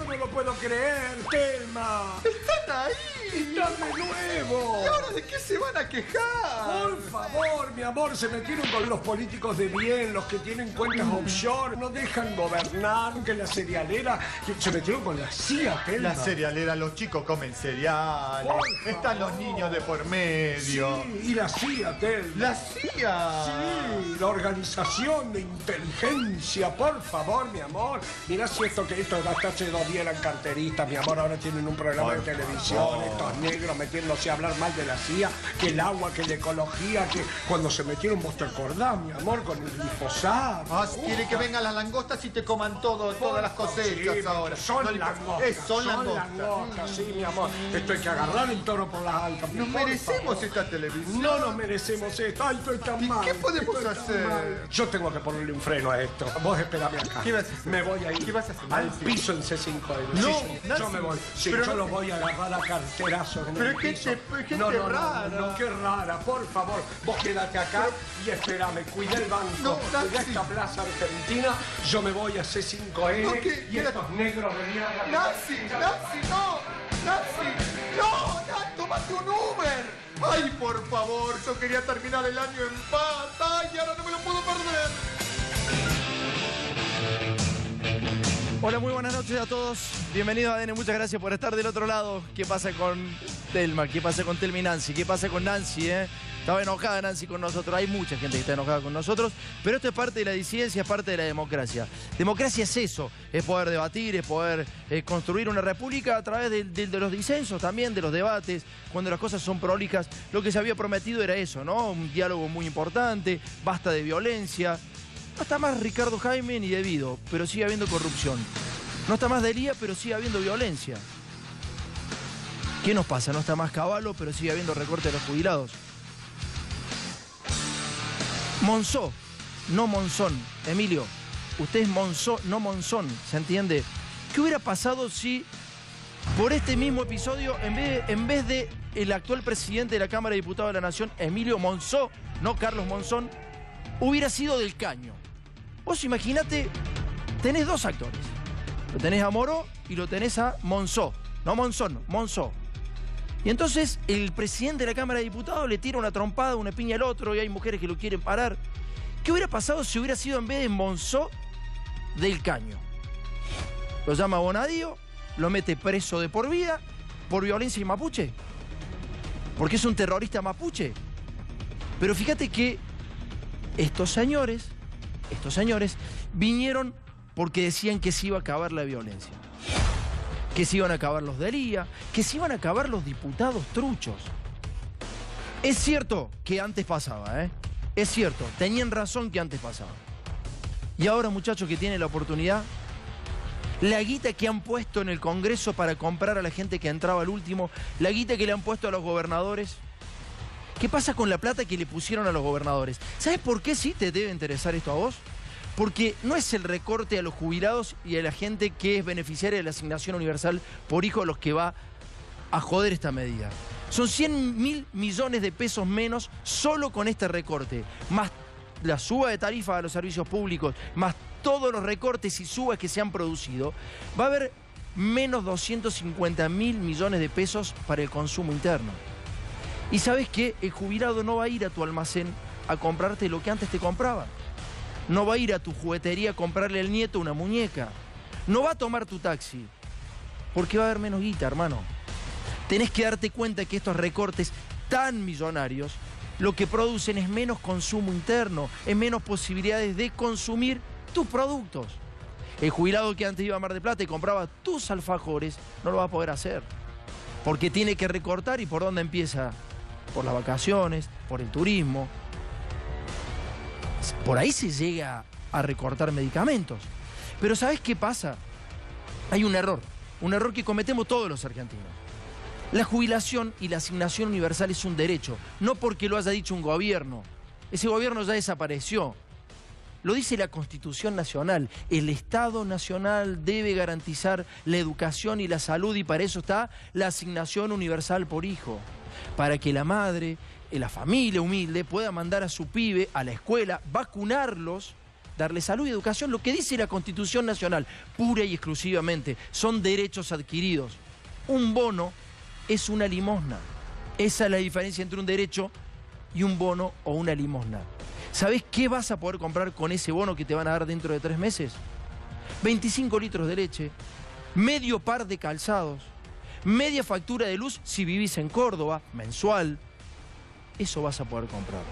yo no lo puedo creer, Telma. ¡Están ahí! ¡Están de nuevo! ¿Y ahora de qué se van a quejar? Por favor, mi amor, se metieron con los políticos de bien, los que tienen cuentas offshore, no dejan gobernar, que la cerealera, que se metieron con la CIA, Telma. La cerealera, los chicos comen cereales, están los niños de por medio. Sí, y la CIA, Telma. ¡La CIA! Sí, la organización de inteligencia, por favor, mi amor. Mirá si esto hasta hace 2 días eran carteristas, mi amor, ahora tienen un programa de televisión, estos negros metiéndose a hablar mal de la CIA, que el agua, que la ecología, que cuando se metieron, vos te acordás, mi amor, con el glifosato. Ah, quiere que vengan las langostas y te coman todas las cosechas Sí, ahora. Son No, langostas. son langostas. Sí, mi amor. Esto hay que agarrar el toro por las altas. Nos merecemos esta televisión. No nos merecemos esto. Ay, estoy tan mal. ¿Qué podemos estoy tan hacer? mal. Yo tengo que ponerle un freno a esto. Vos esperame acá. ¿Qué vas a hacer? Me voy a ir. ¿Qué vas a hacer, al Nancy? piso en C5N. No, Sí, Nancy, yo me voy. Sí, pero yo no- los voy a agarrar a carterazos en Pero el qué piso. gente no, rara. No, qué rara. Por favor, vos quédate acá y espérame. Cuidá el banco. No, Cuidá Nancy. esta plaza argentina. Yo me voy a C5N No, ¿qué? y estos negros de mierda. ¡Nancy! ¡Nancy, no! ¡Nancy! ¡No! ¡Nancy, tómate un Uber! ¡Ay, por favor! Yo quería terminar el año en paz. ¡Ay, ahora no me lo puedo perder! Hola, muy buenas noches a todos. Bienvenidos a ADN, muchas gracias por estar del otro lado. ¿Qué pasa con Telma? ¿Qué pasa con Telma y Nancy? ¿Qué pasa con Nancy, Estaba enojada Nancy con nosotros. Hay mucha gente que está enojada con nosotros, pero esto es parte de la disidencia, es parte de la democracia. Democracia es eso, es poder debatir, es poder construir una república a través de los disensos también, de los debates, cuando las cosas son prolijas. Lo que se había prometido era eso, ¿no? Un diálogo muy importante, basta de violencia. No está más Ricardo Jaime ni Devido, pero sigue habiendo corrupción. No está más Delía, pero sigue habiendo violencia. ¿Qué nos pasa? No está más Cavallo, pero sigue habiendo recorte de los jubilados. Monzó, no Monzón. Emilio, usted es Monzó, no Monzón, ¿se entiende? ¿Qué hubiera pasado si por este mismo episodio, en vez de el actual presidente de la Cámara de Diputados de la Nación, Emilio Monzó, no Carlos Monzón, hubiera sido del Caño? Vos imaginate, tenés 2 actores. Lo tenés a Moró y lo tenés a Monzó. No Monzón, Monzó. Y entonces el presidente de la Cámara de Diputados le tira una trompada, una piña al otro y hay mujeres que lo quieren parar. ¿Qué hubiera pasado si hubiera sido en vez de Monzó del Caño? Lo llama Bonadío, lo mete preso de por vida por violencia y mapuche. Porque es un terrorista mapuche. Pero fíjate que estos señores vinieron porque decían que se iba a acabar la violencia, que se iban a acabar los Delía, que se iban a acabar los diputados truchos. Es cierto que antes pasaba, es cierto, tenían razón que antes pasaba. Y ahora, muchachos, que tienen la oportunidad, la guita que han puesto en el Congreso para comprar a la gente que entraba al último, la guita que le han puesto a los gobernadores. ¿Qué pasa con la plata que le pusieron a los gobernadores? ¿Sabes por qué sí te debe interesar esto a vos? Porque no es el recorte a los jubilados y a la gente que es beneficiaria de la asignación universal por hijo los que va a joder esta medida. Son 100.000 millones de pesos menos solo con este recorte, más la suba de tarifas a los servicios públicos, más todos los recortes y subas que se han producido. Va a haber menos 250.000 millones de pesos para el consumo interno. Y ¿sabes qué? El jubilado no va a ir a tu almacén a comprarte lo que antes te compraba. No va a ir a tu juguetería a comprarle al nieto una muñeca. No va a tomar tu taxi. Porque va a haber menos guita, hermano. Tenés que darte cuenta que estos recortes tan millonarios lo que producen es menos consumo interno, es menos posibilidades de consumir tus productos. El jubilado que antes iba a Mar del Plata y compraba tus alfajores no lo va a poder hacer. Porque tiene que recortar. ¿Y por dónde empieza? Por las vacaciones, por el turismo. Por ahí se llega a recortar medicamentos. Pero ¿sabes qué pasa? Hay un error que cometemos todos los argentinos. La jubilación y la asignación universal es un derecho, no porque lo haya dicho un gobierno. Ese gobierno ya desapareció. Lo dice la Constitución Nacional. El Estado Nacional debe garantizar la educación y la salud y para eso está la asignación universal por hijo. Para que la madre, la familia humilde pueda mandar a su pibe a la escuela, vacunarlos darle salud y educación, lo que dice la Constitución Nacional, pura y exclusivamente, son derechos adquiridos. Un bono es una limosna. Esa es la diferencia entre un derecho y un bono o una limosna. ¿Sabés qué vas a poder comprar con ese bono que te van a dar dentro de 3 meses? 25 litros de leche, medio par de calzados, media factura de luz si vivís en Córdoba, mensual. Eso vas a poder comprar.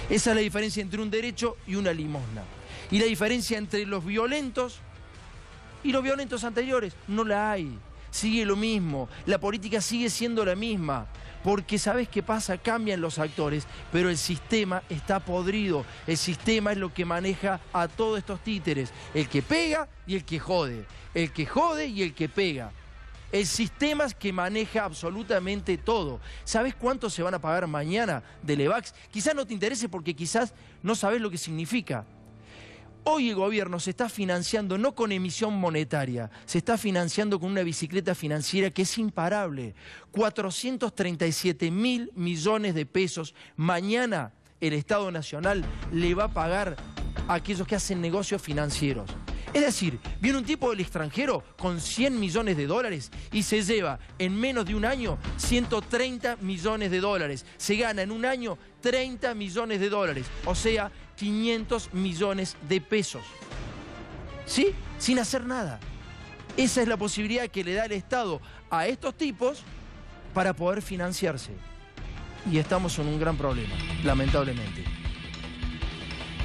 Esa es la diferencia entre un derecho y una limosna. Y la diferencia entre los violentos y los violentos anteriores, no la hay. Sigue lo mismo, la política sigue siendo la misma. Porque ¿sabés qué pasa? Cambian los actores, pero el sistema está podrido. El sistema es lo que maneja a todos estos títeres. El que pega y el que jode. El que jode y el que pega. El sistema es que maneja absolutamente todo. ¿Sabés cuánto se van a pagar mañana del EVAX? Quizás no te interese porque quizás no sabés lo que significa. Hoy el gobierno se está financiando no con emisión monetaria, se está financiando con una bicicleta financiera que es imparable. 437.000 millones de pesos. Mañana el Estado Nacional le va a pagar a aquellos que hacen negocios financieros. Es decir, viene un tipo del extranjero con 100 millones de dólares y se lleva en menos de un año 130 millones de dólares. Se gana en un año 30 millones de dólares, o sea, 500 millones de pesos. ¿Sí? Sin hacer nada. Esa es la posibilidad que le da el Estado a estos tipos para poder financiarse. Y estamos en un gran problema, lamentablemente.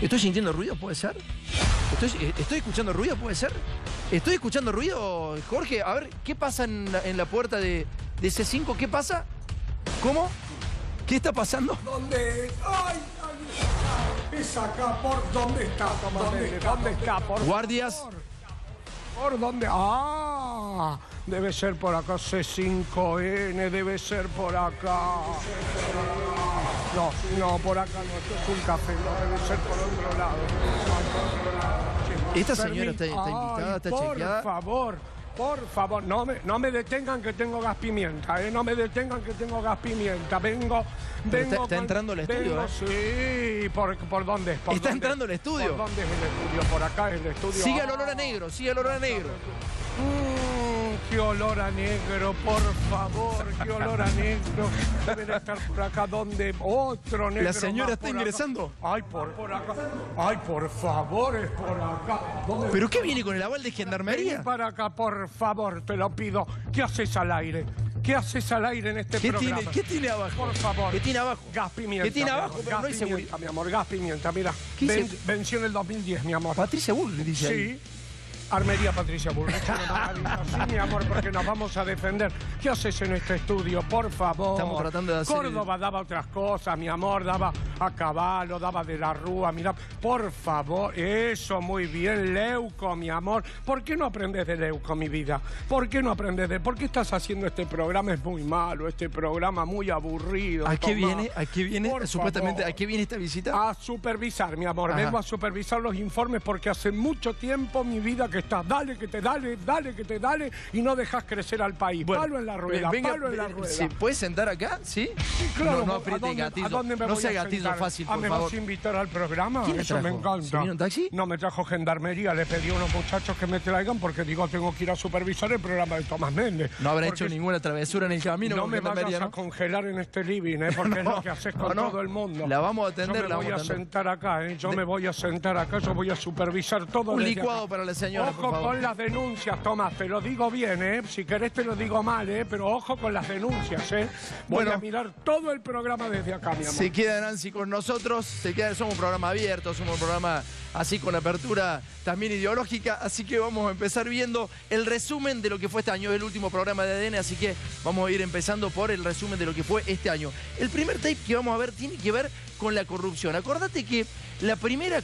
¿Estoy sintiendo ruido? ¿Puede ser? ¿Estoy escuchando ruido? ¿Puede ser? ¿Estoy escuchando ruido, Jorge? A ver, ¿qué pasa en la puerta de C5? ¿Qué pasa? ¿Cómo? ¿Qué está pasando? ¿Dónde? ¡Ay! Es acá, ¿dónde está? ¿Dónde está? Guardias. ¿Por dónde? ¡Ah! Debe ser por acá, C5N, debe ser por acá. No, por acá no, esto es un café, no, debe ser por otro lado. Esta señora está invitada, está chequeada. Por favor, no me detengan que tengo gas pimienta, no me detengan que tengo gas pimienta. Vengo. Está entrando al estudio, Sí, ¿por dónde? Está entrando al estudio. ¿Por dónde es el estudio? Por acá es el estudio. Sigue el olor a negro, sigue el olor a negro. Qué olor a negro, por favor, qué olor a negro. Deben estar por acá donde otro negro. La señora está ingresando. Ay, por acá. Ay, por favor, es por acá. ¿Pero qué viene con el aval de gendarmería? Vení para acá, por favor, te lo pido. ¿Qué haces al aire? ¿Qué haces al aire en este programa? ¿Qué tiene abajo? Por favor. ¿Qué tiene abajo? Gas pimienta. ¿Qué tiene abajo? Pero no hay seguridad, mi amor, gas pimienta, mira. ¿Qué Venció en el 2010, mi amor. Patricia Bull dice Sí. ahí. Armería Patricia Bullrich. Sí, mi amor, porque nos vamos a defender. ¿Qué haces en este estudio? Por favor. Estamos tratando de hacer... Córdoba daba otras cosas, mi amor. Daba a Caballo, daba de la Rúa. Mira, por favor. Eso, muy bien. Leuco, mi amor. ¿Por qué no aprendes de Leuco, mi vida? ¿Por qué no aprendes de...? ¿Por qué estás haciendo este programa? Es muy malo, este programa muy aburrido. ¿A qué viene? Por Supuestamente, favor. ¿a qué viene esta visita? A supervisar, mi amor. Ajá. Vengo a supervisar los informes porque hace mucho tiempo mi vida que estás. Dale que te dale y no dejas crecer al país. Bueno, palo en la rueda, palo en la rueda. ¿Se puede sentar acá? ¿Sí? Sí, claro. No apriete el gatillo. ¿A dónde me no voy sea a gatillo sentar? fácil, por ¿Me favor. vas a invitar al programa? ¿Quién me Eso me trajo? encanta. ¿Se vino un taxi? No me trajo gendarmería, le pedí a unos muchachos que me traigan porque digo, tengo que ir a supervisar el programa de Tomás Méndez. No habrá Porque hecho ninguna travesura en el camino. no con me gendarmería, vayas a ¿no? congelar en este living, porque es lo que haces con todo el mundo. La vamos a atender, Yo la me voy vamos a a atender. sentar acá, yo me voy a sentar acá, yo voy a supervisar todo. Un desde licuado acá. para la señora, por Ojo favor. con las denuncias, Tomás, te lo digo bien, si querés te lo digo mal, pero ojo con las denuncias, Voy Bueno. a mirar todo el programa desde acá, mi amor. Se queda Nancy con nosotros, somos un programa abierto, somos un programa así con apertura también ideológica, así que vamos a empezar viendo el resumen de lo que fue este año, es el último programa de ADN, así que vamos a ir empezando por el resumen de lo que fue este año. El primer tape que vamos a ver tiene que ver con la corrupción. Acordate que la primera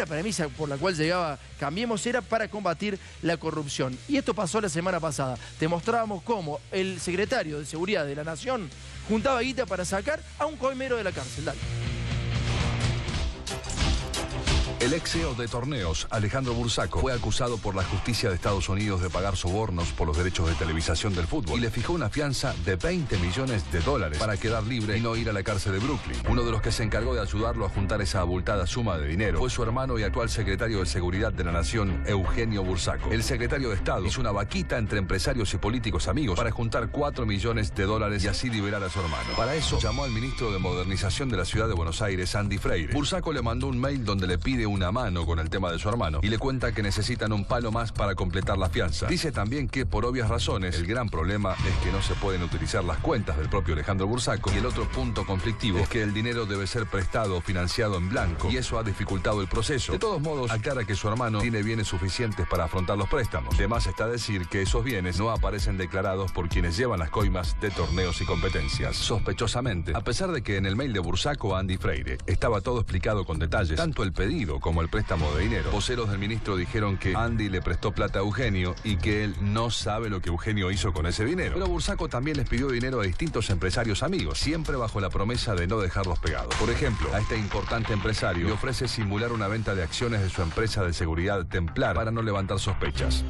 premisa por la cual llegaba Cambiemos era para combatir la corrupción. Y esto pasó la semana pasada. Te mostrábamos cómo el secretario de Seguridad de la Nación juntaba guita para sacar a un coimero de la cárcel. Dale. El ex CEO de Torneos, Alejandro Bursaco, fue acusado por la justicia de Estados Unidos de pagar sobornos por los derechos de televisación del fútbol y le fijó una fianza de $20 millones para quedar libre y no ir a la cárcel de Brooklyn. Uno de los que se encargó de ayudarlo a juntar esa abultada suma de dinero fue su hermano y actual secretario de Seguridad de la Nación, Eugenio Bursaco. El secretario de Estado hizo una vaquita entre empresarios y políticos amigos para juntar $4 millones y así liberar a su hermano. Para eso llamó al ministro de Modernización de la Ciudad de Buenos Aires, Andy Freire. Bursaco le mandó un mail donde le pide una mano con el tema de su hermano y le cuenta que necesitan un palo más para completar la fianza. Dice también que, por obvias razones, el gran problema es que no se pueden utilizar las cuentas del propio Alejandro Bursaco, y el otro punto conflictivo es que el dinero debe ser prestado o financiado en blanco, y eso ha dificultado el proceso. De todos modos, aclara que su hermano tiene bienes suficientes para afrontar los préstamos. De más está decir que esos bienes no aparecen declarados por quienes llevan las coimas de Torneos y Competencias. Sospechosamente, a pesar de que en el mail de Bursaco a Andy Freire estaba todo explicado con detalles, tanto el pedido como el préstamo de dinero, voceros del ministro dijeron que Andy le prestó plata a Eugenio y que él no sabe lo que Eugenio hizo con ese dinero. Pero Bursaco también les pidió dinero a distintos empresarios amigos, siempre bajo la promesa de no dejarlos pegados. Por ejemplo, a este importante empresario le ofrece simular una venta de acciones de su empresa de seguridad Templar para no levantar sospechas.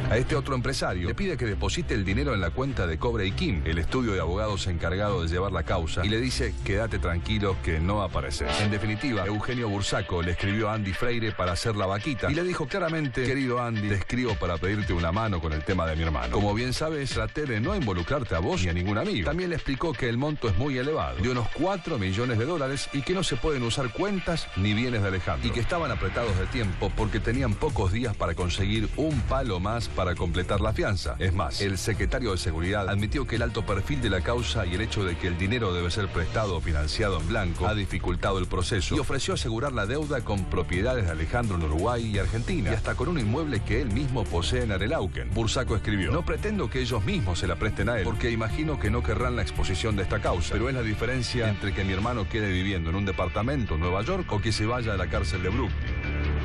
A este otro empresario le pide que deposite el dinero en la cuenta de Cobre y Kim, el estudio de abogados encargado de llevar la causa, y le dice: quédate tranquilo que no apareces. En definitiva, Eugenio Bursaco le escribió a Andy Freire para hacer la vaquita y le dijo claramente: querido Andy, te escribo para pedirte una mano con el tema de mi hermano. Como bien sabes, traté de no involucrarte a vos ni a ningún amigo. También le explicó que el monto es muy elevado, de unos $4 millones, y que no se pueden usar cuentas ni bienes de Alejandro, y que estaban apretados de tiempo porque tenían pocos días para conseguir un palo más para completar la fianza. Es más, el secretario de Seguridad admitió que el alto perfil de la causa y el hecho de que el dinero debe ser prestado o financiado en blanco ha dificultado el proceso, y ofreció asegurar la deuda con propiedades de Alejandro en Uruguay y Argentina, y hasta con un inmueble que él mismo posee en Arelauquen. Bursaco escribió: no pretendo que ellos mismos se la presten a él, porque imagino que no querrán la exposición de esta causa, pero es la diferencia entre que mi hermano quede viviendo en un departamento en Nueva York o que se vaya a la cárcel de Brooklyn.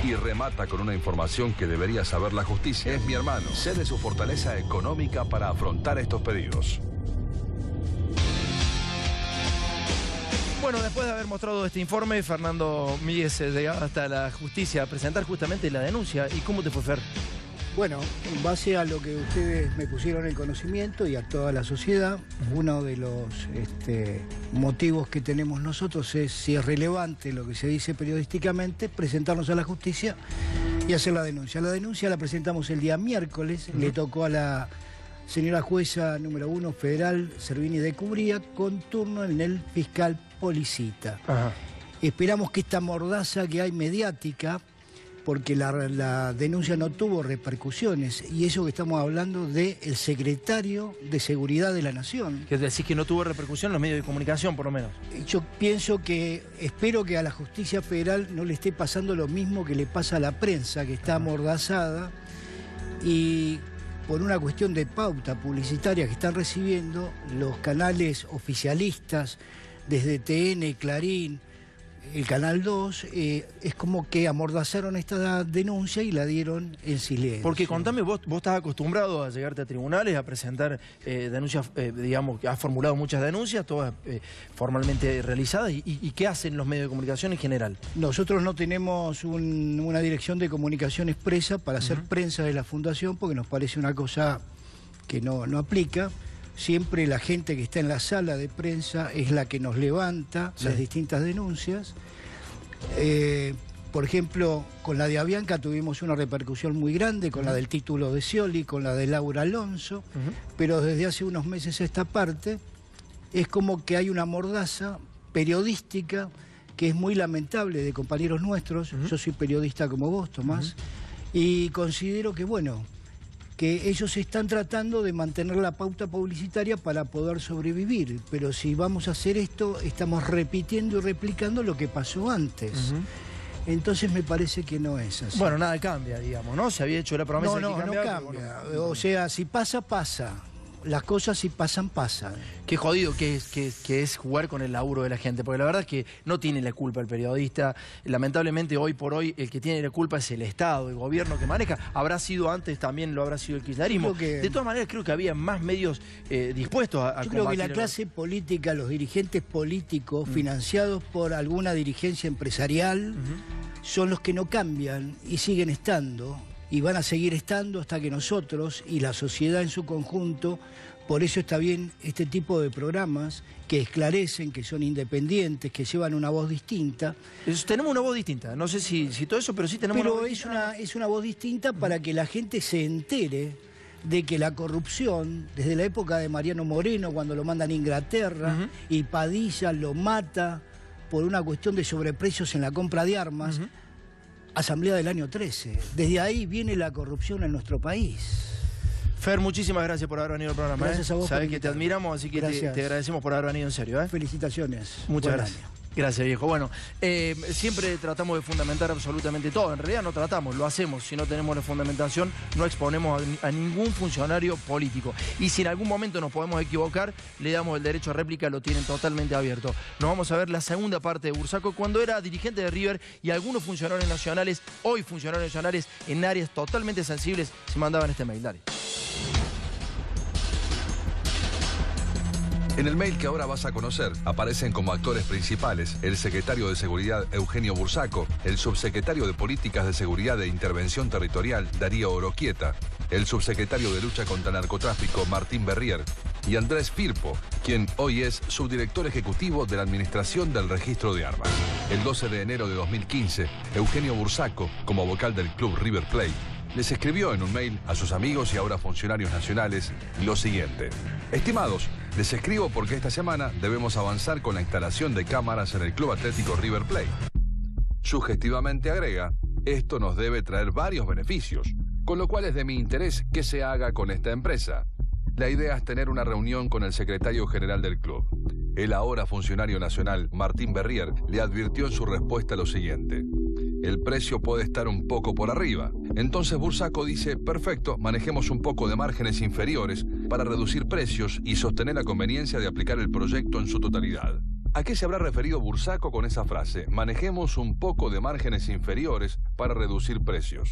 Y remata con una información que debería saber la justicia. Es mi hermano. Sé de su fortaleza económica para afrontar estos pedidos. Bueno, después de haber mostrado este informe, Fernando Míguez llegaba hasta la justicia a presentar justamente la denuncia. ¿Y cómo te fue, Fer? Bueno, en base a lo que ustedes me pusieron en conocimiento y a toda la sociedad, uno de los motivos que tenemos nosotros es, si es relevante lo que se dice periodísticamente, presentarnos a la justicia y hacer la denuncia. La denuncia la presentamos el día miércoles, le tocó a la señora jueza número 1 federal, Servini de Cubría, con turno en el fiscal Policita. Ajá. Esperamos que esta mordaza que hay mediática, porque la denuncia no tuvo repercusiones, y eso que estamos hablando del secretario de Seguridad de la Nación. ¿Qué decís, que no tuvo repercusión en los medios de comunicación, por lo menos? Yo pienso espero que a la justicia federal no le esté pasando lo mismo que le pasa a la prensa, que está amordazada, y por una cuestión de pauta publicitaria que están recibiendo los canales oficialistas, desde TN, Clarín, el Canal 2, es como que amordazaron esta denuncia y la dieron en silencio. Porque contame, vos estás acostumbrado a llegarte a tribunales, a presentar denuncias, digamos, has formulado muchas denuncias, todas formalmente realizadas, ¿y qué hacen los medios de comunicación en general? Nosotros no tenemos una dirección de comunicación expresa para hacer prensa de la Fundación, porque nos parece una cosa que no aplica. Siempre la gente que está en la sala de prensa es la que nos levanta las distintas denuncias. Por ejemplo, con la de Avianca tuvimos una repercusión muy grande, con la del título de Scioli, con la de Laura Alonso, pero desde hace unos meses a esta parte es como que hay una mordaza periodística que es muy lamentable, de compañeros nuestros. Yo soy periodista como vos, Tomás, y considero que, bueno, que ellos están tratando de mantener la pauta publicitaria para poder sobrevivir, pero si vamos a hacer esto, estamos repitiendo y replicando lo que pasó antes. Entonces me parece que no es así. Bueno, nada cambia, digamos, ¿no? Se había hecho la promesa de que cambiaba. No cambia. O sea, si pasa, pasa. las cosas si pasan, pasan. Qué jodido que es jugar con el laburo de la gente, porque la verdad es que no tiene la culpa el periodista. Lamentablemente, hoy por hoy, el que tiene la culpa es el Estado, el gobierno que maneja. Habrá sido antes, también lo habrá sido el kirchnerismo. De todas maneras, creo que había más medios dispuestos a Yo creo que la clase política, los dirigentes políticos financiados por alguna dirigencia empresarial, son los que no cambian y siguen estando. Y van a seguir estando hasta que nosotros y la sociedad en su conjunto, por eso está bien este tipo de programas que esclarecen, que son independientes, que llevan una voz distinta. Tenemos una voz distinta, no sé si todo eso, pero sí tenemos una voz distinta. Pero es una voz distinta para que la gente se entere de que la corrupción, desde la época de Mariano Moreno, cuando lo mandan a Inglaterra, y Padilla lo mata por una cuestión de sobreprecios en la compra de armas, Asamblea del año 13. Desde ahí viene la corrupción en nuestro país. Fer, muchísimas gracias por haber venido al programa. Gracias a vos. Sabés que te admiramos, así que te agradecemos por haber venido en serio. Felicitaciones. Muchas gracias. Gracias, viejo. Bueno, siempre tratamos de fundamentar absolutamente todo. En realidad no tratamos, lo hacemos. Si no tenemos la fundamentación, no exponemos a ningún funcionario político. Y si en algún momento nos podemos equivocar, le damos el derecho a réplica, lo tienen totalmente abierto. Nos vamos a ver la segunda parte de Bursaco, cuando era dirigente de River y algunos funcionarios nacionales, hoy funcionarios nacionales, en áreas totalmente sensibles, se mandaban este mail. Dale. En el mail que ahora vas a conocer aparecen como actores principales el secretario de Seguridad Eugenio Bursaco, el subsecretario de Políticas de Seguridad e Intervención Territorial Darío Oroquieta, el subsecretario de Lucha contra el Narcotráfico Martín Berrier y Andrés Firpo, quien hoy es subdirector ejecutivo de la Administración del Registro de Armas. El 12 de enero de 2015, Eugenio Bursaco, como vocal del club River Plate, les escribió en un mail a sus amigos y ahora funcionarios nacionales lo siguiente: estimados, les escribo porque esta semana debemos avanzar con la instalación de cámaras en el Club Atlético River Plate. Sugestivamente agrega, esto nos debe traer varios beneficios, con lo cual es de mi interés que se haga con esta empresa. La idea es tener una reunión con el secretario general del club. El ahora funcionario nacional, Martín Berrier, le advirtió en su respuesta lo siguiente: el precio puede estar un poco por arriba. Entonces Bursaco dice, perfecto, manejemos un poco de márgenes inferiores para reducir precios y sostener la conveniencia de aplicar el proyecto en su totalidad. ¿A qué se habrá referido Bursaco con esa frase? Manejemos un poco de márgenes inferiores para reducir precios.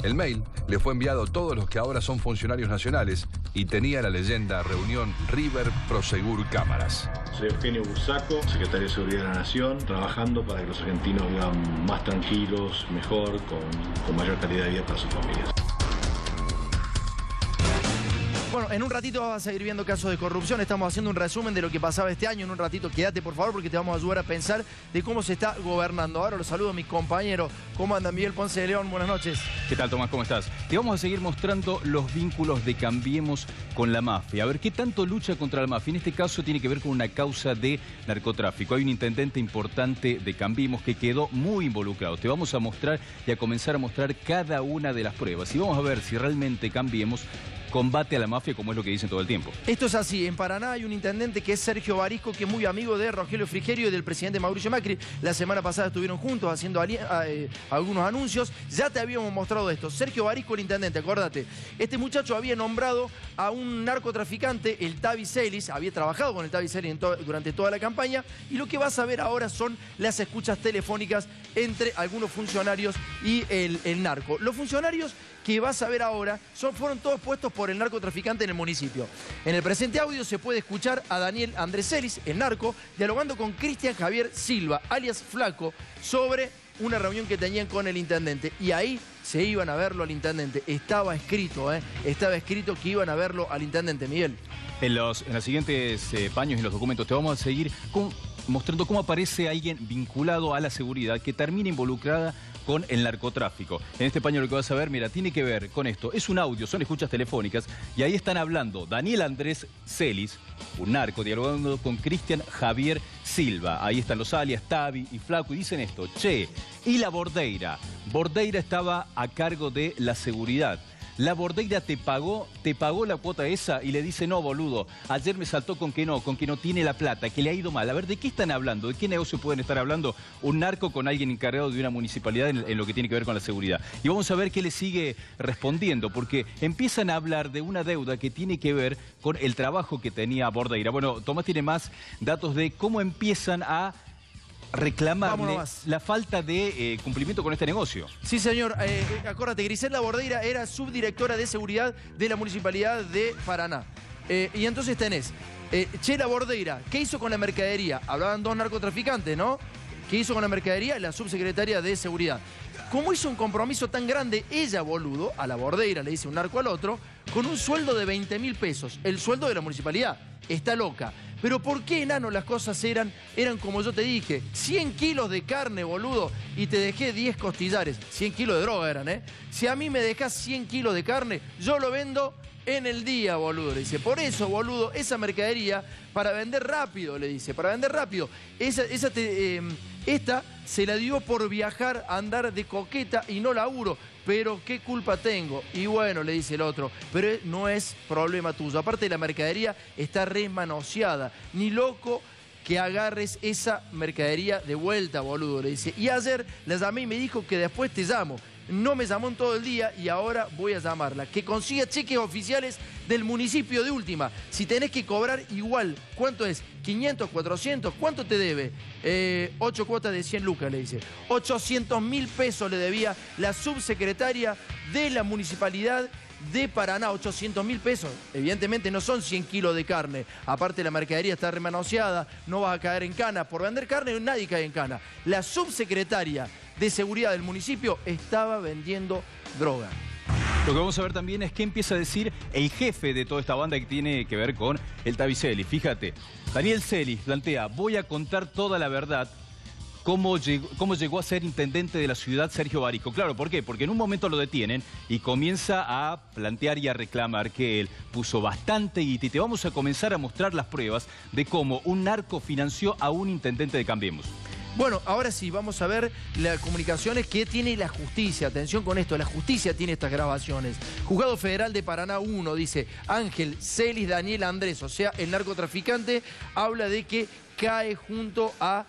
El mail le fue enviado a todos los que ahora son funcionarios nacionales y tenía la leyenda reunión River Prosegur Cámaras. Soy Eugenio Bursaco, secretario de Seguridad de la Nación, trabajando para que los argentinos vivan más tranquilos, mejor, con mayor calidad de vida para sus familias. Bueno, en un ratito vas a seguir viendo casos de corrupción. Estamos haciendo un resumen de lo que pasaba este año. En un ratito quédate, por favor, porque te vamos a ayudar a pensar de cómo se está gobernando. Ahora los saludo a mis compañeros. ¿Cómo anda Miguel Ponce de León? Buenas noches. ¿Qué tal, Tomás? ¿Cómo estás? Te vamos a seguir mostrando los vínculos de Cambiemos con la mafia. A ver, ¿qué tanto lucha contra la mafia? En este caso tiene que ver con una causa de narcotráfico. Hay un intendente importante de Cambiemos que quedó muy involucrado. Te vamos a mostrar y a comenzar a mostrar cada una de las pruebas. Y vamos a ver si realmente Cambiemos combate a la mafia, como es lo que dicen todo el tiempo. Esto es así. En Paraná hay un intendente que es Sergio Barisco, que es muy amigo de Rogelio Frigerio y del presidente Mauricio Macri. La semana pasada estuvieron juntos haciendo algunos anuncios. Ya te habíamos mostrado esto. Sergio Barisco, el intendente, acuérdate. Este muchacho había nombrado a un narcotraficante, el Tavi Celis. Había trabajado con el Tavi Celis durante toda la campaña. Y lo que vas a ver ahora son las escuchas telefónicas entre algunos funcionarios y el narco. Los funcionarios que vas a ver ahora fueron todos puestos por el narcotraficante en el municipio. En el presente audio se puede escuchar a Daniel Andrés Celis, el narco, dialogando con Cristian Javier Silva, alias Flaco, sobre una reunión que tenían con el intendente. Y ahí se iban a verlo al intendente. Estaba escrito que iban a verlo al intendente, Miguel. En los siguientes paños y los documentos te vamos a seguir mostrando cómo aparece alguien vinculado a la seguridad que termina involucrada con el narcotráfico. En este paño lo que vas a ver, mira, tiene que ver con esto. Es un audio, son escuchas telefónicas y ahí están hablando Daniel Andrés Celis, un narco, dialogando con Cristian Javier Silva. Ahí están los alias Tavi y Flaco y dicen esto: che, y la Bordeira. Bordeira estaba a cargo de la seguridad. la Bordeira te pagó la cuota esa, y le dice, no, boludo, ayer me saltó con que no tiene la plata, que le ha ido mal. A ver, ¿de qué están hablando? ¿De qué negocio pueden estar hablando un narco con alguien encargado de una municipalidad en lo que tiene que ver con la seguridad? Y vamos a ver qué le sigue respondiendo, porque empiezan a hablar de una deuda que tiene que ver con el trabajo que tenía Bordeira. Bueno, Tomás tiene más datos de cómo empiezan a reclamarle la falta de cumplimiento con este negocio. Sí, señor. Acuérdate, Griselda Bordeira era subdirectora de seguridad de la Municipalidad de Paraná. Y entonces tenés Chela Bordeira, ¿qué hizo con la mercadería? Hablaban dos narcotraficantes, ¿no? ¿Qué hizo con la mercadería? La subsecretaria de seguridad. ¿Cómo hizo un compromiso tan grande ella, boludo, a la Bordeira, le dice un narco al otro, con un sueldo de 20.000 pesos? El sueldo de la municipalidad. Está loca. Pero ¿por qué, enano, las cosas eran como yo te dije? 100 kilos de carne, boludo, y te dejé 10 costillares. 100 kilos de droga eran, ¿eh? Si a mí me dejas 100 kilos de carne, yo lo vendo en el día, boludo. Le dice, por eso, boludo, esa mercadería, para vender rápido, le dice, para vender rápido. Esta se la dio por viajar, a andar de coqueta y no laburo. Pero ¿qué culpa tengo? Y bueno, le dice el otro, pero no es problema tuyo. Aparte, la mercadería está remanoseada. Ni loco que agarres esa mercadería de vuelta, boludo, le dice. Y ayer la llamé y me dijo que después te llamo. No me llamó en todo el día y ahora voy a llamarla. Que consiga cheques oficiales del municipio de última. Si tenés que cobrar igual, ¿cuánto es? ¿500, 400? ¿Cuánto te debe? 8 cuotas de 100 lucas, le dice. 800.000 pesos le debía la subsecretaria de la municipalidad de Paraná. 800.000 pesos. Evidentemente no son 100 kilos de carne. Aparte, la mercadería está remanoseada, no vas a caer en cana. Por vender carne nadie cae en cana. La subsecretaria de seguridad del municipio estaba vendiendo droga. Lo que vamos a ver también es qué empieza a decir el jefe de toda esta banda que tiene que ver con el Tavi Celis. Fíjate, Daniel Celis plantea, voy a contar toda la verdad. ¿Cómo llegó a ser intendente de la ciudad Sergio Barisco? Claro, ¿por qué? Porque en un momento lo detienen y comienza a plantear y a reclamar que él puso bastante guita. Y te vamos a comenzar a mostrar las pruebas de cómo un narco financió a un intendente de Cambiemos. Bueno, ahora sí, vamos a ver las comunicaciones que tiene la justicia. Atención con esto, la justicia tiene estas grabaciones. Juzgado Federal de Paraná 1, dice Ángel Celis Daniel Andrés, o sea, el narcotraficante, habla de que cae junto a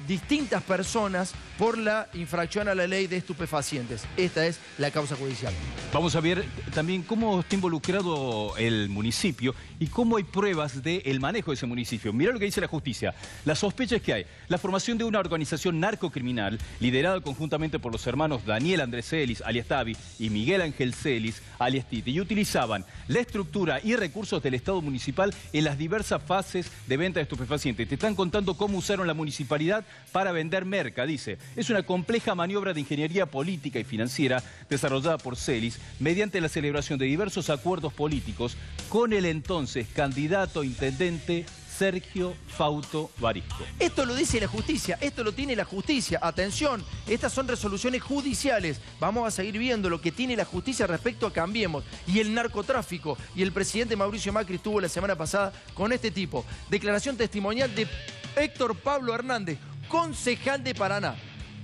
distintas personas por la infracción a la ley de estupefacientes. Esta es la causa judicial. Vamos a ver también cómo está involucrado el municipio y cómo hay pruebas del manejo de ese municipio. Mirá lo que dice la justicia. Las sospechas que hay. La formación de una organización narcocriminal liderada conjuntamente por los hermanos Daniel Andrés Celis, alias Tavi, y Miguel Ángel Celis, alias Titi, y utilizaban la estructura y recursos del Estado municipal en las diversas fases de venta de estupefacientes. Te están contando cómo usaron la municipalidad para vender merca, dice. Es una compleja maniobra de ingeniería política y financiera desarrollada por Celis mediante la celebración de diversos acuerdos políticos con el entonces candidato a intendente Sergio Fauto Barisco. Esto lo dice la justicia, esto lo tiene la justicia. Atención, estas son resoluciones judiciales. Vamos a seguir viendo lo que tiene la justicia respecto a Cambiemos y el narcotráfico. Y el presidente Mauricio Macri estuvo la semana pasada con este tipo. Declaración testimonial de Héctor Pablo Hernández, concejal de Paraná.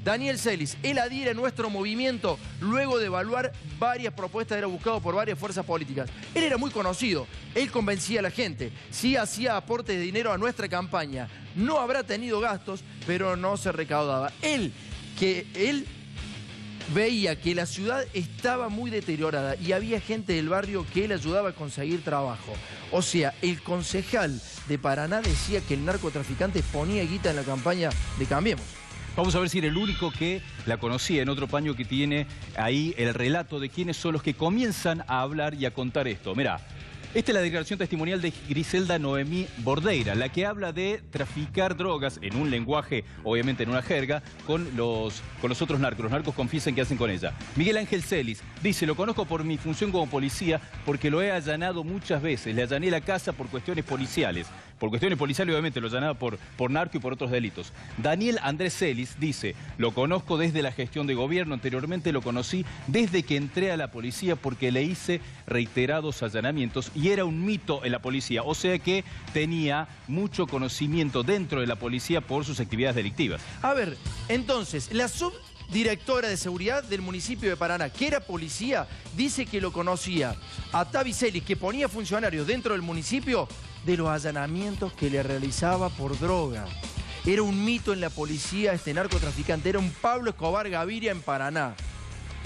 Daniel Celis, él adhiere a nuestro movimiento luego de evaluar varias propuestas, era buscado por varias fuerzas políticas. Él era muy conocido, él convencía a la gente, sí hacía aportes de dinero a nuestra campaña, no habrá tenido gastos, pero no se recaudaba. Él veía que la ciudad estaba muy deteriorada y había gente del barrio que él ayudaba a conseguir trabajo. O sea, el concejal de Paraná decía que el narcotraficante ponía guita en la campaña de Cambiemos. Vamos a ver si era el único que la conocía, en otro paño que tiene ahí el relato de quiénes son los que comienzan a hablar y a contar esto. Mirá, esta es la declaración testimonial de Griselda Noemí Bordeira, la que habla de traficar drogas en un lenguaje, obviamente en una jerga, con los otros narcos. Los narcos confiesan que hacen con ella. Miguel Ángel Celis dice, lo conozco por mi función como policía porque lo he allanado muchas veces. Le allané la casa por cuestiones policiales. Por cuestiones policiales, obviamente, lo allanaba por narco y por otros delitos. Daniel Andrés Celis dice, lo conozco desde la gestión de gobierno, anteriormente lo conocí desde que entré a la policía porque le hice reiterados allanamientos y era un mito en la policía, o sea que tenía mucho conocimiento dentro de la policía por sus actividades delictivas. A ver, entonces, la subdirectora de seguridad del municipio de Paraná, que era policía, dice que lo conocía a Tavi Celis, que ponía funcionarios dentro del municipio de los allanamientos que le realizaba por droga. Era un mito en la policía este narcotraficante, era un Pablo Escobar Gaviria en Paraná.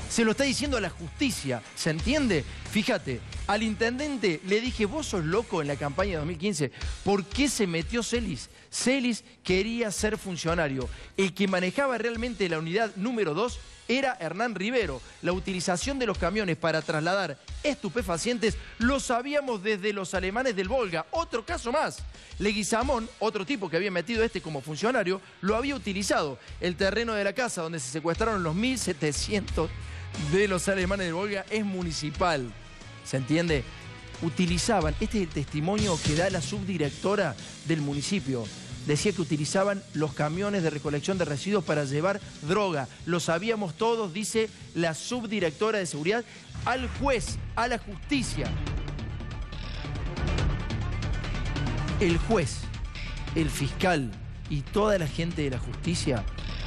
Se lo está diciendo a la justicia, ¿se entiende? Fíjate, al intendente le dije, vos sos loco en la campaña de 2015, ¿por qué se metió Celis? Celis quería ser funcionario. El que manejaba realmente la unidad número 2 era Hernán Rivero. La utilización de los camiones para trasladar estupefacientes lo sabíamos desde los alemanes del Volga. Otro caso más. Leguizamón, otro tipo que había metido como funcionario, lo había utilizado. El terreno de la casa donde se secuestraron los 1.700 de los alemanes del Volga es municipal. ¿Se entiende? Utilizaban, este es el testimonio que da la subdirectora del municipio. Decía que utilizaban los camiones de recolección de residuos para llevar droga. Lo sabíamos todos, dice la subdirectora de seguridad, al juez, a la justicia. El juez, el fiscal y toda la gente de la justicia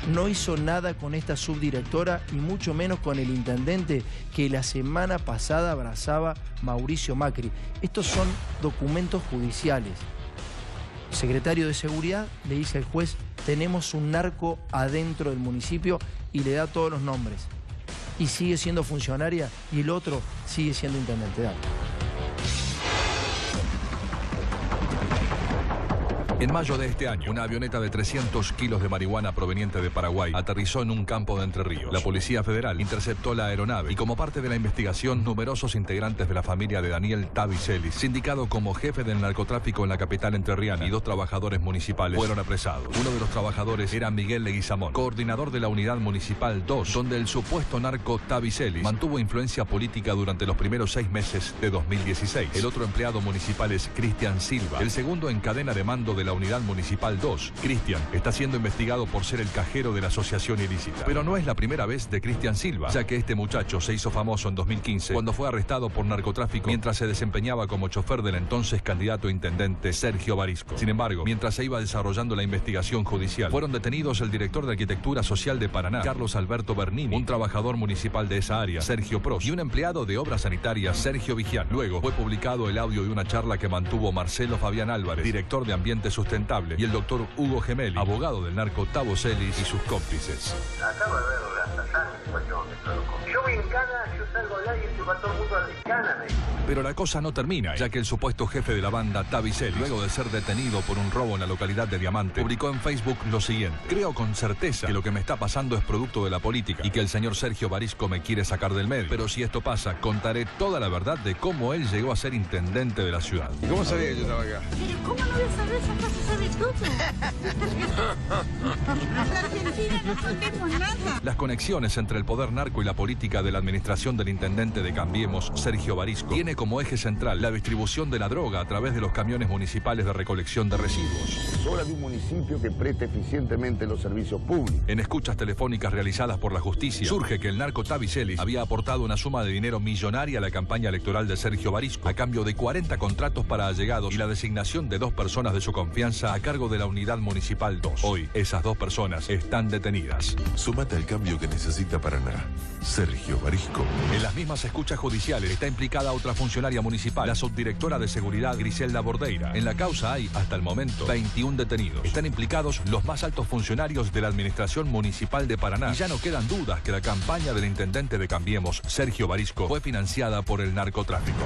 no hizo nada con esta subdirectora y mucho menos con el intendente que la semana pasada abrazaba Mauricio Macri. Estos son documentos judiciales. El secretario de Seguridad le dice al juez, tenemos un narco adentro del municipio y le da todos los nombres. Y sigue siendo funcionaria y el otro sigue siendo intendente. Dale. En mayo de este año, una avioneta de 300 kilos de marihuana proveniente de Paraguay aterrizó en un campo de Entre Ríos. La Policía Federal interceptó la aeronave y como parte de la investigación, numerosos integrantes de la familia de Daniel Tavi Celis, sindicado como jefe del narcotráfico en la capital entrerriana, y 2 trabajadores municipales fueron apresados. Uno de los trabajadores era Miguel Leguizamón, coordinador de la Unidad Municipal 2, donde el supuesto narco Tavi Celis mantuvo influencia política durante los primeros 6 meses de 2016. El otro empleado municipal es Cristian Silva, el segundo en cadena de mando de la Unidad Municipal 2. Cristian está siendo investigado por ser el cajero de la asociación ilícita. Pero no es la primera vez de Cristian Silva, ya que este muchacho se hizo famoso en 2015 cuando fue arrestado por narcotráfico mientras se desempeñaba como chofer del entonces candidato a intendente Sergio Barisco. Sin embargo, mientras se iba desarrollando la investigación judicial, fueron detenidos el director de Arquitectura Social de Paraná, Carlos Alberto Bernini, un trabajador municipal de esa área, Sergio Pros, y un empleado de Obras Sanitarias, Sergio Vigian. Luego fue publicado el audio de una charla que mantuvo Marcelo Fabián Álvarez, director de Ambiente Sustentable, y el doctor Hugo Gemelli, abogado del narco Tavi Celis y sus cómplices. Acabo de ver la sangre, yo vi en cana, yo salgo al aire y se va todo el mundo a la cana, Pero la cosa no termina, ya que el supuesto jefe de la banda, Tavi Celis, luego de ser detenido por un robo en la localidad de Diamante, publicó en Facebook lo siguiente: creo con certeza que lo que me está pasando es producto de la política y que el señor Sergio Barisco me quiere sacar del medio. Pero si esto pasa, contaré toda la verdad de cómo él llegó a ser intendente de la ciudad. ¿Y cómo sabía que yo estaba acá? Pero ¿cómo no voy a saber? Esa casa sabe todo. En Argentina no sabemos nada. Las conexiones entre el poder narco y la política de la administración del intendente de Cambiemos, Sergio Barisco, tiene como eje central la distribución de la droga a través de los camiones municipales de recolección de residuos. Es hora de un municipio que preste eficientemente los servicios públicos. En escuchas telefónicas realizadas por la justicia, surge que el narco Tavi Celis había aportado una suma de dinero millonaria a la campaña electoral de Sergio Barisco, a cambio de 40 contratos para allegados y la designación de 2 personas de su confianza a cargo de la Unidad Municipal 2. Hoy, esas 2 personas están detenidas. Súmate al cambio que necesita Paraná. Sergio Barisco. En las mismas escuchas judiciales está implicada otra funcionaria municipal, la subdirectora de seguridad Griselda Bordeira. En la causa hay, hasta el momento, 21 detenidos. Están implicados los más altos funcionarios de la administración municipal de Paraná. Y ya no quedan dudas que la campaña del intendente de Cambiemos, Sergio Barisco, fue financiada por el narcotráfico.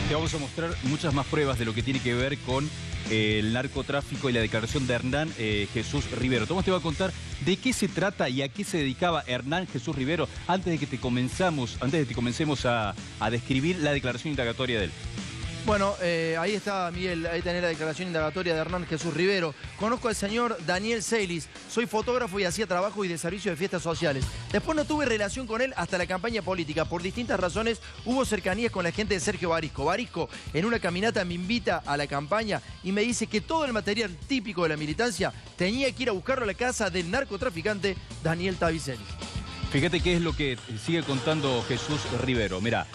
Te vamos a mostrar muchas más pruebas de lo que tiene que ver con el narcotráfico y la declaración de Hernán Jesús Rivero. Tomás te va a contar de qué se trata y a qué se dedicaba Hernán Jesús Rivero antes de que comencemos a describir la declaración indagatoria de él. Bueno, ahí está, Miguel, ahí tenés la declaración indagatoria de Hernán Jesús Rivero. Conozco al señor Daniel Celis, soy fotógrafo y hacía trabajo y de servicio de fiestas sociales. Después no tuve relación con él hasta la campaña política. Por distintas razones hubo cercanías con la gente de Sergio Barisco. Barisco en una caminata me invita a la campaña y me dice que todo el material típico de la militancia tenía que ir a buscarlo a la casa del narcotraficante Daniel Tavi Celis. Fíjate qué es lo que sigue contando Jesús Rivero. Mirá.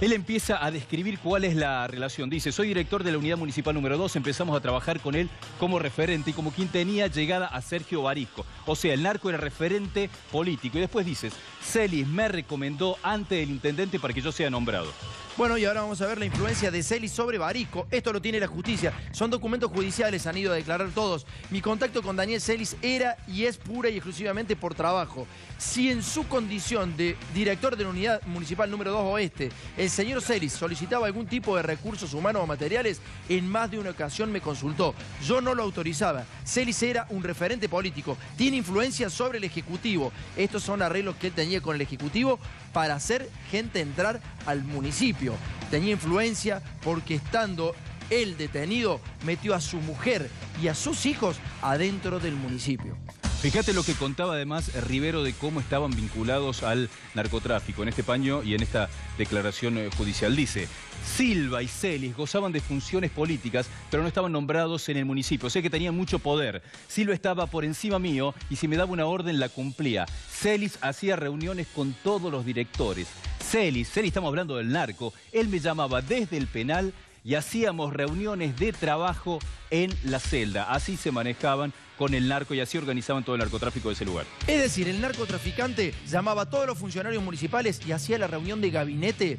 Él empieza a describir cuál es la relación. Dice, soy director de la unidad municipal número 2, empezamos a trabajar con él como referente y como quien tenía llegada a Sergio Barisco. O sea, el narco era referente político. Y después dices, Celis me recomendó ante el intendente para que yo sea nombrado. Bueno, y ahora vamos a ver la influencia de Celis sobre Barisco. Esto lo tiene la justicia. Son documentos judiciales, han ido a declarar todos. Mi contacto con Daniel Celis era y es pura y exclusivamente por trabajo. Si en su condición de director de la unidad municipal número 2 Oeste, el señor Celis solicitaba algún tipo de recursos humanos o materiales, en más de una ocasión me consultó. Yo no lo autorizaba. Celis era un referente político. Tiene influencia sobre el Ejecutivo. Estos son arreglos que él tenía con el Ejecutivo para hacer gente entrar al municipio. Tenía influencia porque estando él detenido, metió a su mujer y a sus hijos adentro del municipio. Fíjate lo que contaba además Rivero de cómo estaban vinculados al narcotráfico en este paño y en esta declaración judicial. Dice, Silva y Celis gozaban de funciones políticas, pero no estaban nombrados en el municipio. O sea que tenían mucho poder. Silva estaba por encima mío y si me daba una orden la cumplía. Celis hacía reuniones con todos los directores. Celis, estamos hablando del narco, él me llamaba desde el penal y hacíamos reuniones de trabajo en la celda. Así se manejaban con el narco y así organizaban todo el narcotráfico de ese lugar. Es decir, el narcotraficante llamaba a todos los funcionarios municipales y hacía la reunión de gabinete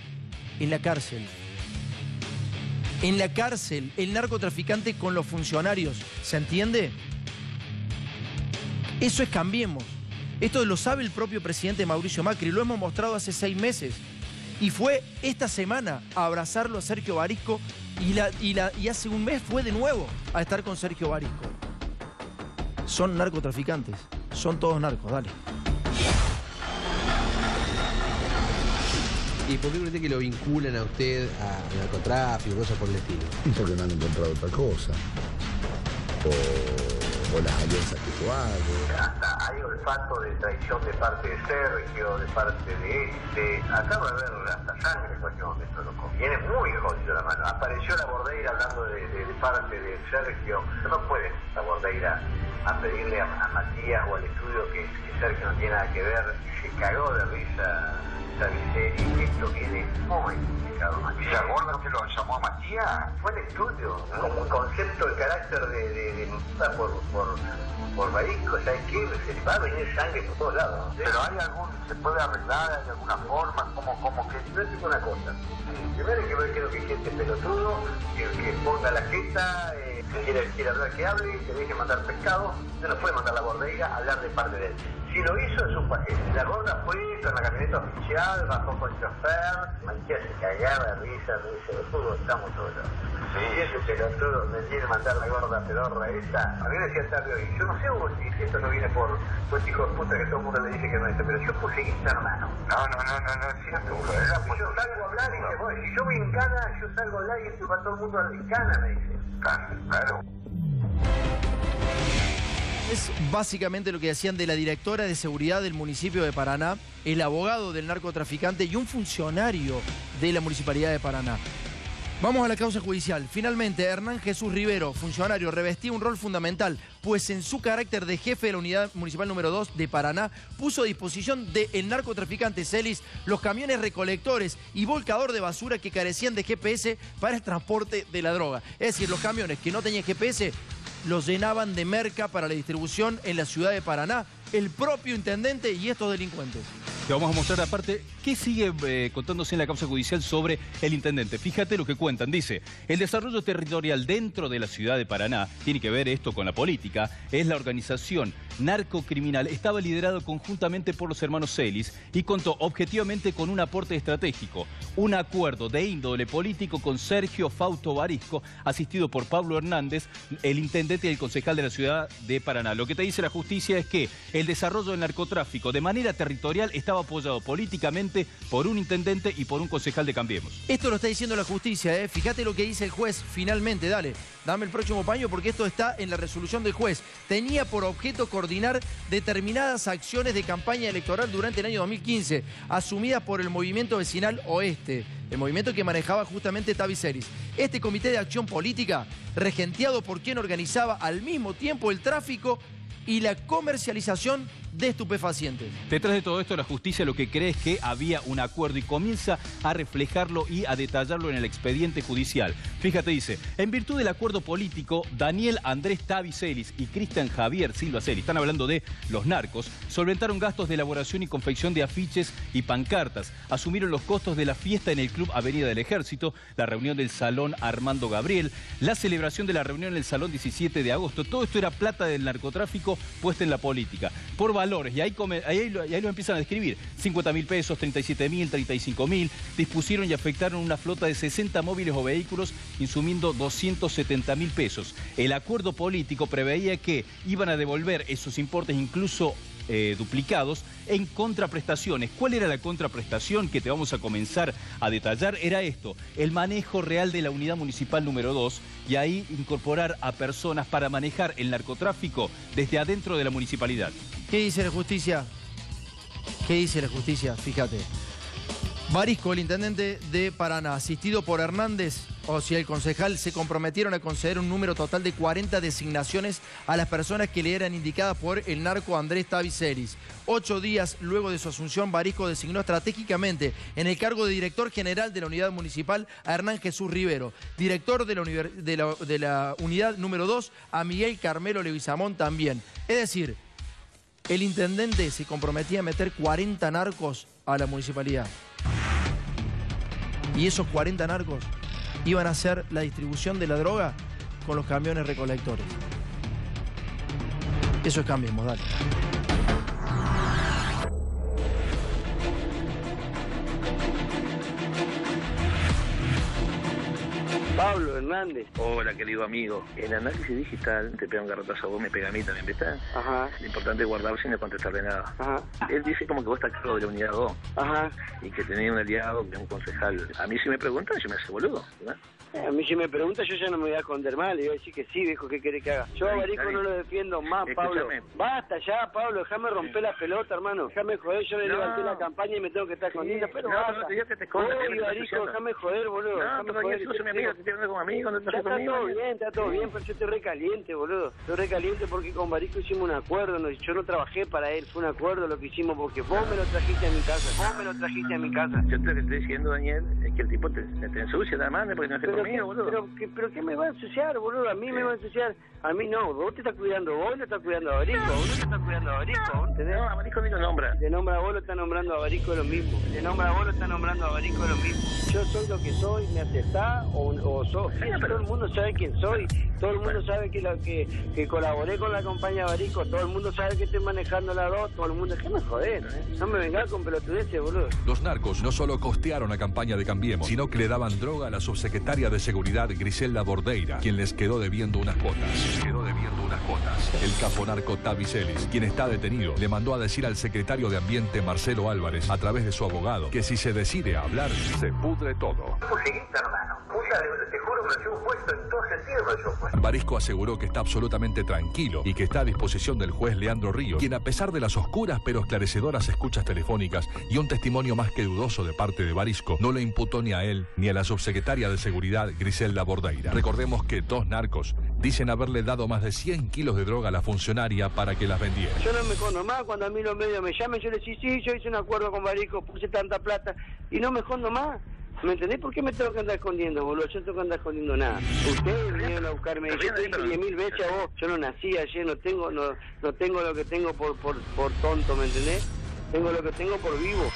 en la cárcel. En la cárcel, el narcotraficante con los funcionarios. ¿Se entiende? Eso es Cambiemos. Esto lo sabe el propio presidente Mauricio Macri. Lo hemos mostrado hace 6 meses. Y fue esta semana a abrazarlo a Sergio Barisco y hace un mes fue de nuevo a estar con Sergio Barisco. Son narcotraficantes. Son todos narcos, dale. ¿Y por qué cree que lo vinculan a usted a narcotráfico, cosas por el estilo? Porque no han encontrado otra cosa. O las alianzas que yo hago. Hasta hay olfato de traición de parte de Sergio, de parte de este. Acabo de ver hasta sangre, coño, esto loco. Viene muy jodido la mano. Apareció la Bordeira hablando de parte de Sergio. No puede la Bordeira a pedirle a Matías o al estudio que Sergio no tiene nada que ver. Se cagó de risa. Y esto viene muy complicado. ¿Y la gorda que lo llamó a Matías? Fue el estudio, como un concepto de carácter de por Barisco, ¿sabes qué? Se va a venir sangre por todos lados. Pero hay se puede arreglar, hay alguna forma, como que... Yo digo una cosa, primero hay que ver qué es lo que quiere este pelotudo, que ponga la jeta, que quiere hablar, que hable, que deje mandar pescado, no nos puede mandar la Bordeira a hablar de parte de él. Si lo hizo es un paquete. La gorda fue con la camioneta oficial, bajó con el chofer, Matías se cagaba de risa, me dice, nosotros estamos todos. Sí, ese pelotudo me tiene que mandar la gorda pedorra esta. A mí me decía Sergio, y yo no sé vos si esto no viene por hijo de puta que todo el mundo le dice que no es, pero yo puse interna. No, es cierto. Yo salgo a hablar y dice, vos, si yo voy en cana, yo salgo a hablar y esto va todo el mundo en cana, me dice. Claro. Es básicamente lo que decían de la directora de seguridad del municipio de Paraná, el abogado del narcotraficante y un funcionario de la municipalidad de Paraná. Vamos a la causa judicial. Finalmente, Hernán Jesús Rivero, funcionario, revestía un rol fundamental, pues en su carácter de jefe de la unidad municipal número 2 de Paraná, puso a disposición del narcotraficante Celis los camiones recolectores y volcador de basura que carecían de GPS para el transporte de la droga. Es decir, los camiones que no tenían GPS los llenaban de merca para la distribución en la ciudad de Paraná, el propio intendente y estos delincuentes. Te vamos a mostrar aparte qué sigue contándose en la causa judicial sobre el intendente. Fíjate lo que cuentan. Dice, el desarrollo territorial dentro de la ciudad de Paraná, tiene que ver esto con la política, es la organización narcocriminal, estaba liderado conjuntamente por los hermanos Celis y contó objetivamente con un aporte estratégico, un acuerdo de índole político con Sergio Fausto Barisco, asistido por Pablo Hernández, el intendente y el concejal de la ciudad de Paraná. Lo que te dice la justicia es que el desarrollo del narcotráfico de manera territorial estaba apoyado políticamente por un intendente y por un concejal de Cambiemos. Esto lo está diciendo la justicia, ¿eh? Fíjate lo que dice el juez finalmente, dale. Dame el próximo paño porque esto está en la resolución del juez. Tenía por objeto coordinar determinadas acciones de campaña electoral durante el año 2015, asumidas por el Movimiento Vecinal Oeste, el movimiento que manejaba justamente Tavi Celis. Este comité de acción política, regenteado por quien organizaba al mismo tiempo el tráfico y la comercialización de estupefacientes. Detrás de todo esto, la justicia lo que cree es que había un acuerdo y comienza a reflejarlo y a detallarlo en el expediente judicial. Fíjate, dice, en virtud del acuerdo político, Daniel Andrés Tavi Celis y Cristian Javier Silva Celis, están hablando de los narcos, solventaron gastos de elaboración y confección de afiches y pancartas, asumieron los costos de la fiesta en el Club Avenida del Ejército, la reunión del Salón Armando Gabriel, la celebración de la reunión en el Salón 17 de agosto. Todo esto era plata del narcotráfico puesta en la política, por valores, y ahí lo empiezan a describir. 50.000 pesos, 37.000, 35.000, dispusieron y afectaron una flota de 60 móviles o vehículos, insumiendo 270.000 pesos. El acuerdo político preveía que iban a devolver esos importes incluso duplicados en contraprestaciones. ¿Cuál era la contraprestación que te vamos a comenzar a detallar? Era esto, el manejo real de la unidad municipal número 2 y ahí incorporar a personas para manejar el narcotráfico desde adentro de la municipalidad. ¿Qué dice la justicia? ¿Qué dice la justicia? Fíjate. Barisco, el intendente de Paraná, asistido por Hernández, o sea, el concejal, se comprometieron a conceder un número total de 40 designaciones a las personas que le eran indicadas por el narco Andrés Tavi Celis. 8 días luego de su asunción, Barisco designó estratégicamente en el cargo de director general de la unidad municipal a Hernán Jesús Rivero, director de la unidad número 2 a Miguel Carmelo Leguizamón también. Es decir, el intendente se comprometía a meter 40 narcos a la municipalidad. Y esos 40 narcos iban a hacer la distribución de la droga con los camiones recolectores. Eso es Cambiemos, dale. Pablo Hernández. Hola, querido amigo. En análisis digital te pega un garrotazo a vos, me pega a mí también, ¿viste? Ajá. Lo importante es guardarlo sin no contestarle nada. Ajá. Él dice como que vos estás a cargo de la unidad 2. Ajá. Y que tenés un aliado, que es un concejal. A mí si me preguntan, yo me hace boludo, ¿verdad? A mí si me pregunta yo ya no me voy a esconder mal, le voy a decir que sí, viejo, ¿qué querés que haga? Yo a Barisco no lo defiendo más, Pablo. Basta ya, Pablo, déjame romper la pelota, hermano. Déjame joder, yo le levanté la campaña y me tengo que estar escondiendo, pero no, basta. No, te digo que te escondas. Uy, Barisco, déjame joder, boludo. No, pero yo soy mi amigo, te estoy hablando como amigo, no te ya conmigo. Está todo bien, pero yo estoy re caliente, boludo. Estoy re caliente porque con Barisco hicimos un acuerdo, yo no trabajé para él, fue un acuerdo lo que hicimos porque vos me lo trajiste a mi casa, Yo te estoy diciendo, Daniel, es que el tipo te ensucia la mano porque no esté conmigo, boludo. ¿Pero qué me va a ensuciar, boludo? A mí me va a ensuciar. A mí no. Vos te estás cuidando, vos lo estás cuidando a Barisco. Vos no te estás cuidando a Barisco. ¿Entendés? No, a Barisco ni lo nombra. Te nombra a vos, lo está nombrando a Barisco lo mismo. Te nombra a vos, lo está nombrando a Barisco lo mismo. Yo soy lo que soy, me aceptás o sos. Sí, todo el mundo sabe quién soy. Todo el mundo sabe que colaboré con la compañía Barisco. Todo el mundo sabe que estoy manejando la 2. Todo el mundo... Déjame joder. No me vengas con pelotudeces, boludo. Los narcos no solo costearon la campaña de Cambiemos, sino que le daban droga a la subsecretaria de Seguridad, Griselda Bordeira, quien les quedó debiendo unas cuotas. El capo narco Tavi Celis, quien está detenido, le mandó a decir al secretario de Ambiente, Marcelo Álvarez, a través de su abogado, que si se decide a hablar, se pudre todo. Te juro que lo llevo puesto en todo sentido, lo llevo puesto. Barisco aseguró que está absolutamente tranquilo y que está a disposición del juez Leandro Ríos, quien a pesar de las oscuras pero esclarecedoras escuchas telefónicas y un testimonio más que dudoso de parte de Barisco, no le imputó ni a él ni a la subsecretaria de Seguridad, Griselda Bordeira. Recordemos que 2 narcos dicen haberle dado más de 100 kilos de droga a la funcionaria para que las vendiera. Yo no me escondo más, cuando a mí los medios me llaman, yo les digo, sí, yo hice un acuerdo con Barisco, puse tanta plata y no me escondo más. ¿Me entendés? ¿Por qué me tengo que andar escondiendo, boludo? Yo no tengo que andar escondiendo nada. Ustedes vinieron a buscarme. Yo te dije 10.000 veces a vos. Yo no nací ayer, no tengo lo que tengo por tonto, ¿me entendés? Tengo lo que tengo por vivo.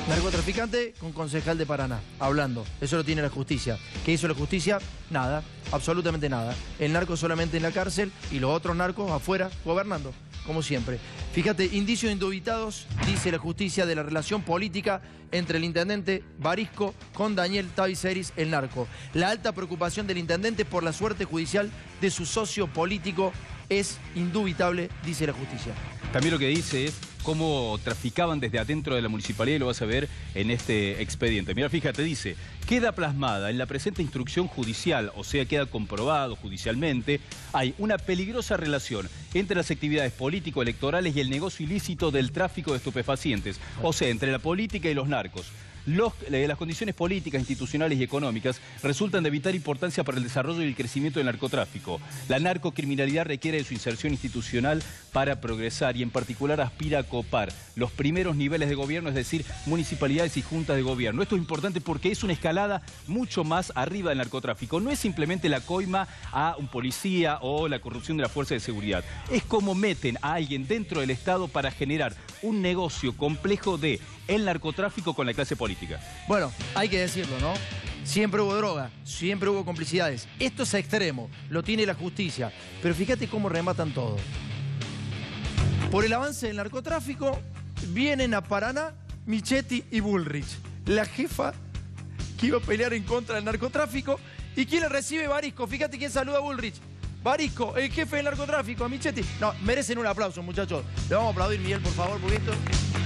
Narcotraficante con concejal de Paraná, hablando. Eso lo tiene la justicia. ¿Qué hizo la justicia? Nada, absolutamente nada. El narco solamente en la cárcel y los otros narcos afuera gobernando, como siempre. Fíjate, indicios indubitados, dice la justicia, de la relación política entre el intendente Barisco con Daniel Tavi Celis, el narco. La alta preocupación del intendente por la suerte judicial de su socio político es indubitable, dice la justicia. También lo que dice es cómo traficaban desde adentro de la municipalidad y lo vas a ver en este expediente. Mira, fíjate, dice, queda plasmada en la presente instrucción judicial, o sea, queda comprobado judicialmente, hay una peligrosa relación entre las actividades político-electorales y el negocio ilícito del tráfico de estupefacientes, o sea, entre la política y los narcos. Las condiciones políticas, institucionales y económicas resultan de vital importancia para el desarrollo y el crecimiento del narcotráfico. La narcocriminalidad requiere de su inserción institucional para progresar y en particular aspira a copar los primeros niveles de gobierno, es decir, municipalidades y juntas de gobierno. Esto es importante porque es una escalada mucho más arriba del narcotráfico. No es simplemente la coima a un policía o la corrupción de la fuerza de seguridad. Es como meten a alguien dentro del Estado para generar un negocio complejo de el narcotráfico con la clase política. Bueno, hay que decirlo, ¿no? Siempre hubo droga, siempre hubo complicidades. Esto es extremo, lo tiene la justicia. Pero fíjate cómo rematan todo. Por el avance del narcotráfico, vienen a Paraná Michetti y Bullrich, la jefa que iba a pelear en contra del narcotráfico. ¿Y quién le recibe? Barisco. Fíjate quién saluda a Bullrich. Barisco, el jefe del narcotráfico, a Michetti. No, merecen un aplauso, muchachos. Le vamos a aplaudir, Miguel, por favor, porque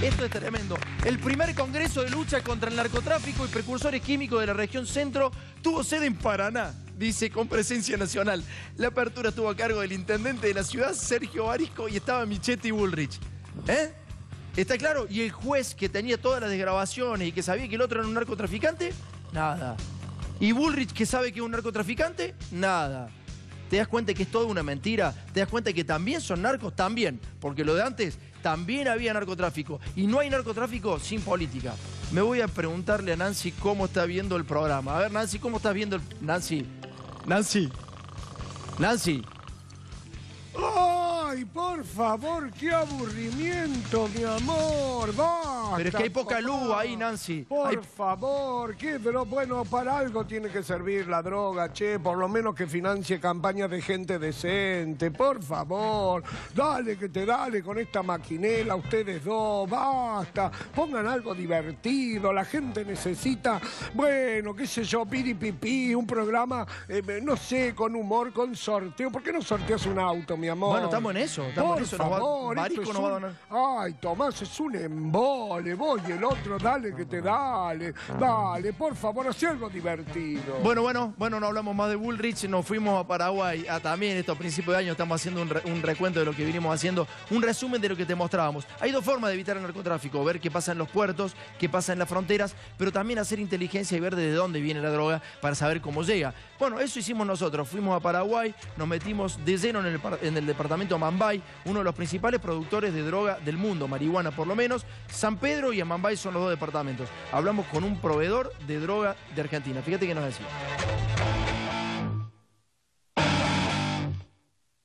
esto es tremendo. El primer congreso de lucha contra el narcotráfico y precursores químicos de la región centro tuvo sede en Paraná, dice, con presencia nacional. La apertura estuvo a cargo del intendente de la ciudad, Sergio Barisco, y estaba Michetti y Bullrich. ¿Está claro? Y el juez que tenía todas las desgrabaciones y que sabía que el otro era un narcotraficante, nada. Y Bullrich, que sabe que es un narcotraficante, nada. ¿Te das cuenta que es toda una mentira? ¿Te das cuenta que también son narcos? También, porque lo de antes también había narcotráfico. Y no hay narcotráfico sin política. Me voy a preguntarle a Nancy cómo está viendo el programa. A ver, Nancy, ¿cómo estás viendo el... Nancy. ¡Ay, por favor, qué aburrimiento, mi amor! ¡Basta! Pero es que hay poca luz ahí, Nancy. Por favor, qué droga. Bueno, para algo tiene que servir la droga, che. Por lo menos que financie campañas de gente decente. Por favor, dale que te dale con esta maquinela, ustedes dos. Basta. Pongan algo divertido. La gente necesita, bueno, qué sé yo, piripipí, un programa, no sé, con humor, con sorteo. ¿Por qué no sorteas un auto, mi amor? Bueno, estamos en eso. Por favor, Barisco nos va a donar. Ay, Tomás, es un embole. Vos y el otro, dale que te dale. Dale, por favor, haz algo divertido. Bueno, no hablamos más de Bullrich. Nos fuimos a Paraguay también estos principios de año. Estamos haciendo un recuento de lo que vinimos haciendo. Un resumen de lo que te mostrábamos. Hay dos formas de evitar el narcotráfico. Ver qué pasa en los puertos, qué pasa en las fronteras, pero también hacer inteligencia y ver desde dónde viene la droga para saber cómo llega. Bueno, eso hicimos nosotros. Fuimos a Paraguay, nos metimos de lleno en el departamento Amambay, uno de los principales productores de droga del mundo, marihuana por lo menos. San Pedro y Amambay son los dos departamentos. Hablamos con un proveedor de droga de Argentina. Fíjate qué nos decía.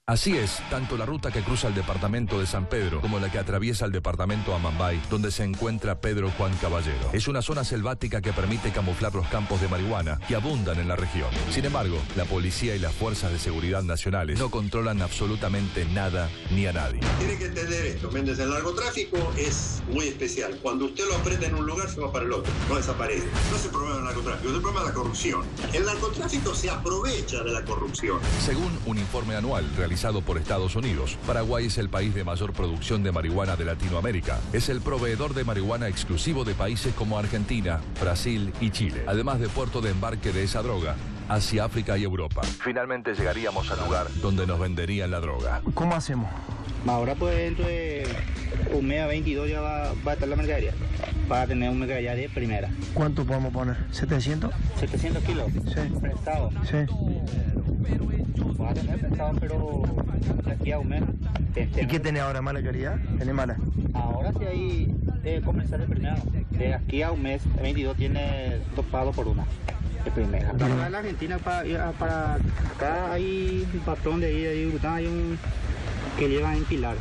Así es, tanto la ruta que cruza el departamento de San Pedro como la que atraviesa el departamento Amambay, donde se encuentra Pedro Juan Caballero. Es una zona selvática que permite camuflar los campos de marihuana que abundan en la región. Sin embargo, la policía y las fuerzas de seguridad nacionales no controlan absolutamente nada ni a nadie. Tiene que entender esto, Méndez, el narcotráfico es muy especial. Cuando usted lo aprieta en un lugar, se va para el otro, no desaparece. No es el problema del narcotráfico, es el problema de la corrupción. El narcotráfico se aprovecha de la corrupción. Según un informe anual realizado por Estados Unidos, Paraguay es el país de mayor producción de marihuana de Latinoamérica. Es el proveedor de marihuana exclusivo de países como Argentina, Brasil y Chile, además de puerto de embarque de esa droga hacia África y Europa. Finalmente llegaríamos al lugar donde nos venderían la droga. ¿Cómo hacemos? Ahora pues dentro de un mes a 22 ya va a estar la mercadería. Va a tener un mercadería de primera. ¿Cuánto podemos poner? ¿700? 700 kilos. Sí. Prestado. Sí. Va a tener prestado, pero de aquí a un mes. ¿Y qué tenés ahora? ¿Mala calidad? ¿Tenés mala? Ahora sí hay comercial de primera. De aquí a un mes, 22 tiene dos pagos por una. De primera. Para la Argentina, para acá hay un patrón de ahí de Urután, hay un que lleva en Pilar,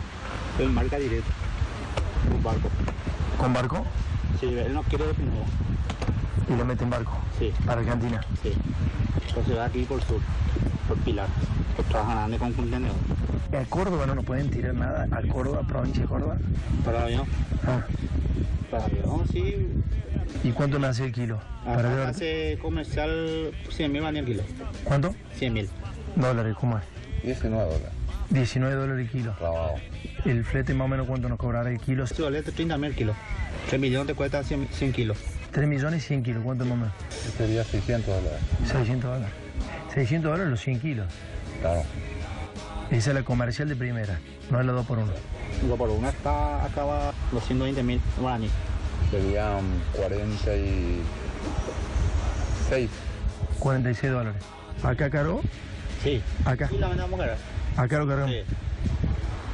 en marca directa, un barco. ¿Con barco? Sí, él no quiere de primera. ¿Y lo mete en barco? Sí. ¿Para Argentina? Sí. Entonces va aquí por sur, por Pilar, por trabajar con contenedor. ¿A Córdoba no nos pueden tirar nada? ¿A Córdoba, provincia de Córdoba? Para avión. Ah. Para avión, sí. ¿Y cuánto me hace el kilo? Acá hace comercial 100.000 van el kilo. ¿Cuánto? 100.000. ¿Dólares? ¿Cómo es? 19 dólares. $19 el kilo. Clavado. ¿El flete más o menos cuánto nos cobrará el kilo? Sí, vale 30.000 el kilo. 3 millones te cuesta 100 kilos. 3 millones 100 kilos, ¿cuánto más o menos? Sería $600. $600. $600 los 100 kilos. Claro. Esa es la comercial de primera, no es la 2x1. 2x1 acaba los 120.000 guaraníes. Serían $46. ¿Acá caro? Sí. ¿Acá? Sí, la vendamos cara. ¿Acá lo cargamos? Sí.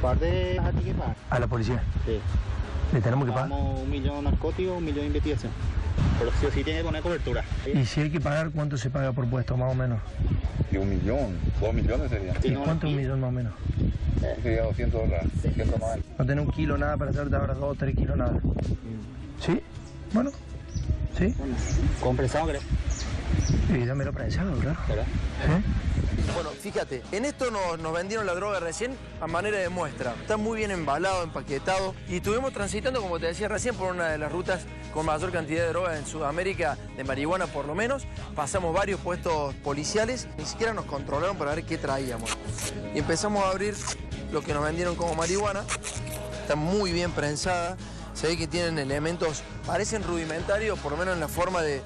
¿Parte a ti qué pagar? ¿A la policía? Sí. ¿Le tenemos que pagar? Pagamos 1 millón narcóticos, 1 millón de investigación. Pero sí o sí tiene que poner cobertura. ¿Y si hay que pagar, cuánto se paga por puesto, más o menos? Y 1 millón, 2 millones sería. ¿Y cuánto es 1 millón más o menos? Sería $200, 200 más. No tenés 1 kilo nada para hacerte ahora 2 o 3 kilos nada. ¿Sí? Bueno. ¿Sí? Bueno, compresado, ¿crees? Sí, dámelo prensado, claro. ¿Verdad? Bueno, fíjate, en esto nos vendieron la droga recién a manera de muestra. Está muy bien embalado, empaquetado. Y estuvimos transitando, como te decía recién, por una de las rutas con mayor cantidad de droga en Sudamérica, de marihuana por lo menos. Pasamos varios puestos policiales, ni siquiera nos controlaron para ver qué traíamos. Y empezamos a abrir lo que nos vendieron como marihuana. Está muy bien prensada. Se ve que tienen elementos, parecen rudimentarios, por lo menos en la forma de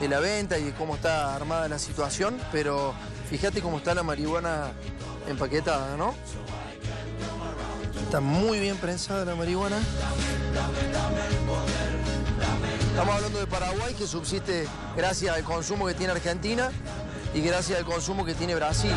la venta y de cómo está armada la situación, pero fíjate cómo está la marihuana empaquetada, ¿no? Está muy bien prensada la marihuana. Estamos hablando de Paraguay, que subsiste gracias al consumo que tiene Argentina y gracias al consumo que tiene Brasil.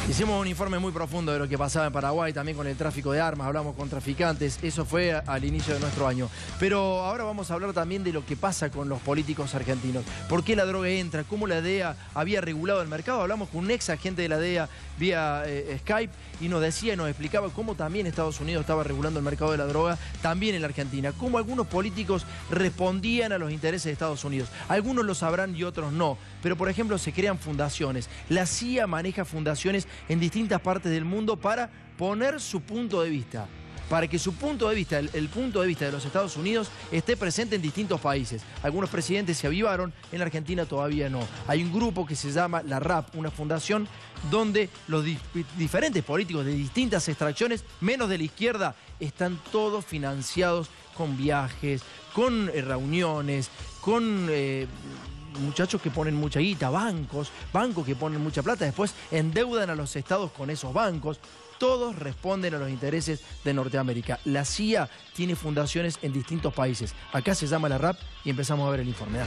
Hicimos un informe muy profundo de lo que pasaba en Paraguay, también con el tráfico de armas, hablamos con traficantes, eso fue al inicio de nuestro año. Pero ahora vamos a hablar también de lo que pasa con los políticos argentinos. ¿Por qué la droga entra? ¿Cómo la DEA había regulado el mercado? Hablamos con un ex agente de la DEA vía Skype y nos decía y nos explicaba cómo también Estados Unidos estaba regulando el mercado de la droga, también en la Argentina. Cómo algunos políticos respondían a los intereses de Estados Unidos. Algunos lo sabrán y otros no. Pero, por ejemplo, se crean fundaciones. La CIA maneja fundaciones en distintas partes del mundo para poner su punto de vista, para que su punto de vista, el punto de vista de los Estados Unidos, esté presente en distintos países. Algunos presidentes se avivaron, en la Argentina todavía no. Hay un grupo que se llama la RAP, una fundación donde los diferentes políticos de distintas extracciones, menos de la izquierda, están todos financiados con viajes, con reuniones, con muchachos que ponen mucha guita, bancos que ponen mucha plata, después endeudan a los estados con esos bancos. Todos responden a los intereses de Norteamérica. La CIA tiene fundaciones en distintos países. Acá se llama la RAP y empezamos a ver el informe.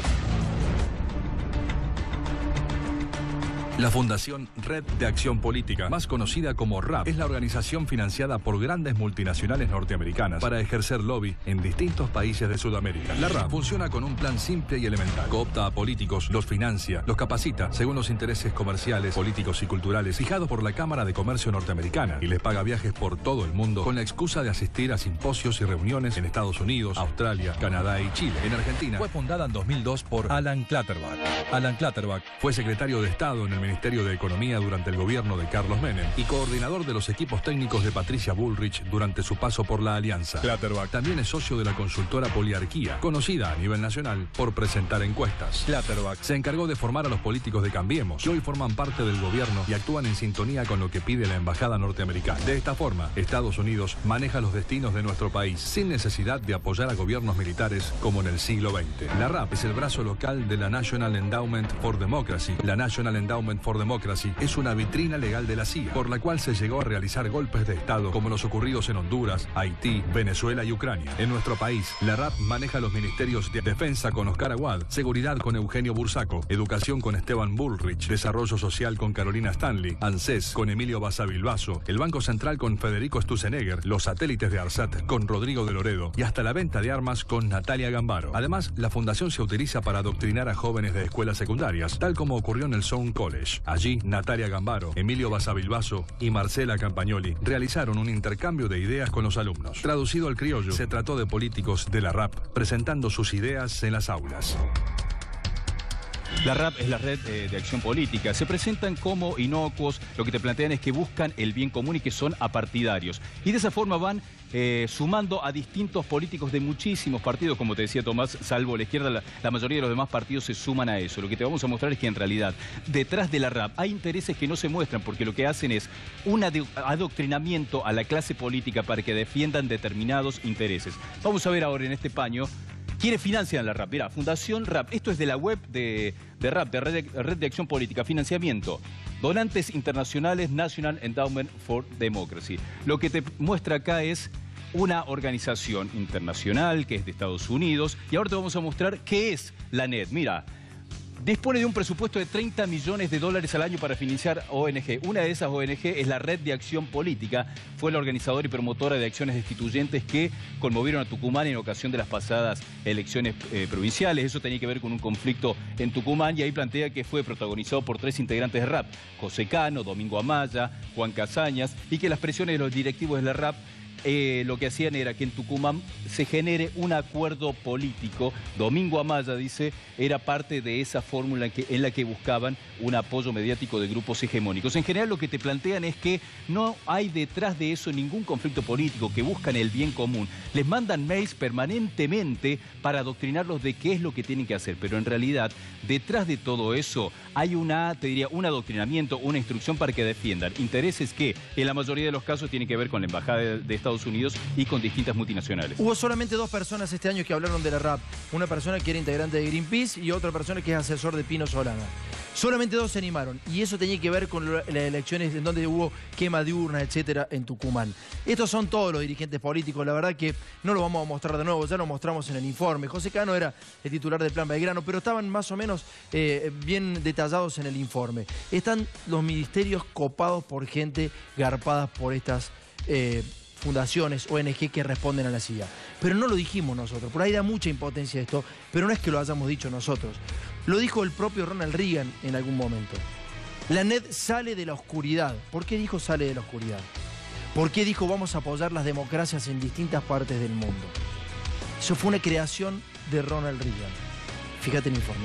La Fundación Red de Acción Política, más conocida como RAP, es la organización financiada por grandes multinacionales norteamericanas para ejercer lobby en distintos países de Sudamérica. La RAP funciona con un plan simple y elemental. Coopta a políticos, los financia, los capacita según los intereses comerciales, políticos y culturales fijados por la Cámara de Comercio norteamericana y les paga viajes por todo el mundo con la excusa de asistir a simposios y reuniones en Estados Unidos, Australia, Canadá y Chile. En Argentina fue fundada en 2002 por Alan Clutterbuck. Alan Clutterbuck fue secretario de Estado en el Ministerio de Economía durante el gobierno de Carlos Menem y coordinador de los equipos técnicos de Patricia Bullrich durante su paso por la Alianza. Clutterbuck también es socio de la consultora Poliarquía, conocida a nivel nacional por presentar encuestas. Clutterbuck se encargó de formar a los políticos de Cambiemos, que hoy forman parte del gobierno y actúan en sintonía con lo que pide la embajada norteamericana. De esta forma, Estados Unidos maneja los destinos de nuestro país sin necesidad de apoyar a gobiernos militares como en el siglo XX. La RAP es el brazo local de la National Endowment for Democracy. La National Endowment for Democracy es una vitrina legal de la CIA, por la cual se llegó a realizar golpes de Estado como los ocurridos en Honduras, Haití, Venezuela y Ucrania. En nuestro país, la RAP maneja los ministerios de Defensa con Oscar Aguad, Seguridad con Eugenio Bursaco, Educación con Esteban Bullrich, Desarrollo Social con Carolina Stanley, ANSES con Emilio Basavilbaso, el Banco Central con Federico Stussenegger, los satélites de ARSAT con Rodrigo de Loredo y hasta la venta de armas con Natalia Gambaro. Además, la fundación se utiliza para adoctrinar a jóvenes de escuelas secundarias, tal como ocurrió en el Sound College. Allí, Natalia Gambaro, Emilio Basavilbaso y Marcela Campagnoli realizaron un intercambio de ideas con los alumnos. Traducido al criollo, se trató de políticos de la RAP presentando sus ideas en las aulas. La RAP es la red de acción política. Se presentan como inocuos, lo que te plantean es que buscan el bien común y que son apartidarios. Y de esa forma van sumando a distintos políticos de muchísimos partidos, como te decía Tomás, salvo la izquierda, la mayoría de los demás partidos se suman a eso. Lo que te vamos a mostrar es que en realidad detrás de la RAP hay intereses que no se muestran porque lo que hacen es un adoctrinamiento a la clase política para que defiendan determinados intereses. Vamos a ver ahora en este paño ¿quiénes financian la RAP? Mirá, Fundación RAP. Esto es de la web de RAP, de Red de Acción Política. Financiamiento. Donantes internacionales, National Endowment for Democracy. Lo que te muestra acá es una organización internacional que es de Estados Unidos. Y ahora te vamos a mostrar qué es la NED. Mira, dispone de un presupuesto de $30 millones al año para financiar ONG. Una de esas ONG es la Red de Acción Política. Fue la organizadora y promotora de acciones destituyentes que conmovieron a Tucumán en ocasión de las pasadas elecciones provinciales. Eso tenía que ver con un conflicto en Tucumán y ahí plantea que fue protagonizado por 3 integrantes de RAP. José Cano, Domingo Amaya, Juan Casañas, y que las presiones de los directivos de la RAP lo que hacían era que en Tucumán se genere un acuerdo político. Domingo Amaya, dice, era parte de esa fórmula en la que buscaban un apoyo mediático de grupos hegemónicos. En general lo que te plantean es que no hay detrás de eso ningún conflicto político, que buscan el bien común. Les mandan mails permanentemente para adoctrinarlos de qué es lo que tienen que hacer, pero en realidad detrás de todo eso hay un adoctrinamiento, una instrucción para que defiendan intereses que en la mayoría de los casos tienen que ver con la embajada de Estados Unidos y con distintas multinacionales. Hubo solamente 2 personas este año que hablaron de la RAP. Una persona que era integrante de Greenpeace y otra persona que es asesor de Pino Solana. Solamente 2 se animaron y eso tenía que ver con las elecciones en donde hubo quema de urnas, etcétera, en Tucumán. Estos son todos los dirigentes políticos, la verdad que no lo vamos a mostrar de nuevo, ya lo mostramos en el informe. José Cano era el titular del Plan Belgrano, pero estaban más o menos bien detallados en el informe. Están los ministerios copados por gente garpadas por estas fundaciones, ONG que responden a la CIA. Pero no lo dijimos nosotros, por ahí da mucha impotencia esto, pero no es que lo hayamos dicho nosotros. Lo dijo el propio Ronald Reagan en algún momento. La NED sale de la oscuridad. ¿Por qué dijo sale de la oscuridad? ¿Por qué dijo vamos a apoyar las democracias en distintas partes del mundo? Eso fue una creación de Ronald Reagan. Fíjate en el informe.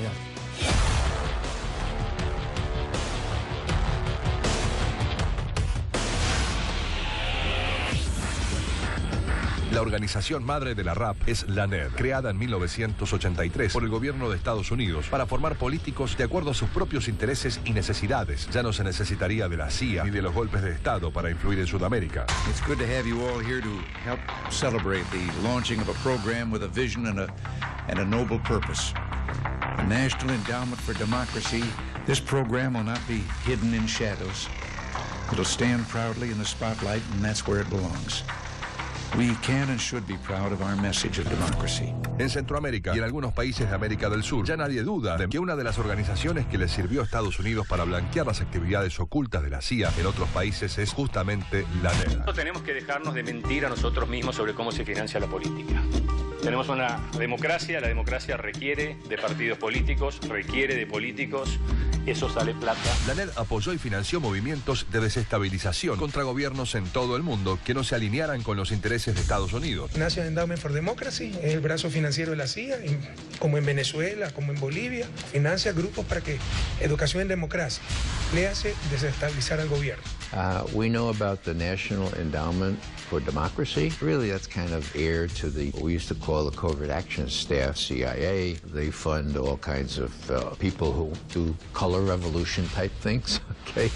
La organización madre de la RAP es la NED, creada en 1983 por el gobierno de Estados Unidos para formar políticos de acuerdo a sus propios intereses y necesidades. Ya no se necesitaría de la CIA ni de los golpes de Estado para influir en Sudamérica. It's good to have you all here to help celebrate the launching of a program with a vision and a noble purpose. The National Endowment for Democracy. This program will not be hidden in shadows. It'll stand proudly in the spotlight, and that's where it belongs. We can and should be proud of our message of democracy. En Centroamérica y en algunos países de América del Sur, ya nadie duda de que una de las organizaciones que le sirvió a Estados Unidos para blanquear las actividades ocultas de la CIA en otros países es justamente la NED. No tenemos que dejarnos de mentir a nosotros mismos sobre cómo se financia la política. Tenemos una democracia, la democracia requiere de partidos políticos, requiere de políticos, eso sale plata. La NED apoyó y financió movimientos de desestabilización contra gobiernos en todo el mundo que no se alinearan con los intereses de Estados Unidos. National Endowment for Democracy es el brazo financiero de la CIA, como en Venezuela, como en Bolivia, financia grupos para que educación en democracia le hace desestabilizar al gobierno. We know about the National Endowment for Democracy. Really, that's kind of heir to what we used to call the Covert Action Staff, CIA. They fund all kinds of people who do color revolution type things, okay?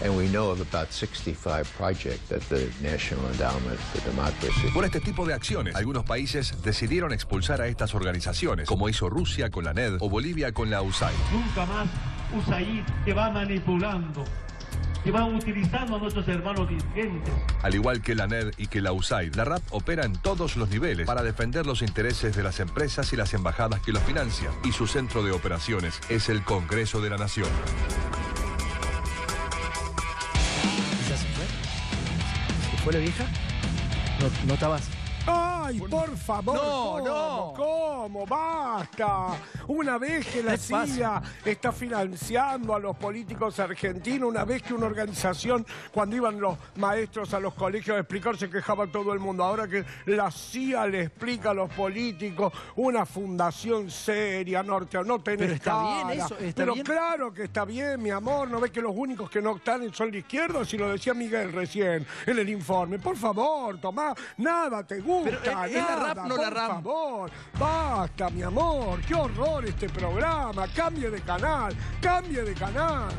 And we know of about 65 projects at the National Endowment for Democracy. Por este tipo de acciones, algunos países decidieron expulsar a estas organizaciones, como hizo Rusia con la NED o Bolivia con la USAID. Nunca más USAID te va manipulando, que van utilizando a nuestros hermanos dirigentes. Al igual que la NED y que la USAID, la RAP opera en todos los niveles para defender los intereses de las empresas y las embajadas que los financian. Y su centro de operaciones es el Congreso de la Nación. ¿Se fue la vieja? No estabas. ¡Ay, por favor! No, ¿Cómo? no. ¿Cómo? ¡Basta! Una vez que la CIA está financiando a los políticos argentinos, una vez que una organización, cuando iban los maestros a los colegios a explicar, se quejaba todo el mundo. Ahora que la CIA le explica a los políticos, una fundación seria, norte, no tenés Pero está cara. bien eso, está Pero bien. claro que está bien, mi amor. ¿No ves que los únicos que no están son la izquierda? Si lo decía Miguel recién en el informe. Por favor, Tomás, nada te gusta. Pero ¿es la RAP, no la RAM? Por favor, basta, mi amor. Qué horror este programa. Cambie de canal, cambie de canal.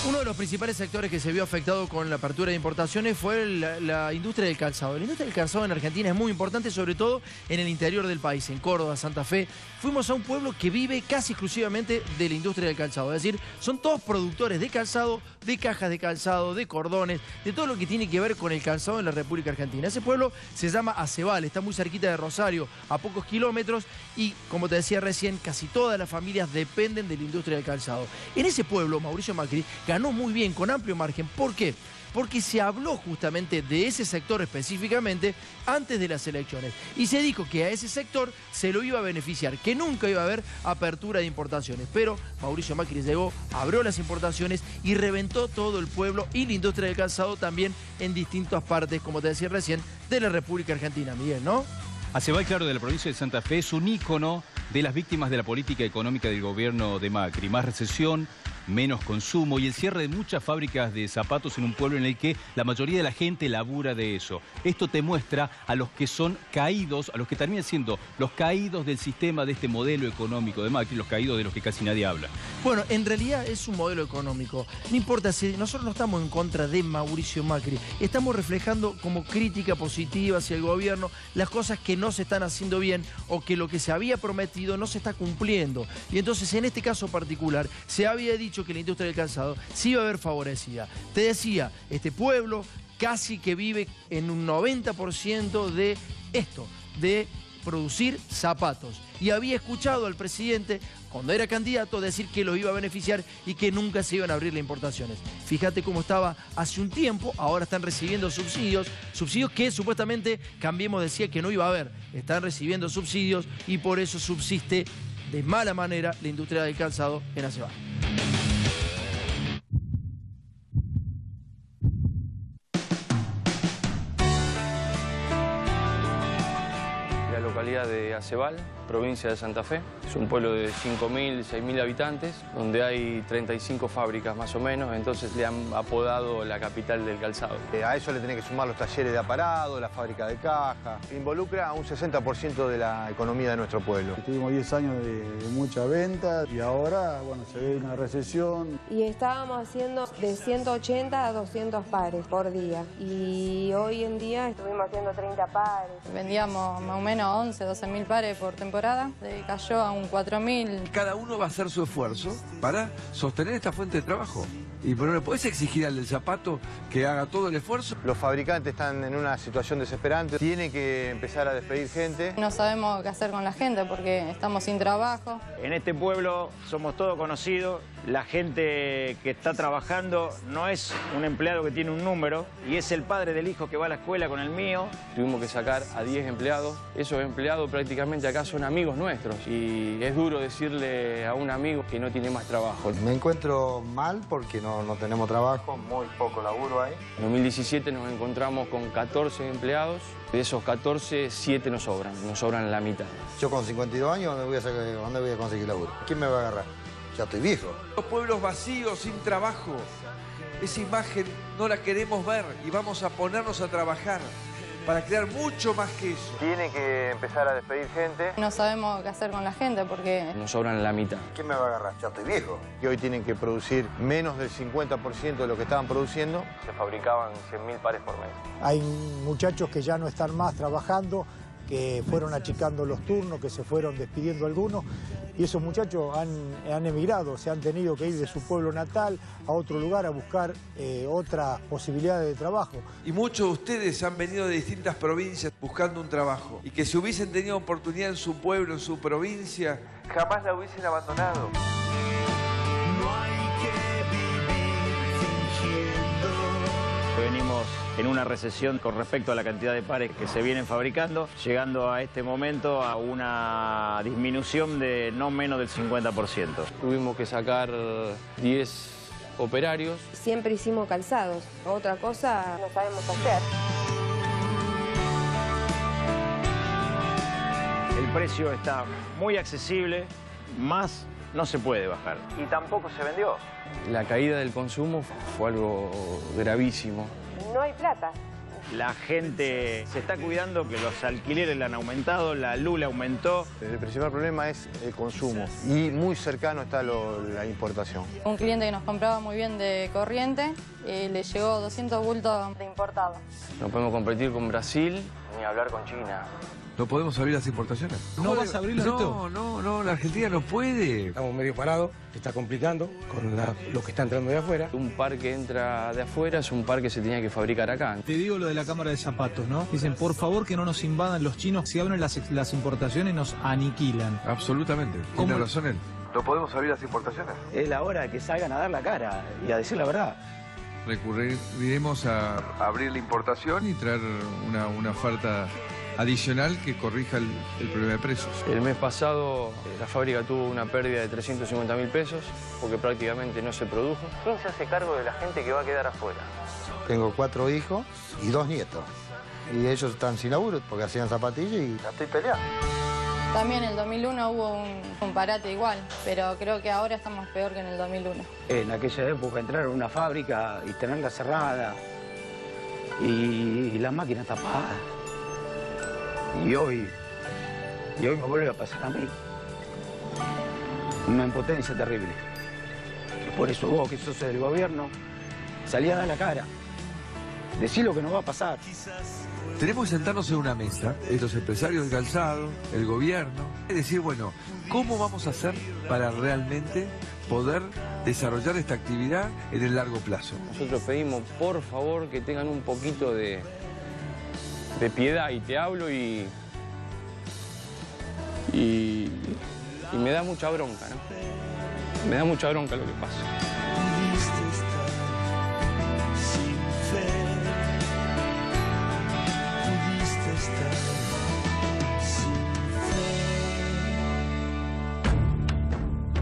Uno de los principales sectores que se vio afectado con la apertura de importaciones fue la industria del calzado. La industria del calzado en Argentina es muy importante, sobre todo en el interior del país, en Córdoba, Santa Fe. Fuimos a un pueblo que vive casi exclusivamente de la industria del calzado. Es decir, son todos productores de calzado, de cajas de calzado, de cordones, de todo lo que tiene que ver con el calzado en la República Argentina. Ese pueblo se llama Aceval, está muy cerquita de Rosario, a pocos kilómetros, y como te decía recién, casi todas las familias dependen de la industria del calzado. En ese pueblo, Mauricio Macri ganó muy bien, con amplio margen. ¿Por qué? Porque se habló justamente de ese sector específicamente antes de las elecciones. Y se dijo que a ese sector se lo iba a beneficiar, que nunca iba a haber apertura de importaciones. Pero Mauricio Macri llegó, abrió las importaciones y reventó todo el pueblo y la industria del calzado también en distintas partes, como te decía recién, de la República Argentina, Miguel, ¿no? Aceval, claro, de la provincia de Santa Fe, es un ícono de las víctimas de la política económica del gobierno de Macri. Más recesión, menos consumo y el cierre de muchas fábricas de zapatos en un pueblo en el que la mayoría de la gente labura de eso. Esto te muestra a los que son caídos, a los que terminan siendo los caídos del sistema de este modelo económico de Macri, los caídos de los que casi nadie habla. Bueno, en realidad es un modelo económico. No importa si nosotros no estamos en contra de Mauricio Macri, estamos reflejando como crítica positiva hacia el gobierno las cosas que no se están haciendo bien o que lo que se había prometido no se está cumpliendo. Y entonces en este caso particular se había dicho que la industria del calzado sí iba a ver favorecida. Te decía, este pueblo casi que vive en un 90% de esto, de producir zapatos. Y había escuchado al presidente, cuando era candidato, decir que lo iba a beneficiar y que nunca se iban a abrir las importaciones. Fíjate cómo estaba hace un tiempo, ahora están recibiendo subsidios que supuestamente Cambiemos decía que no iba a haber. Están recibiendo subsidios y por eso subsiste de mala manera la industria del calzado en Aceval. La localidad de Aceval, provincia de Santa Fe. Es un pueblo de 5.000, 6.000 habitantes, donde hay 35 fábricas más o menos, entonces le han apodado la capital del calzado. A eso le tenés que sumar los talleres de aparado, la fábrica de caja. Involucra a un 60% de la economía de nuestro pueblo. Tuvimos 10 años de mucha venta y ahora, bueno, se ve una recesión. Y estábamos haciendo de 180 a 200 pares por día. Y hoy en día estuvimos haciendo 30 pares. Vendíamos más o menos 11, 12.000 pares por temporada. Cayó a un 4.000. Cada uno va a hacer su esfuerzo para sostener esta fuente de trabajo. Y pero no le podés exigir al del zapato que haga todo el esfuerzo. Los fabricantes están en una situación desesperante. Tienen que empezar a despedir gente. No sabemos qué hacer con la gente porque estamos sin trabajo. En este pueblo somos todos conocidos. La gente que está trabajando no es un empleado que tiene un número y es el padre del hijo que va a la escuela con el mío. Tuvimos que sacar a 10 empleados. Esos empleados prácticamente acá son amigos nuestros y es duro decirle a un amigo que no tiene más trabajo. Me encuentro mal porque no tenemos trabajo, muy poco laburo hay. En 2017 nos encontramos con 14 empleados. De esos 14, 7 nos sobran la mitad. Yo con 52 años, ¿dónde voy a conseguir laburo? ¿Quién me va a agarrar? Ya estoy viejo. Los pueblos vacíos, sin trabajo. Esa imagen no la queremos ver y vamos a ponernos a trabajar para crear mucho más que eso. Tienen que empezar a despedir gente. No sabemos qué hacer con la gente porque nos sobran la mitad. ¿Quién me va a agarrar? Ya estoy viejo. Y hoy tienen que producir menos del 50% de lo que estaban produciendo. Se fabricaban 100.000 pares por mes. Hay muchachos que ya no están más trabajando, que fueron achicando los turnos, que se fueron despidiendo algunos. Y esos muchachos han emigrado, se han tenido que ir de su pueblo natal a otro lugar a buscar otras posibilidades de trabajo. Y muchos de ustedes han venido de distintas provincias buscando un trabajo. Y que si hubiesen tenido oportunidad en su pueblo, en su provincia, jamás la hubiesen abandonado. Venimos estamos en una recesión con respecto a la cantidad de pares que se vienen fabricando, llegando a este momento a una disminución de no menos del 50%. Tuvimos que sacar 10 operarios. Siempre hicimos calzados, otra cosa no sabemos hacer. El precio está muy accesible, más no se puede bajar. Y tampoco se vendió. La caída del consumo fue algo gravísimo. No hay plata. La gente se está cuidando, que los alquileres le han aumentado, la luz le aumentó. El principal problema es el consumo y muy cercano está la importación. Un cliente que nos compraba muy bien de corriente le llegó 200 bultos de importado. No podemos competir con Brasil ni hablar con China. ¿No podemos abrir las importaciones? ¿No vas a abrirlo esto? No, la Argentina no puede. Estamos medio parados, se está complicando con lo que está entrando de afuera. Un par que entra de afuera es un par que se tenía que fabricar acá. Te digo lo de la cámara de zapatos, ¿no? Dicen, por favor, que no nos invadan los chinos. Si abren las importaciones, nos aniquilan. Absolutamente. Tiene razón él. ¿No podemos abrir las importaciones? Es la hora de que salgan a dar la cara y a decir la verdad. Recurriremos a abrir la importación y traer una oferta adicional que corrija el problema de precios. El mes pasado la fábrica tuvo una pérdida de 350.000 pesos porque prácticamente no se produjo. ¿Quién se hace cargo de la gente que va a quedar afuera? Tengo 4 hijos y 2 nietos. Y ellos están sin laburo porque hacían zapatillas y la estoy peleando. También en el 2001 hubo un parate igual, pero creo que ahora estamos peor que en el 2001. En aquella época entrar a una fábrica y tenerla cerrada y las máquinas tapadas. Y hoy me vuelve a pasar a mí. Una impotencia terrible. Por eso vos, que sos del gobierno, salí a dar la cara. Decí lo que nos va a pasar. Tenemos que sentarnos en una mesa, los empresarios del calzado, el gobierno, y decir, bueno, ¿cómo vamos a hacer para realmente poder desarrollar esta actividad en el largo plazo? Nosotros pedimos, por favor, que tengan un poquito de piedad, y te hablo y me da mucha bronca, ¿no? Me da mucha bronca lo que pasa.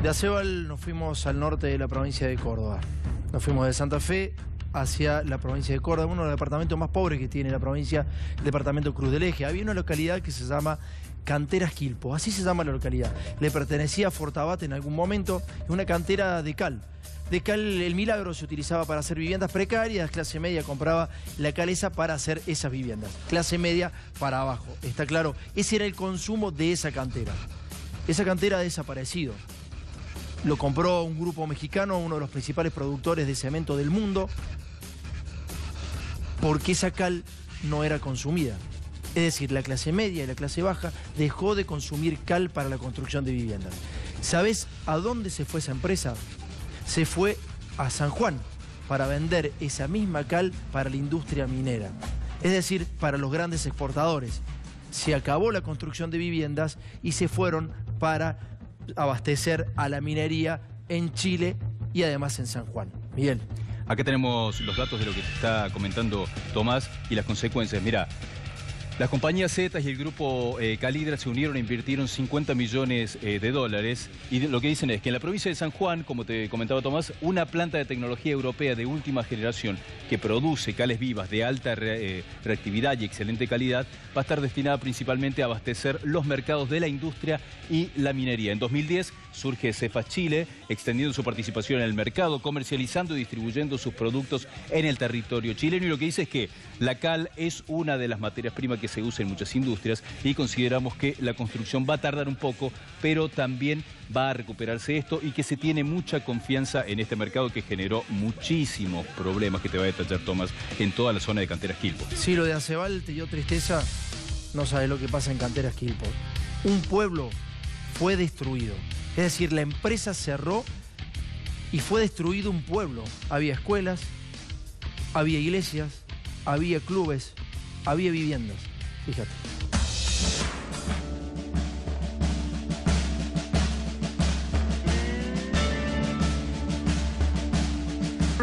De Acebal nos fuimos al norte de la provincia de Córdoba. Nos fuimos de Santa Fe hacia la provincia de Córdoba, uno de los departamentos más pobres que tiene la provincia, el departamento Cruz del Eje. Había una localidad que se llama Canteras Quilpo, así se llama la localidad. Le pertenecía a Fortabat en algún momento, una cantera de cal. De cal, el milagro se utilizaba para hacer viviendas precarias, clase media compraba la cal esa para hacer esas viviendas. Clase media para abajo, está claro. Ese era el consumo de esa cantera. Esa cantera ha desaparecido. Lo compró un grupo mexicano, uno de los principales productores de cemento del mundo, porque esa cal no era consumida. Es decir, la clase media y la clase baja dejó de consumir cal para la construcción de viviendas. ¿Sabés a dónde se fue esa empresa? Se fue a San Juan para vender esa misma cal para la industria minera. Es decir, para los grandes exportadores. Se acabó la construcción de viviendas y se fueron para abastecer a la minería en Chile y además en San Juan. Miguel. Acá tenemos los datos de lo que te está comentando Tomás y las consecuencias. Mirá, las compañías Zetas y el grupo Calidra se unieron e invirtieron 50 millones de dólares y lo que dicen es que en la provincia de San Juan, como te comentaba Tomás, una planta de tecnología europea de última generación que produce cales vivas de alta reactividad y excelente calidad va a estar destinada principalmente a abastecer los mercados de la industria y la minería. En 2010 surge Cefas Chile, extendiendo su participación en el mercado, comercializando y distribuyendo sus productos en el territorio chileno. Y lo que dice es que la cal es una de las materias primas que se usa en muchas industrias y consideramos que la construcción va a tardar un poco, pero también va a recuperarse esto y que se tiene mucha confianza en este mercado que generó muchísimos problemas que te va a detallar Tomás en toda la zona de Canteras Quilpo. Sí, lo de Acebal te dio tristeza, no sabes lo que pasa en Canteras Quilpo. Un pueblo fue destruido, es decir, la empresa cerró y fue destruido un pueblo. Había escuelas, había iglesias, había clubes, había viviendas. Fíjate.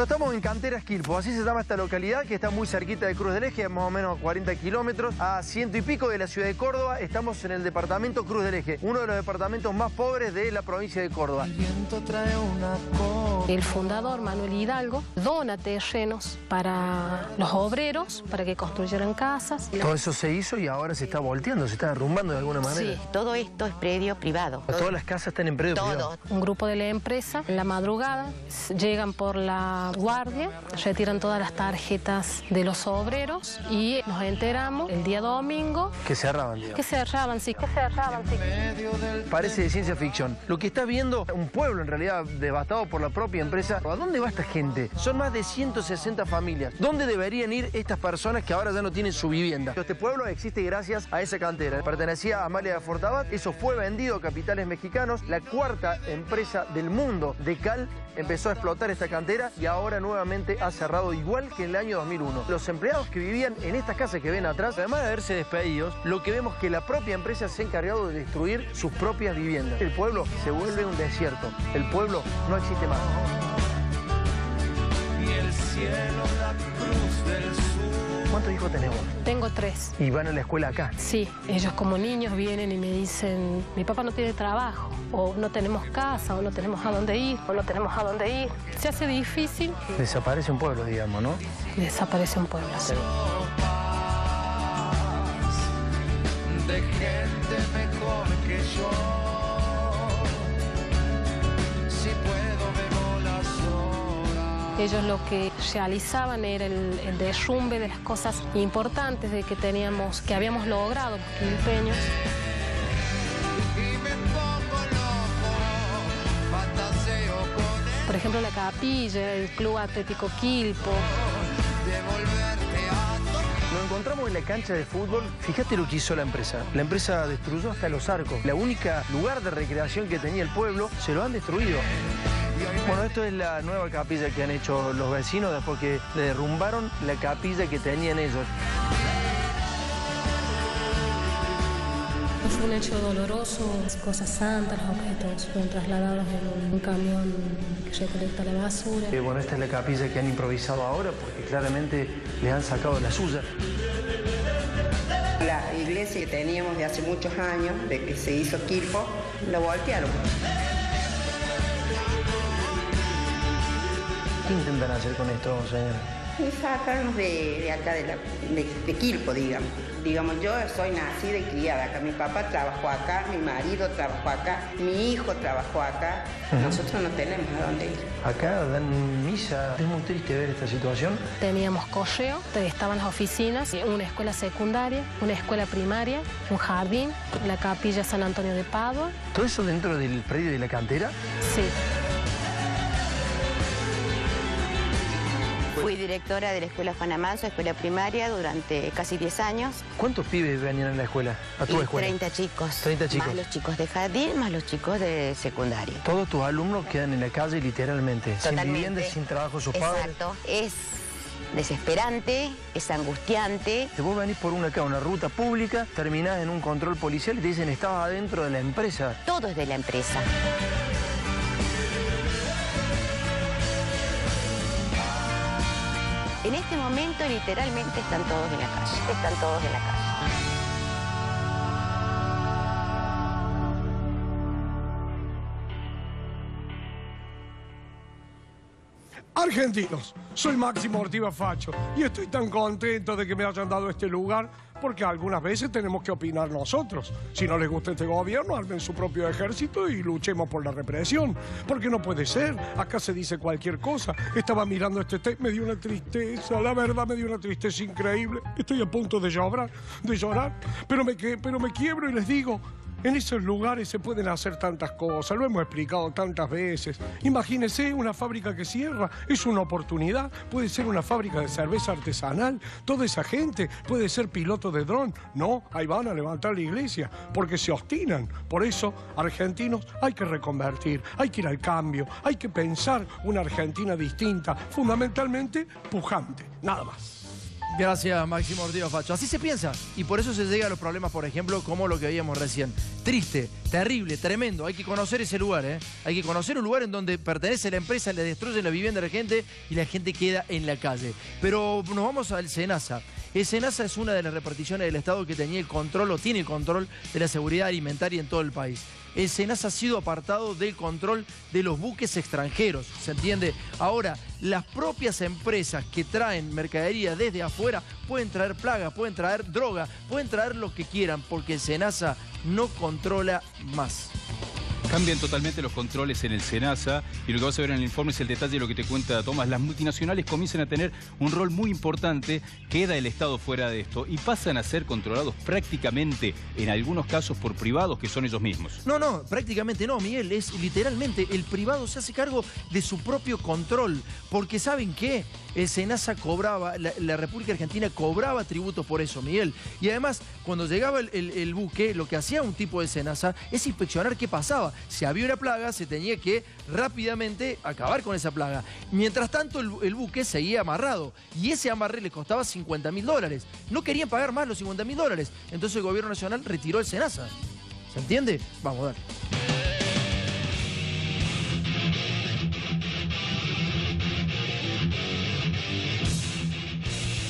estamos en Canteras Quilpo, así se llama esta localidad que está muy cerquita de Cruz del Eje, más o menos 40 kilómetros, a 100 y pico de la ciudad de Córdoba. Estamos en el departamento Cruz del Eje, uno de los departamentos más pobres de la provincia de Córdoba. El fundador, Manuel Hidalgo, dona terrenos para los obreros, para que construyeran casas. Todo eso se hizo y ahora se está volteando, se está derrumbando de alguna manera. Sí, todo esto es predio privado. Todas las casas están en predio privado. Un grupo de la empresa, en la madrugada, llegan por la guardia, retiran todas las tarjetas de los obreros y nos enteramos el día domingo... Que cerraban, digamos. Que cerraban, sí. Parece de ciencia ficción. Lo que está viendo un pueblo, en realidad, devastado por la propia empresa. ¿A dónde va esta gente? Son más de 160 familias. ¿Dónde deberían ir estas personas que ahora ya no tienen su vivienda? Este pueblo existe gracias a esa cantera. Pertenecía a Amalia de Fortabat. Eso fue vendido a capitales mexicanos. La cuarta empresa del mundo de cal empezó a explotar esta cantera y ahora nuevamente ha cerrado igual que en el año 2001. Los empleados que vivían en estas casas que ven atrás, además de haberse despedidos, lo que vemos es que la propia empresa se ha encargado de destruir sus propias viviendas. El pueblo se vuelve un desierto. El pueblo no existe más. Y el cielo, la cruz del sur. ¿Cuántos hijos tenemos? Tengo 3. ¿Y van a la escuela acá? Sí, ellos como niños vienen y me dicen, mi papá no tiene trabajo, o no tenemos casa, o no tenemos a dónde ir, o no tenemos a dónde ir. Se hace difícil. Desaparece un pueblo, digamos, ¿no? Desaparece un pueblo, sí. De gente mejor que yo. Si puedo bebo las horas. Ellos lo que realizaban era el derrumbe de las cosas importantes de que habíamos logrado por quilpeños. Por ejemplo, la capilla, el Club Atlético Quilpo. Nos encontramos en la cancha de fútbol. Fíjate lo que hizo la empresa. La empresa destruyó hasta los arcos. La única lugar de recreación que tenía el pueblo, se lo han destruido. Bueno, esto es la nueva capilla que han hecho los vecinos después que le derrumbaron la capilla que tenían ellos. Fue un hecho doloroso, las cosas santas, los objetos fueron trasladados en un camión que recolecta la basura. Bueno, esta es la capilla que han improvisado ahora porque claramente le han sacado la suya. La iglesia que teníamos de hace muchos años, de que se hizo Quilpo, la voltearon. ¿Qué intentan hacer con esto, señora? Y sacarnos de acá, de Quilpo, digamos. Digamos, yo soy nacida y criada acá. Mi papá trabajó acá, mi marido trabajó acá, mi hijo trabajó acá. Nosotros no tenemos a dónde ir. Acá dan misa. Es muy triste ver esta situación. Teníamos correo, estaban las oficinas, una escuela secundaria, una escuela primaria, un jardín, la capilla San Antonio de Padua. ¿Todo eso dentro del predio de la cantera? Sí. Fui directora de la Escuela Juan Amanso, escuela primaria, durante casi 10 años. ¿Cuántos pibes venían a la escuela? ¿A tu escuela? 30 chicos. 30 chicos. Más los chicos de jardín, más los chicos de secundaria. Todos tus alumnos quedan en la calle literalmente. Totalmente. Sin vivienda, sin trabajo sus padres. Exacto. Es desesperante, es angustiante. Te vos venís por una ruta pública, terminás en un control policial y te dicen estabas adentro de la empresa. Todo es de la empresa. En este momento, literalmente, están todos en la calle. Están todos en la calle. Argentinos, soy Máximo Ortiva Facho y estoy tan contento de que me hayan dado este lugar porque algunas veces tenemos que opinar nosotros. Si no les gusta este gobierno, armen su propio ejército y luchemos por la represión. Porque no puede ser, acá se dice cualquier cosa. Estaba mirando este tape, me dio una tristeza, la verdad me dio una tristeza increíble. Estoy a punto de llorar, pero me quiebro y les digo... En esos lugares se pueden hacer tantas cosas, lo hemos explicado tantas veces. Imagínense una fábrica que cierra, es una oportunidad. Puede ser una fábrica de cerveza artesanal, toda esa gente puede ser piloto de dron. No, ahí van a levantar la iglesia, porque se obstinan. Por eso, argentinos, hay que reconvertir, hay que ir al cambio, hay que pensar una Argentina distinta, fundamentalmente pujante, nada más. Gracias, Máximo Ortiz Facho. Así se piensa. Y por eso se llega a los problemas, por ejemplo, como lo que veíamos recién. Triste, terrible, tremendo. Hay que conocer ese lugar, ¿eh? Hay que conocer un lugar en donde pertenece la empresa, le destruye la vivienda a la gente y la gente queda en la calle. Pero nos vamos al SENASA. El SENASA es una de las reparticiones del Estado que tenía el control o tiene el control de la seguridad alimentaria en todo el país. El SENASA ha sido apartado del control de los buques extranjeros, ¿se entiende? Ahora, las propias empresas que traen mercadería desde afuera pueden traer plagas, pueden traer droga, pueden traer lo que quieran, porque el SENASA no controla más. Cambian totalmente los controles en el SENASA y lo que vas a ver en el informe es el detalle de lo que te cuenta Tomás. Las multinacionales comienzan a tener un rol muy importante, queda el Estado fuera de esto y pasan a ser controlados prácticamente, en algunos casos, por privados que son ellos mismos. No, prácticamente no, Miguel, es literalmente el privado se hace cargo de su propio control, porque ¿saben qué? El SENASA cobraba, la República Argentina cobraba tributos por eso, Miguel. Y además, cuando llegaba el buque, lo que hacía un tipo de SENASA es inspeccionar qué pasaba. Si había una plaga, se tenía que rápidamente acabar con esa plaga. Mientras tanto, el buque seguía amarrado. Y ese amarre le costaba $50.000. No querían pagar más los $50.000. Entonces el gobierno nacional retiró el SENASA. ¿Se entiende? Vamos a ver.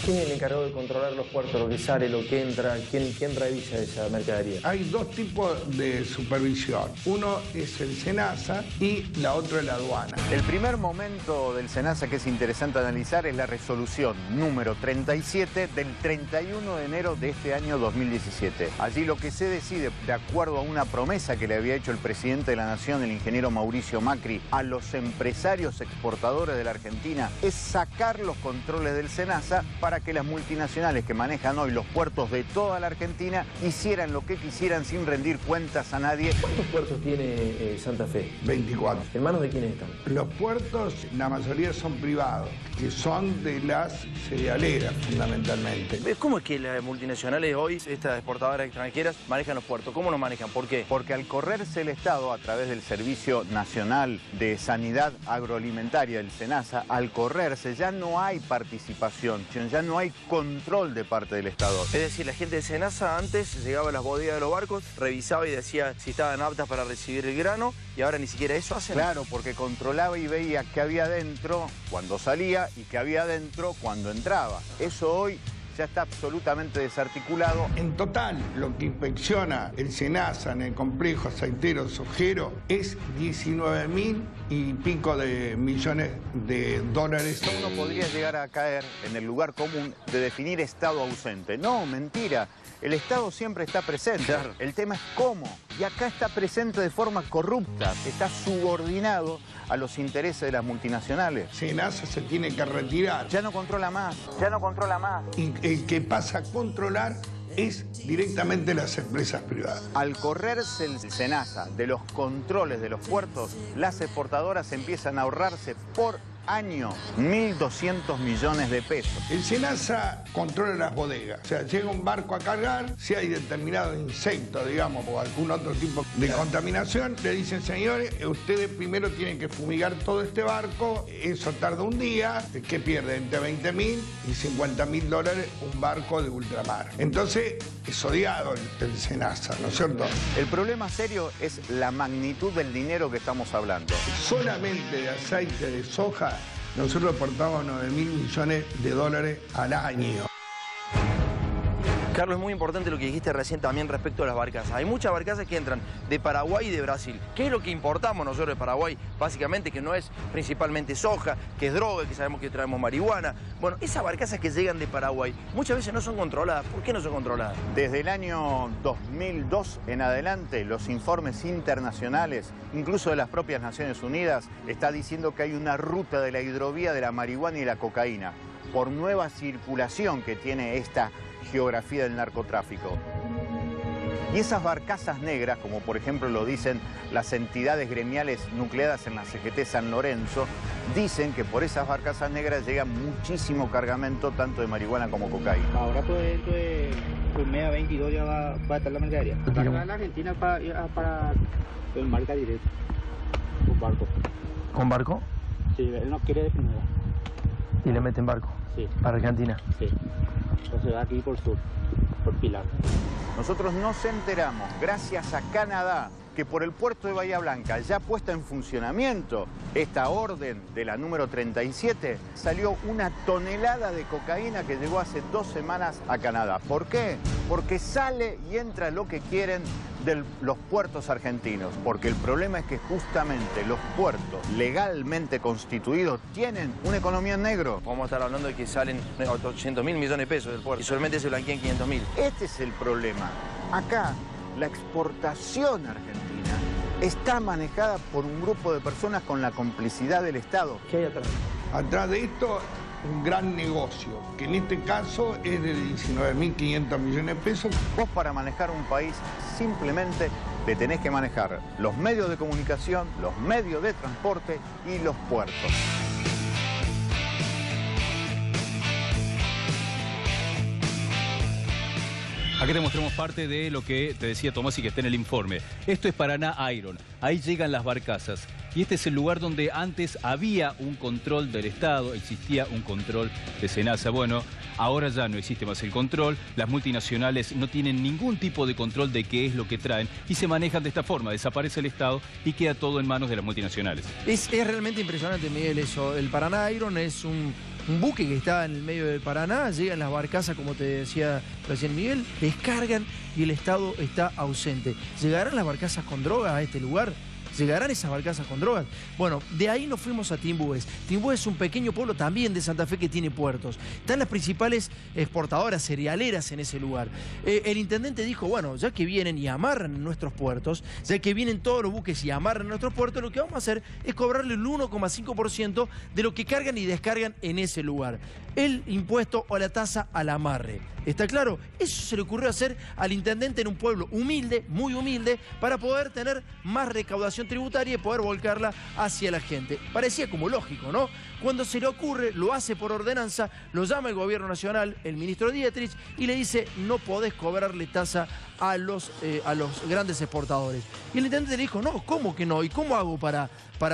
¿Quién es el encargado de controlar los puertos, lo que sale, lo que entra? ¿Quién revisa esa mercadería? Hay dos tipos de supervisión. Uno es el SENASA y la otra es la aduana. El primer momento del SENASA que es interesante analizar es la resolución número 37 del 31 de enero de este año 2017. Allí lo que se decide, de acuerdo a una promesa que le había hecho el presidente de la Nación, el ingeniero Mauricio Macri, a los empresarios exportadores de la Argentina, es sacar los controles del SENASA para que las multinacionales que manejan hoy los puertos de toda la Argentina hicieran lo que quisieran sin rendir cuentas a nadie. ¿Cuántos puertos tiene Santa Fe? 24. ¿En manos de quiénes están? Los puertos, la mayoría son privados, que son de las cerealeras fundamentalmente. ¿Cómo es que las multinacionales hoy, estas exportadoras extranjeras, manejan los puertos? ¿Cómo los manejan? ¿Por qué? Porque al correrse el Estado a través del Servicio Nacional de Sanidad Agroalimentaria, el SENASA, al correrse ya no hay participación, ya no hay control de parte del Estado. Es decir, la gente de SENASA antes llegaba a las bodegas de los barcos, revisaba y decía si estaban aptas para recibir el grano, y ahora ni siquiera eso hacen. Claro, porque controlaba y veía qué había adentro cuando salía y qué había adentro cuando entraba. Eso hoy ya está absolutamente desarticulado. En total, lo que inspecciona el SENASA en el complejo aceitero sojero es 19.000 y pico de millones de dólares. Uno podría llegar a caer en el lugar común de definir Estado ausente. No, mentira. El Estado siempre está presente. Claro. El tema es cómo. Y acá está presente de forma corrupta. Está subordinado a los intereses de las multinacionales. SENASA se tiene que retirar. Ya no controla más. Ya no controla más. Y el que pasa a controlar es directamente las empresas privadas. Al correrse el SENASA de los controles de los puertos, las exportadoras empiezan a ahorrarse por año 1.200 millones de pesos. El SENASA controla las bodegas. O sea, llega un barco a cargar, si hay determinado insecto, digamos, o algún otro tipo de contaminación, le dicen, señores, ustedes primero tienen que fumigar todo este barco, eso tarda un día, ¿qué pierde? Entre 20.000 y $50.000 un barco de ultramar. Entonces, es odiado el SENASA, ¿no es cierto? El problema serio es la magnitud del dinero que estamos hablando. Solamente de aceite de soja, nosotros aportamos 9.000 millones de dólares al año. Carlos, es muy importante lo que dijiste recién también respecto a las barcazas. Hay muchas barcazas que entran de Paraguay y de Brasil. ¿Qué es lo que importamos nosotros de Paraguay? Básicamente que no es principalmente soja, que es droga, que sabemos que traemos marihuana. Bueno, esas barcazas que llegan de Paraguay muchas veces no son controladas. ¿Por qué no son controladas? Desde el año 2002 en adelante, los informes internacionales, incluso de las propias Naciones Unidas, está diciendo que hay una ruta de la hidrovía de la marihuana y la cocaína por nueva circulación que tiene esta geografía del narcotráfico. Y esas barcazas negras, como por ejemplo lo dicen las entidades gremiales nucleadas en la CGT San Lorenzo, dicen que por esas barcazas negras llega muchísimo cargamento tanto de marihuana como cocaína. Ahora pues MEA 22 ya va a estar la mercadería. Para la Argentina para el marca directo, con barco. ¿Con barco? Sí, él no quiere definir. ¿Y le meten barco? Sí. Para Argentina. Sí. Entonces va aquí por sur, por Pilar. Nosotros nos enteramos, gracias a Canadá, que por el puerto de Bahía Blanca, ya puesta en funcionamiento esta orden de la número 37, salió una tonelada de cocaína que llegó hace 2 semanas a Canadá. ¿Por qué? Porque sale y entra lo que quieren de los puertos argentinos. Porque el problema es que justamente los puertos legalmente constituidos tienen una economía en negro. Vamos a estar hablando de que salen 800.000 millones de pesos del puerto y solamente se blanquean 500.000. Este es el problema. Acá, la exportación argentina está manejada por un grupo de personas con la complicidad del Estado. ¿Qué hay atrás? Atrás de esto, un gran negocio, que en este caso es de 19.500 millones de pesos. Vos para manejar un país simplemente le tenés que manejar los medios de comunicación, los medios de transporte y los puertos. Aquí te mostramos parte de lo que te decía Tomás y que está en el informe. Esto es Paraná Iron. Ahí llegan las barcazas. Y este es el lugar donde antes había un control del Estado, existía un control de SENASA. Bueno, ahora ya no existe más el control. Las multinacionales no tienen ningún tipo de control de qué es lo que traen y se manejan de esta forma. Desaparece el Estado y queda todo en manos de las multinacionales. Es realmente impresionante, Miguel, eso. El Paraná Iron es un buque que está en el medio del Paraná, llegan las barcazas, como te decía recién Miguel, descargan y el Estado está ausente. ¿Llegarán las barcazas con drogas a este lugar? ¿Llegarán esas barcazas con drogas? Bueno, de ahí nos fuimos a Timbúes. Timbúes es un pequeño pueblo también de Santa Fe que tiene puertos. Están las principales exportadoras cerealeras en ese lugar. El intendente dijo, bueno, ya que vienen y amarran en nuestros puertos, ya que vienen todos los buques y amarran en nuestros puertos, lo que vamos a hacer es cobrarle el 1,5% de lo que cargan y descargan en ese lugar. El impuesto o la tasa al amarre. ¿Está claro? Eso se le ocurrió hacer al intendente en un pueblo humilde, muy humilde, para poder tener más recaudación tributaria y poder volcarla hacia la gente. Parecía como lógico, ¿no? Cuando se le ocurre, lo hace por ordenanza, lo llama el gobierno nacional, el ministro Dietrich, y le dice, no podés cobrarle tasa a los grandes exportadores. Y el intendente le dijo, no, ¿cómo que no? ¿Y cómo hago para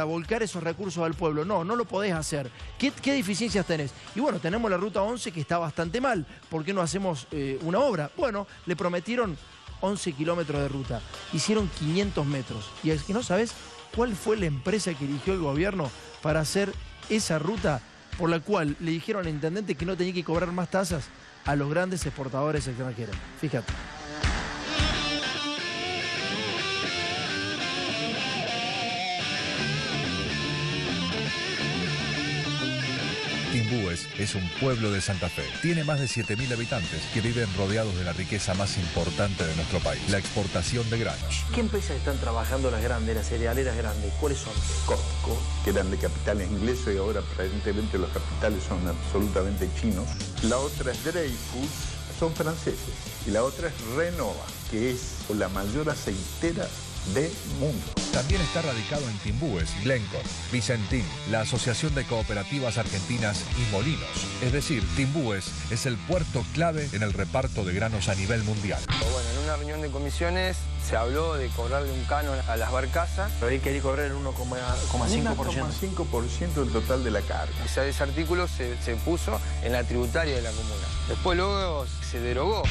volcar esos recursos al pueblo? No, no lo podés hacer. ¿Qué deficiencias tenés? Y bueno, tenemos la ruta 11 que está bastante mal. ¿Por qué no hacemos una obra? Bueno, le prometieron 11 kilómetros de ruta. Hicieron 500 metros. Y es que no sabés cuál fue la empresa que eligió el gobierno para hacer esa ruta, por la cual le dijeron al intendente que no tenía que cobrar más tasas a los grandes exportadores extranjeros. Fíjate. Timbúes es un pueblo de Santa Fe. Tiene más de 7.000 habitantes que viven rodeados de la riqueza más importante de nuestro país, la exportación de granos. ¿Qué empresas están trabajando las grandes, las cerealeras grandes? ¿Cuáles son? Costco, que eran de capitales ingleses y ahora aparentemente los capitales son absolutamente chinos. La otra es Dreyfus, son franceses. Y la otra es Renova, que es la mayor aceitera del mundo. También está radicado en Timbúes, Glencore, Vicentín, la Asociación de Cooperativas Argentinas y Molinos. Es decir, Timbúes es el puerto clave en el reparto de granos a nivel mundial. Bueno, en una reunión de comisiones se habló de cobrarle un canon a las barcazas. Pero hay que cobrar el 1,5%. 1,5% del total de la carga. Ese artículo se puso en la tributaria de la comuna. Después luego se derogó.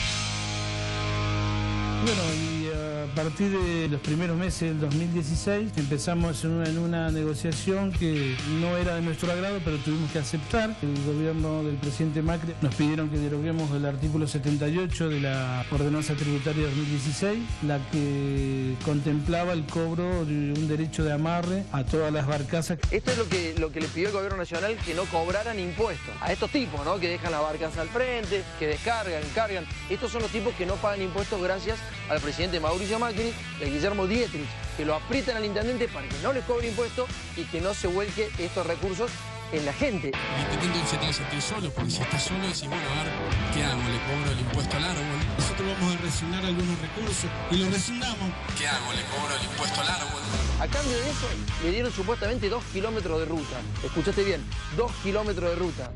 Bueno, y a partir de los primeros meses del 2016 empezamos en una negociación que no era de nuestro agrado, pero tuvimos que aceptar. El gobierno del presidente Macri nos pidieron que deroguemos el artículo 78 de la ordenanza tributaria 2016, la que contemplaba el cobro de un derecho de amarre a todas las barcazas. Esto es lo que le pidió el gobierno nacional, que no cobraran impuestos a estos tipos, ¿no? Que dejan las barcazas al frente, que descargan, cargan. Estos son los tipos que no pagan impuestos gracias al presidente Mauricio Macri y a Guillermo Dietrich, que lo aprietan al intendente para que no les cobre impuestos y que no se vuelque estos recursos en la gente. El intendente se tiene que sentir solo, porque si está solo decís, bueno, a ver, ¿qué hago? ¿Le cobro el impuesto al árbol? Nosotros vamos a resignar algunos recursos y los resignamos. ¿Qué hago? ¿Le cobro el impuesto al árbol? A cambio de eso, le dieron supuestamente 2 kilómetros de ruta. Escuchaste bien, 2 kilómetros de ruta.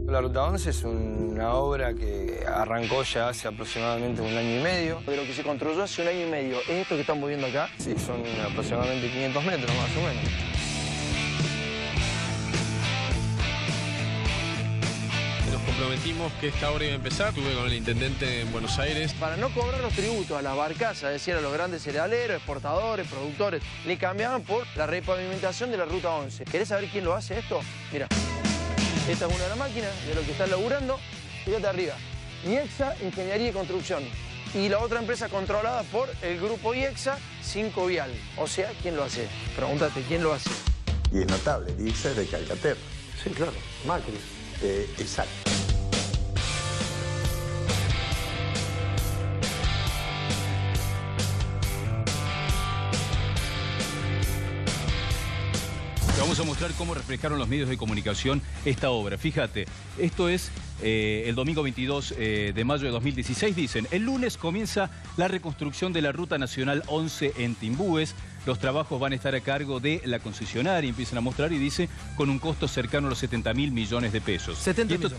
La Ruta 11 es una obra que arrancó ya hace aproximadamente 1 año y medio. De lo que se construyó hace 1 año y medio, ¿es esto que estamos viendo acá? Sí, son aproximadamente 500 metros más o menos. prometimos que esta obra iba a empezar. Estuve con el intendente en Buenos Aires. Para no cobrar los tributos a las barcazas, es decir, a los grandes cerealeros, exportadores, productores, le cambiaban por la repavimentación de la Ruta 11. ¿Querés saber quién lo hace esto? Mira, esta es una de las máquinas de lo que están laburando. Fíjate arriba, IEXA Ingeniería y Construcción. Y la otra empresa controlada por el grupo IEXA, Cinco Vial. O sea, ¿quién lo hace? Pregúntate, ¿quién lo hace? Y es notable, IEXA es de Calcaterra. Sí, claro, Macri. Exacto. Vamos a mostrar cómo reflejaron los medios de comunicación esta obra. Fíjate, esto es el domingo 22 de mayo de 2016. Dicen, el lunes comienza la reconstrucción de la Ruta Nacional 11 en Timbúes. Los trabajos van a estar a cargo de la concesionaria, empiezan a mostrar y dice, con un costo cercano a los 70.000 millones de pesos. 70 millones.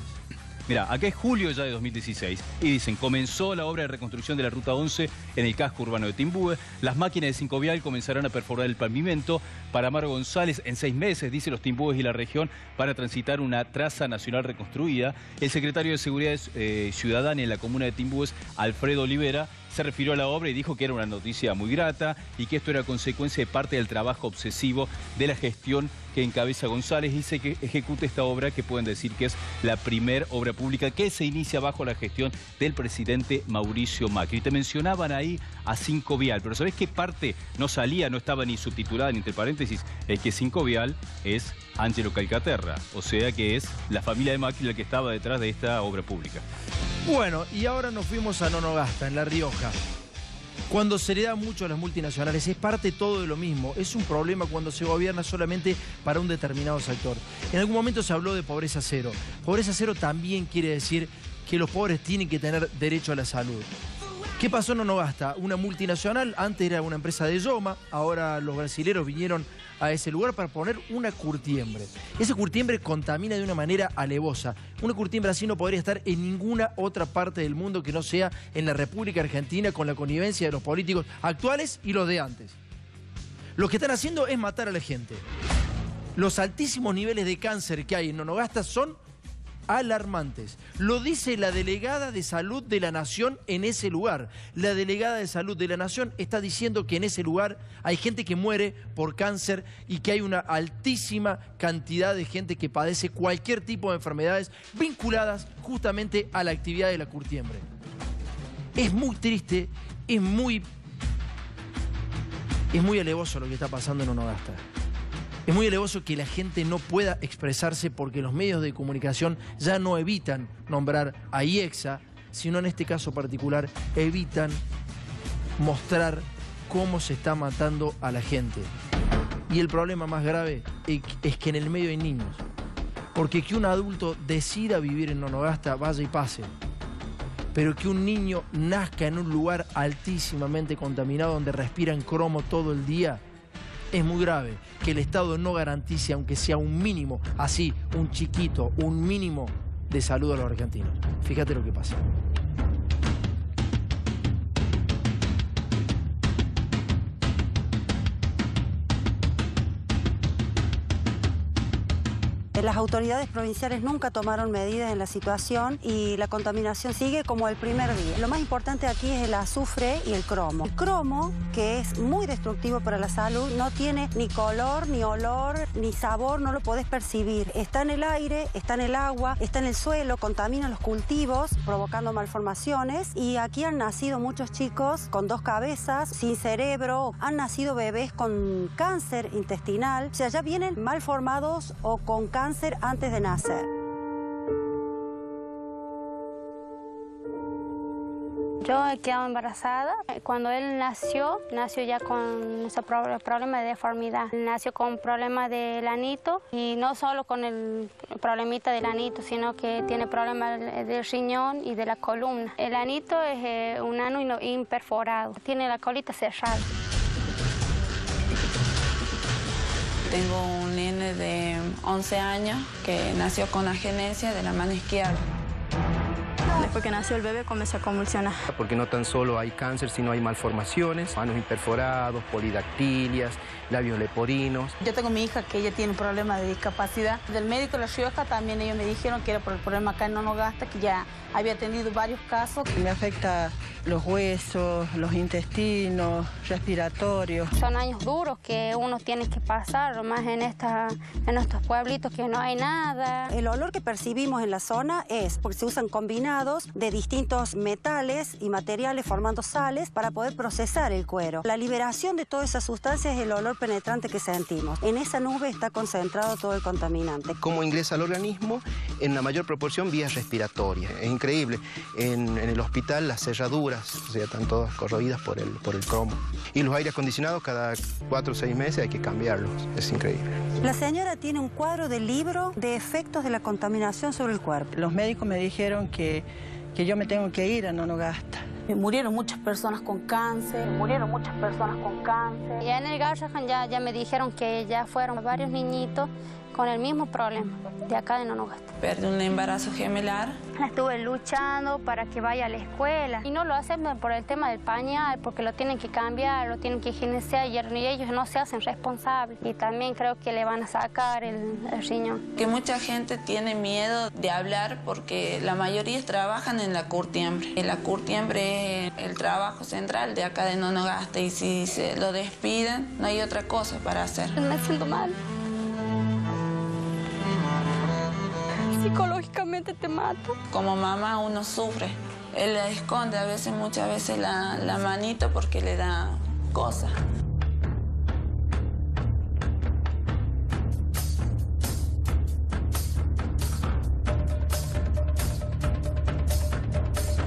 Mira, acá es julio ya de 2016 y dicen, comenzó la obra de reconstrucción de la Ruta 11 en el casco urbano de Timbúes. Las máquinas de Cinco Vial comenzarán a perforar el pavimento. Para Amaro González, en 6 meses, dice, los Timbúes y la región van a transitar una traza nacional reconstruida. El secretario de Seguridad Ciudadana en la comuna de Timbúes, Alfredo Olivera, se refirió a la obra y dijo que era una noticia muy grata y que esto era consecuencia de parte del trabajo obsesivo de la gestión que encabeza González. Dice que ejecuta esta obra, que pueden decir que es la primer obra pública que se inicia bajo la gestión del presidente Mauricio Macri. Te mencionaban ahí a Cinco Vial, pero ¿sabés qué parte no salía, no estaba ni subtitulada ni entre paréntesis? Es que Cinco Vial es Angelo Calcaterra, o sea que es la familia de Macri la que estaba detrás de esta obra pública. Bueno, y ahora nos fuimos a Nonogasta, en La Rioja. Cuando se le da mucho a las multinacionales, es parte todo de lo mismo. Es un problema cuando se gobierna solamente para un determinado sector. En algún momento se habló de pobreza cero. Pobreza cero también quiere decir que los pobres tienen que tener derecho a la salud. ¿Qué pasó en Nonogasta? Una multinacional, antes era una empresa de Yoma, ahora los brasileros vinieron a ese lugar para poner una curtiembre. Ese curtiembre contamina de una manera alevosa. Una curtiembre así no podría estar en ninguna otra parte del mundo que no sea en la República Argentina, con la connivencia de los políticos actuales y los de antes. Lo que están haciendo es matar a la gente. Los altísimos niveles de cáncer que hay en Nonogasta son alarmantes. Lo dice la delegada de salud de la Nación en ese lugar. La delegada de salud de la Nación está diciendo que en ese lugar hay gente que muere por cáncer y que hay una altísima cantidad de gente que padece cualquier tipo de enfermedades vinculadas justamente a la actividad de la curtiembre. Es muy triste, es muy alevoso lo que está pasando en Nonogasta. Es muy alevoso que la gente no pueda expresarse porque los medios de comunicación ya no evitan nombrar a IEXA, sino en este caso particular evitan mostrar cómo se está matando a la gente. Y el problema más grave es que en el medio hay niños. Porque que un adulto decida vivir en Nonogasta, vaya y pase. Pero que un niño nazca en un lugar altísimamente contaminado donde respiran cromo todo el día, es muy grave. Que el Estado no garantice, aunque sea un mínimo, así, un chiquito, un mínimo de salud a los argentinos. Fíjate lo que pasa. Las autoridades provinciales nunca tomaron medidas en la situación y la contaminación sigue como el primer día. Lo más importante aquí es el azufre y el cromo. El cromo, que es muy destructivo para la salud, no tiene ni color, ni olor, ni sabor, no lo podés percibir. Está en el aire, está en el agua, está en el suelo, contamina los cultivos, provocando malformaciones. Y aquí han nacido muchos chicos con 2 cabezas, sin cerebro, han nacido bebés con cáncer intestinal, o sea, ya vienen mal formados o con cáncer antes de nacer. Yo he quedado embarazada. Cuando él nació ya con ese problema de deformidad. Nació con problema del anito y no solo con el problemita del anito, sino que tiene problemas del riñón y de la columna. El anito es un ano imperforado, tiene la colita cerrada. Tengo un nene de 11 años que nació con agenesia de la mano izquierda. Después que nació el bebé comenzó a convulsionar. Porque no tan solo hay cáncer, sino hay malformaciones, manos imperforados, polidactilias, labios leporinos. Yo tengo mi hija que ella tiene un problema de discapacidad. Del médico de La Rioja también ellos me dijeron que era por el problema acá en Nonogasta, que ya había tenido varios casos. Me afecta los huesos, los intestinos, respiratorios. Son años duros que uno tiene que pasar, más en estos pueblitos que no hay nada. El olor que percibimos en la zona es porque se usan combinados de distintos metales y materiales formando sales para poder procesar el cuero. La liberación de todas esas sustancias es el olor penetrante que sentimos. En esa nube está concentrado todo el contaminante. Cómo ingresa al organismo en la mayor proporción vías respiratorias. Es increíble. En el hospital las cerraduras, o sea, están todas corroídas por el cromo. Y los aires acondicionados cada 4 o 6 meses hay que cambiarlos. Es increíble. La señora tiene un cuadro del libro de efectos de la contaminación sobre el cuerpo. Los médicos me dijeron que yo me tengo que ir a Nonogasta. Murieron muchas personas con cáncer. Y en el Garrahan ya me dijeron que ya fueron varios niñitos con el mismo problema de acá de Nonogasta. Perdí un embarazo gemelar. La estuve luchando para que vaya a la escuela y no lo hacen por el tema del pañal, porque lo tienen que cambiar, lo tienen que higienizar y ellos no se hacen responsables. Y también creo que le van a sacar el riñón. Que mucha gente tiene miedo de hablar porque la mayoría trabajan en la curtiembre. La curtiembre es el trabajo central de acá de Nonogasta y si se lo despiden no hay otra cosa para hacer. Me siento mal. Psicológicamente te mato. Como mamá uno sufre. Él la esconde muchas veces la manito porque le da cosas.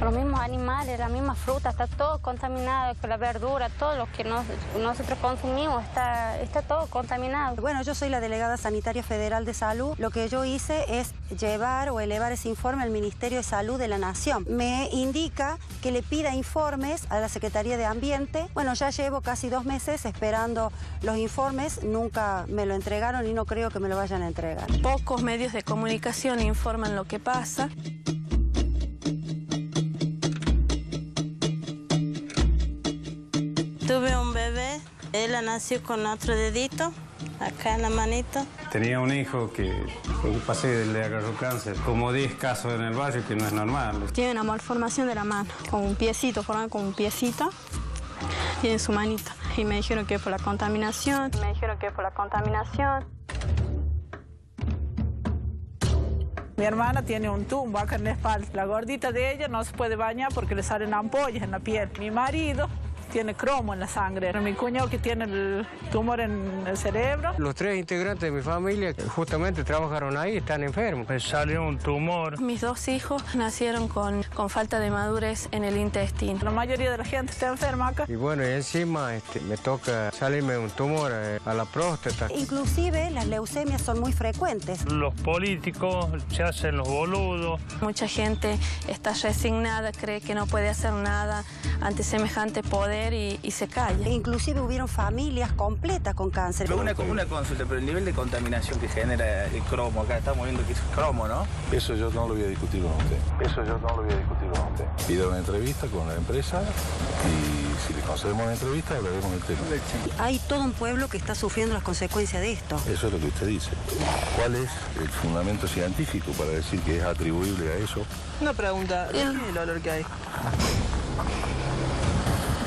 Los mismos animales, la misma fruta, está todo contaminado, con la verdura, todo lo que nosotros consumimos está todo contaminado. Bueno, yo soy la delegada sanitaria federal de salud. Lo que yo hice es llevar o elevar ese informe al Ministerio de Salud de la Nación. Me indica que le pida informes a la Secretaría de Ambiente. Bueno, ya llevo casi 2 meses esperando los informes, nunca me lo entregaron y no creo que me lo vayan a entregar. Pocos medios de comunicación informan lo que pasa. Tuve un bebé, él nació con otro dedito, acá en la manito. Tenía un hijo que le agarró cáncer, como 10 casos en el barrio, que no es normal. Tiene una malformación de la mano, con un piecito, formado con un piecito, tiene su manita. Y me dijeron que fue la contaminación. Mi hermana tiene un tumbo acá en la espalda. La gordita de ella no se puede bañar porque le salen ampollas en la piel. Mi marido tiene cromo en la sangre. Mi cuñado que tiene el tumor en el cerebro. Los 3 integrantes de mi familia justamente trabajaron ahí, están enfermos. Me salió un tumor. Mis 2 hijos nacieron con falta de madurez en el intestino. La mayoría de la gente está enferma acá. Y bueno, y encima me toca salirme un tumor a la próstata. Inclusive las leucemias son muy frecuentes. Los políticos se hacen los boludos. Mucha gente está resignada, cree que no puede hacer nada ante semejante poder y se calla. Inclusive hubieron familias completas con cáncer. Pero una consulta, pero el nivel de contaminación que genera el cromo, acá estamos viendo que es cromo, ¿no? Eso yo no lo voy a discutir con usted. Pida una entrevista con la empresa y si le concedemos una entrevista hablaremos del tema. Hay todo un pueblo que está sufriendo las consecuencias de esto. Eso es lo que usted dice. ¿Cuál es el fundamento científico para decir que es atribuible a eso? Una pregunta, ¿qué es el olor que hay?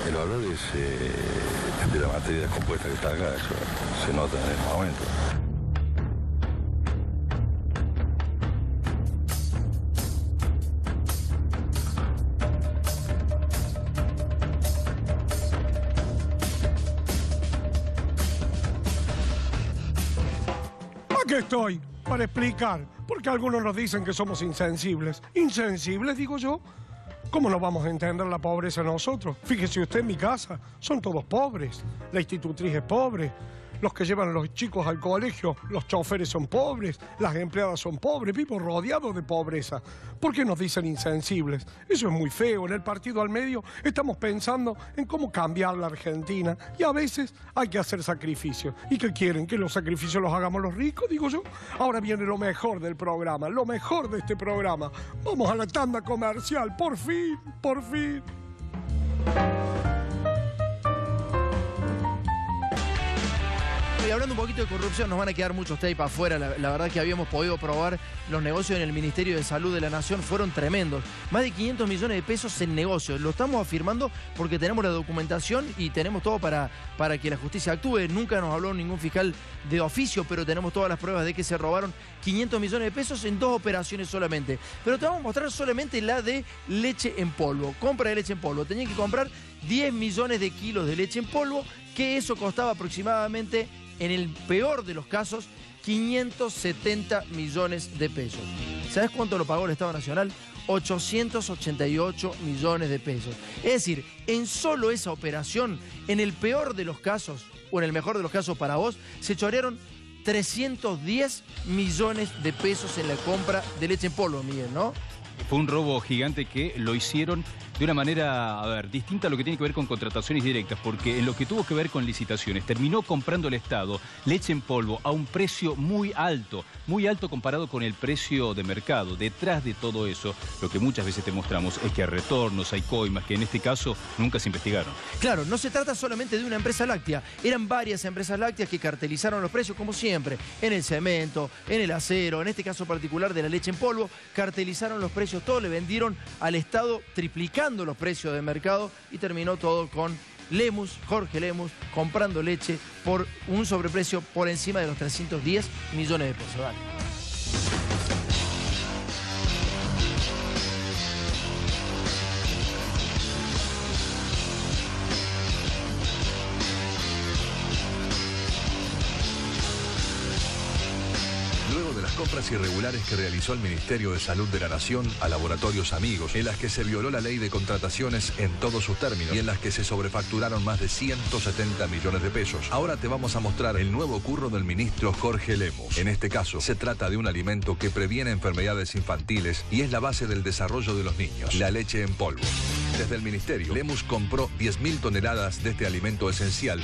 El olor es de la materia descompuesta que está acá, eso se nota en el momento. Aquí estoy, para explicar, porque algunos nos dicen que somos insensibles. ¿Insensibles, digo yo? ¿Cómo no vamos a entender la pobreza nosotros? Fíjese usted en mi casa, son todos pobres. La institutriz es pobre, los que llevan a los chicos al colegio, los choferes son pobres, las empleadas son pobres, vivo rodeado de pobreza. ¿Por qué nos dicen insensibles? Eso es muy feo. En el Partido al Medio estamos pensando en cómo cambiar la Argentina y a veces hay que hacer sacrificios. ¿Y qué quieren? ¿Que los sacrificios los hagamos los ricos, digo yo? Ahora viene lo mejor del programa, lo mejor de este programa. Vamos a la tanda comercial, por fin, por fin. Y hablando un poquito de corrupción, nos van a quedar muchos tapes afuera. La verdad que habíamos podido probar los negocios en el Ministerio de Salud de la Nación, fueron tremendos. Más de 500 millones de pesos en negocios. Lo estamos afirmando porque tenemos la documentación y tenemos todo para que la justicia actúe. Nunca nos habló ningún fiscal de oficio, pero tenemos todas las pruebas de que se robaron 500 millones de pesos en 2 operaciones solamente. Pero te vamos a mostrar solamente la de leche en polvo. Compra de leche en polvo. Tenían que comprar 10 millones de kilos de leche en polvo, que eso costaba aproximadamente, en el peor de los casos, 570 millones de pesos. ¿Sabes cuánto lo pagó el Estado Nacional? 888 millones de pesos. Es decir, en solo esa operación, en el peor de los casos, o en el mejor de los casos para vos, se chorearon 310 millones de pesos en la compra de leche en polvo, Miguel, ¿no? Fue un robo gigante que lo hicieron de una manera, distinta a lo que tiene que ver con contrataciones directas, porque en lo que tuvo que ver con licitaciones, terminó comprando el Estado leche en polvo a un precio muy alto comparado con el precio de mercado. Detrás de todo eso, lo que muchas veces te mostramos es que hay retornos, hay coimas, que en este caso nunca se investigaron. Claro, no se trata solamente de una empresa láctea, eran varias empresas lácteas que cartelizaron los precios, como siempre, en el cemento, en el acero, en este caso particular de la leche en polvo, cartelizaron los precios, todo le vendieron al Estado triplicando los precios de mercado y terminó todo con Lemus, Jorge Lemus, comprando leche por un sobreprecio por encima de los 310 millones de pesos. Dale. Compras irregulares que realizó el Ministerio de Salud de la Nación a laboratorios amigos, en las que se violó la ley de contrataciones en todos sus términos y en las que se sobrefacturaron más de 170 millones de pesos. Ahora te vamos a mostrar el nuevo curro del ministro Jorge Lemus. En este caso, se trata de un alimento que previene enfermedades infantiles y es la base del desarrollo de los niños, la leche en polvo. Desde el Ministerio, Lemus compró 10.000 toneladas de este alimento esencial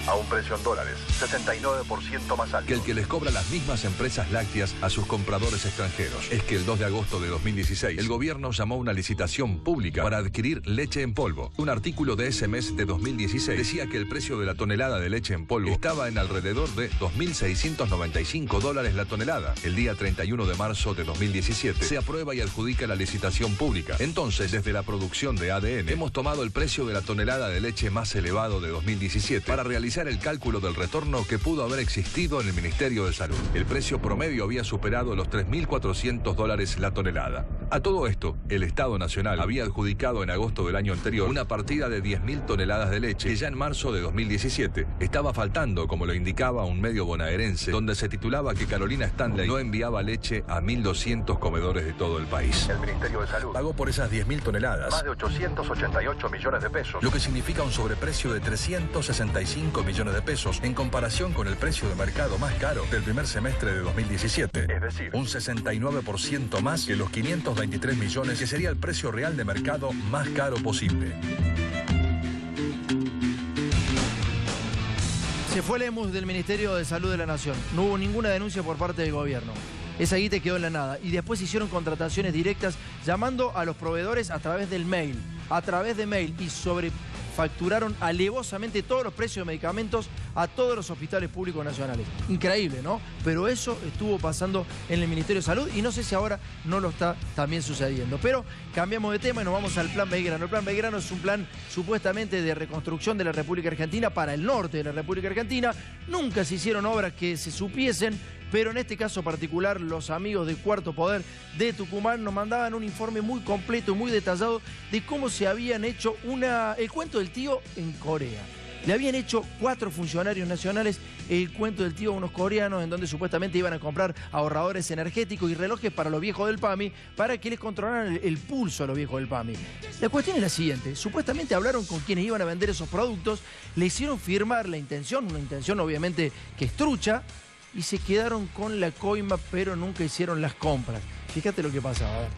a un precio en dólares, 69% más alto que el que les cobra las mismas empresas lácteas a sus compradores extranjeros. Es que el 2 de agosto de 2016, el gobierno llamó a una licitación pública para adquirir leche en polvo. Un artículo de ese mes de 2016 decía que el precio de la tonelada de leche en polvo estaba en alrededor de $2.695 la tonelada. El día 31 de marzo de 2017 se aprueba y adjudica la licitación pública. Entonces, desde la producción de ADN, hemos tomado el precio de la tonelada de leche más elevado de 2017 para realizar el cálculo del retorno que pudo haber existido en el Ministerio de Salud. El precio promedio había superado los $3.400 la tonelada. A todo esto, el Estado Nacional había adjudicado en agosto del año anterior una partida de 10.000 toneladas de leche que ya en marzo de 2017 estaba faltando, como lo indicaba un medio bonaerense, donde se titulaba que Carolina Stanley no enviaba leche a 1.200 comedores de todo el país. El Ministerio de Salud pagó por esas 10.000 toneladas más de 888 millones de pesos, lo que significa un sobreprecio de 365 millones de pesos en comparación con el precio de mercado más caro del primer semestre de 2017. Es decir, un 69% más que los 523 millones que sería el precio real de mercado más caro posible. Se fue Lemus del Ministerio de Salud de la Nación. No hubo ninguna denuncia por parte del gobierno. Esa guita quedó en la nada. Y después hicieron contrataciones directas llamando a los proveedores a través del mail. A través de mail. Y sobrefacturaron alevosamente todos los precios de medicamentos a todos los hospitales públicos nacionales. Increíble, ¿no? Pero eso estuvo pasando en el Ministerio de Salud y no sé si ahora no lo está también sucediendo. Pero cambiamos de tema y nos vamos al Plan Belgrano. El Plan Belgrano es un plan supuestamente de reconstrucción de la República Argentina para el norte de la República Argentina. Nunca se hicieron obras que se supiesen, pero en este caso particular los amigos de Cuarto Poder de Tucumán nos mandaban un informe muy completo, muy detallado de cómo se habían hecho el cuento del tío en Corea. Le habían hecho 4 funcionarios nacionales el cuento del tío a unos coreanos en donde supuestamente iban a comprar ahorradores energéticos y relojes para los viejos del PAMI para que les controlaran el pulso a los viejos del PAMI. La cuestión es la siguiente, supuestamente hablaron con quienes iban a vender esos productos, le hicieron firmar la intención, una intención obviamente que es trucha, y se quedaron con la coima pero nunca hicieron las compras. Fíjate lo que pasaba. A ver.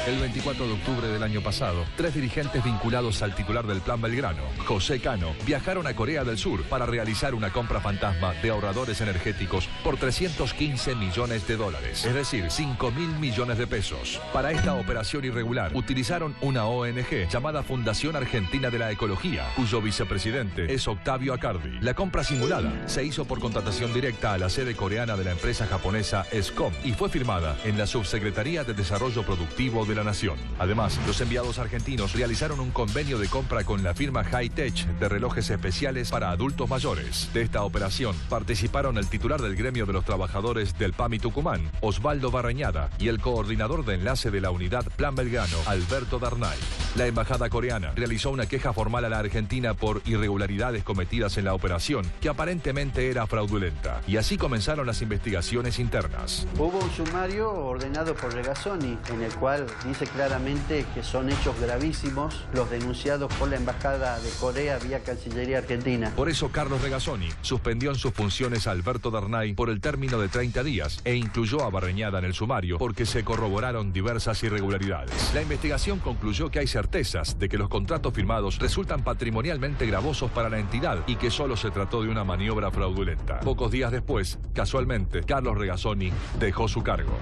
El 24 de octubre del año pasado, 3 dirigentes vinculados al titular del Plan Belgrano, José Cano, viajaron a Corea del Sur para realizar una compra fantasma de ahorradores energéticos por 315 millones de dólares, es decir, 5.000 millones de pesos. Para esta operación irregular, utilizaron una ONG llamada Fundación Argentina de la Ecología, cuyo vicepresidente es Octavio Acardi. La compra simulada se hizo por contratación directa a la sede coreana de la empresa japonesa Escom y fue firmada en la Subsecretaría de Desarrollo Productivo de la Nación. Además, los enviados argentinos realizaron un convenio de compra con la firma Hightech de relojes especiales para adultos mayores. De esta operación participaron el titular del gremio de los trabajadores del PAMI Tucumán, Osvaldo Barreñada, y el coordinador de enlace de la unidad Plan Belgrano, Alberto Darnay. La embajada coreana realizó una queja formal a la Argentina por irregularidades cometidas en la operación, que aparentemente era fraudulenta. Y así comenzaron las investigaciones internas. Hubo un sumario ordenado por Regazzoni, en el cual dice claramente que son hechos gravísimos los denunciados por la Embajada de Corea vía Cancillería Argentina. Por eso Carlos Regazzoni suspendió en sus funciones a Alberto Darnay por el término de 30 días e incluyó a Barreñada en el sumario porque se corroboraron diversas irregularidades. La investigación concluyó que hay certezas de que los contratos firmados resultan patrimonialmente gravosos para la entidad y que solo se trató de una maniobra fraudulenta. Pocos días después, casualmente, Carlos Regazzoni dejó su cargo.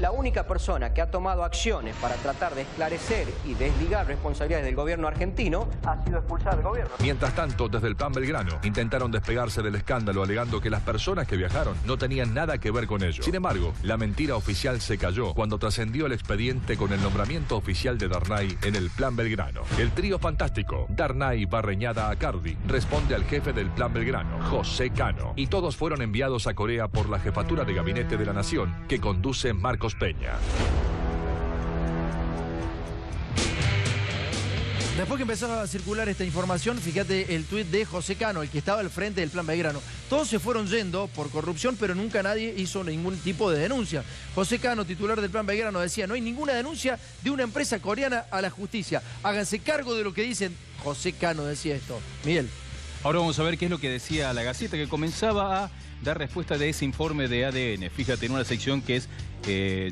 La única persona que ha tomado acciones para tratar de esclarecer y desligar responsabilidades del gobierno argentino ha sido expulsada del gobierno. Mientras tanto, desde el Plan Belgrano intentaron despegarse del escándalo alegando que las personas que viajaron no tenían nada que ver con ello. Sin embargo, la mentira oficial se cayó cuando trascendió el expediente con el nombramiento oficial de Darnay en el Plan Belgrano. El trío fantástico, Darnay, Barreñada, Acardi, responde al jefe del Plan Belgrano, José Cano, y todos fueron enviados a Corea por la jefatura de gabinete de la Nación que conduce Marcos Peña. Después que empezó a circular esta información, fíjate el tuit de José Cano, el que estaba al frente del Plan Belgrano. Todos se fueron yendo por corrupción, pero nunca nadie hizo ningún tipo de denuncia. José Cano, titular del Plan Belgrano, decía: no hay ninguna denuncia de una empresa coreana a la justicia. Háganse cargo de lo que dicen. José Cano decía esto. Miguel. Ahora vamos a ver qué es lo que decía la Gaceta, que comenzaba a dar respuesta de ese informe de ADN. Fíjate, en una sección que es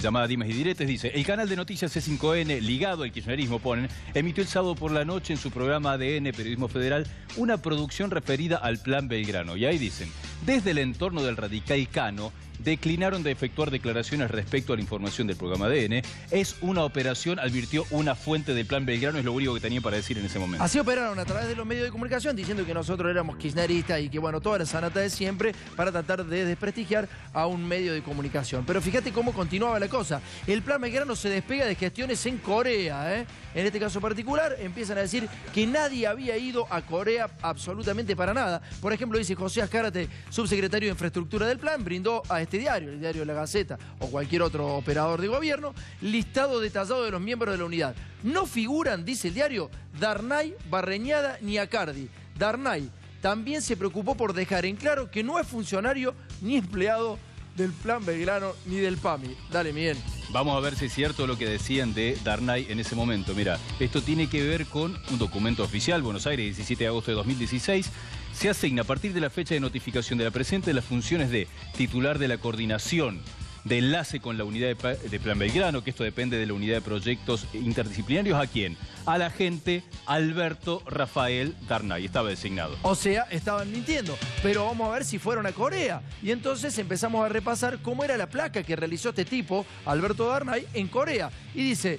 llamada Dimes y Diretes, dice: el canal de noticias C5N, ligado al kirchnerismo, ponen, emitió el sábado por la noche en su programa ADN, Periodismo Federal, una producción referida al Plan Belgrano. Y ahí dicen: desde el entorno del radical Cano, declinaron de efectuar declaraciones respecto a la información del programa ADN. Es una operación, advirtió una fuente del Plan Belgrano, es lo único que tenía para decir en ese momento. Así operaron a través de los medios de comunicación, diciendo que nosotros éramos kirchneristas y que, bueno, toda la sanata de siempre para tratar de desprestigiar a un medio de comunicación. Pero fíjate cómo continuaba la cosa. El Plan Belgrano se despega de gestiones en Corea, ¿eh? En este caso particular, empiezan a decir que nadie había ido a Corea absolutamente para nada. Por ejemplo, dice José Azcárate, subsecretario de Infraestructura del Plan, brindó a este diario, el diario La Gaceta o cualquier otro operador de gobierno, listado detallado de los miembros de la unidad. No figuran, dice el diario, Darnay, Barreñada ni Acardi. Darnay también se preocupó por dejar en claro que no es funcionario ni empleado del Plan Belgrano ni del PAMI. Dale, Miguel. Vamos a ver si es cierto lo que decían de Darnay en ese momento. Mira, esto tiene que ver con un documento oficial, Buenos Aires, 17 de agosto de 2016. Se asigna a partir de la fecha de notificación de la presente las funciones de titular de la coordinación de enlace con la unidad de Plan Belgrano, que esto depende de la unidad de proyectos interdisciplinarios. ¿A quién? Al agente Alberto Rafael Darnay, estaba designado. O sea, estaban mintiendo, pero vamos a ver si fueron a Corea. Y entonces empezamos a repasar cómo era la placa que realizó este tipo, Alberto Darnay, en Corea. Y dice,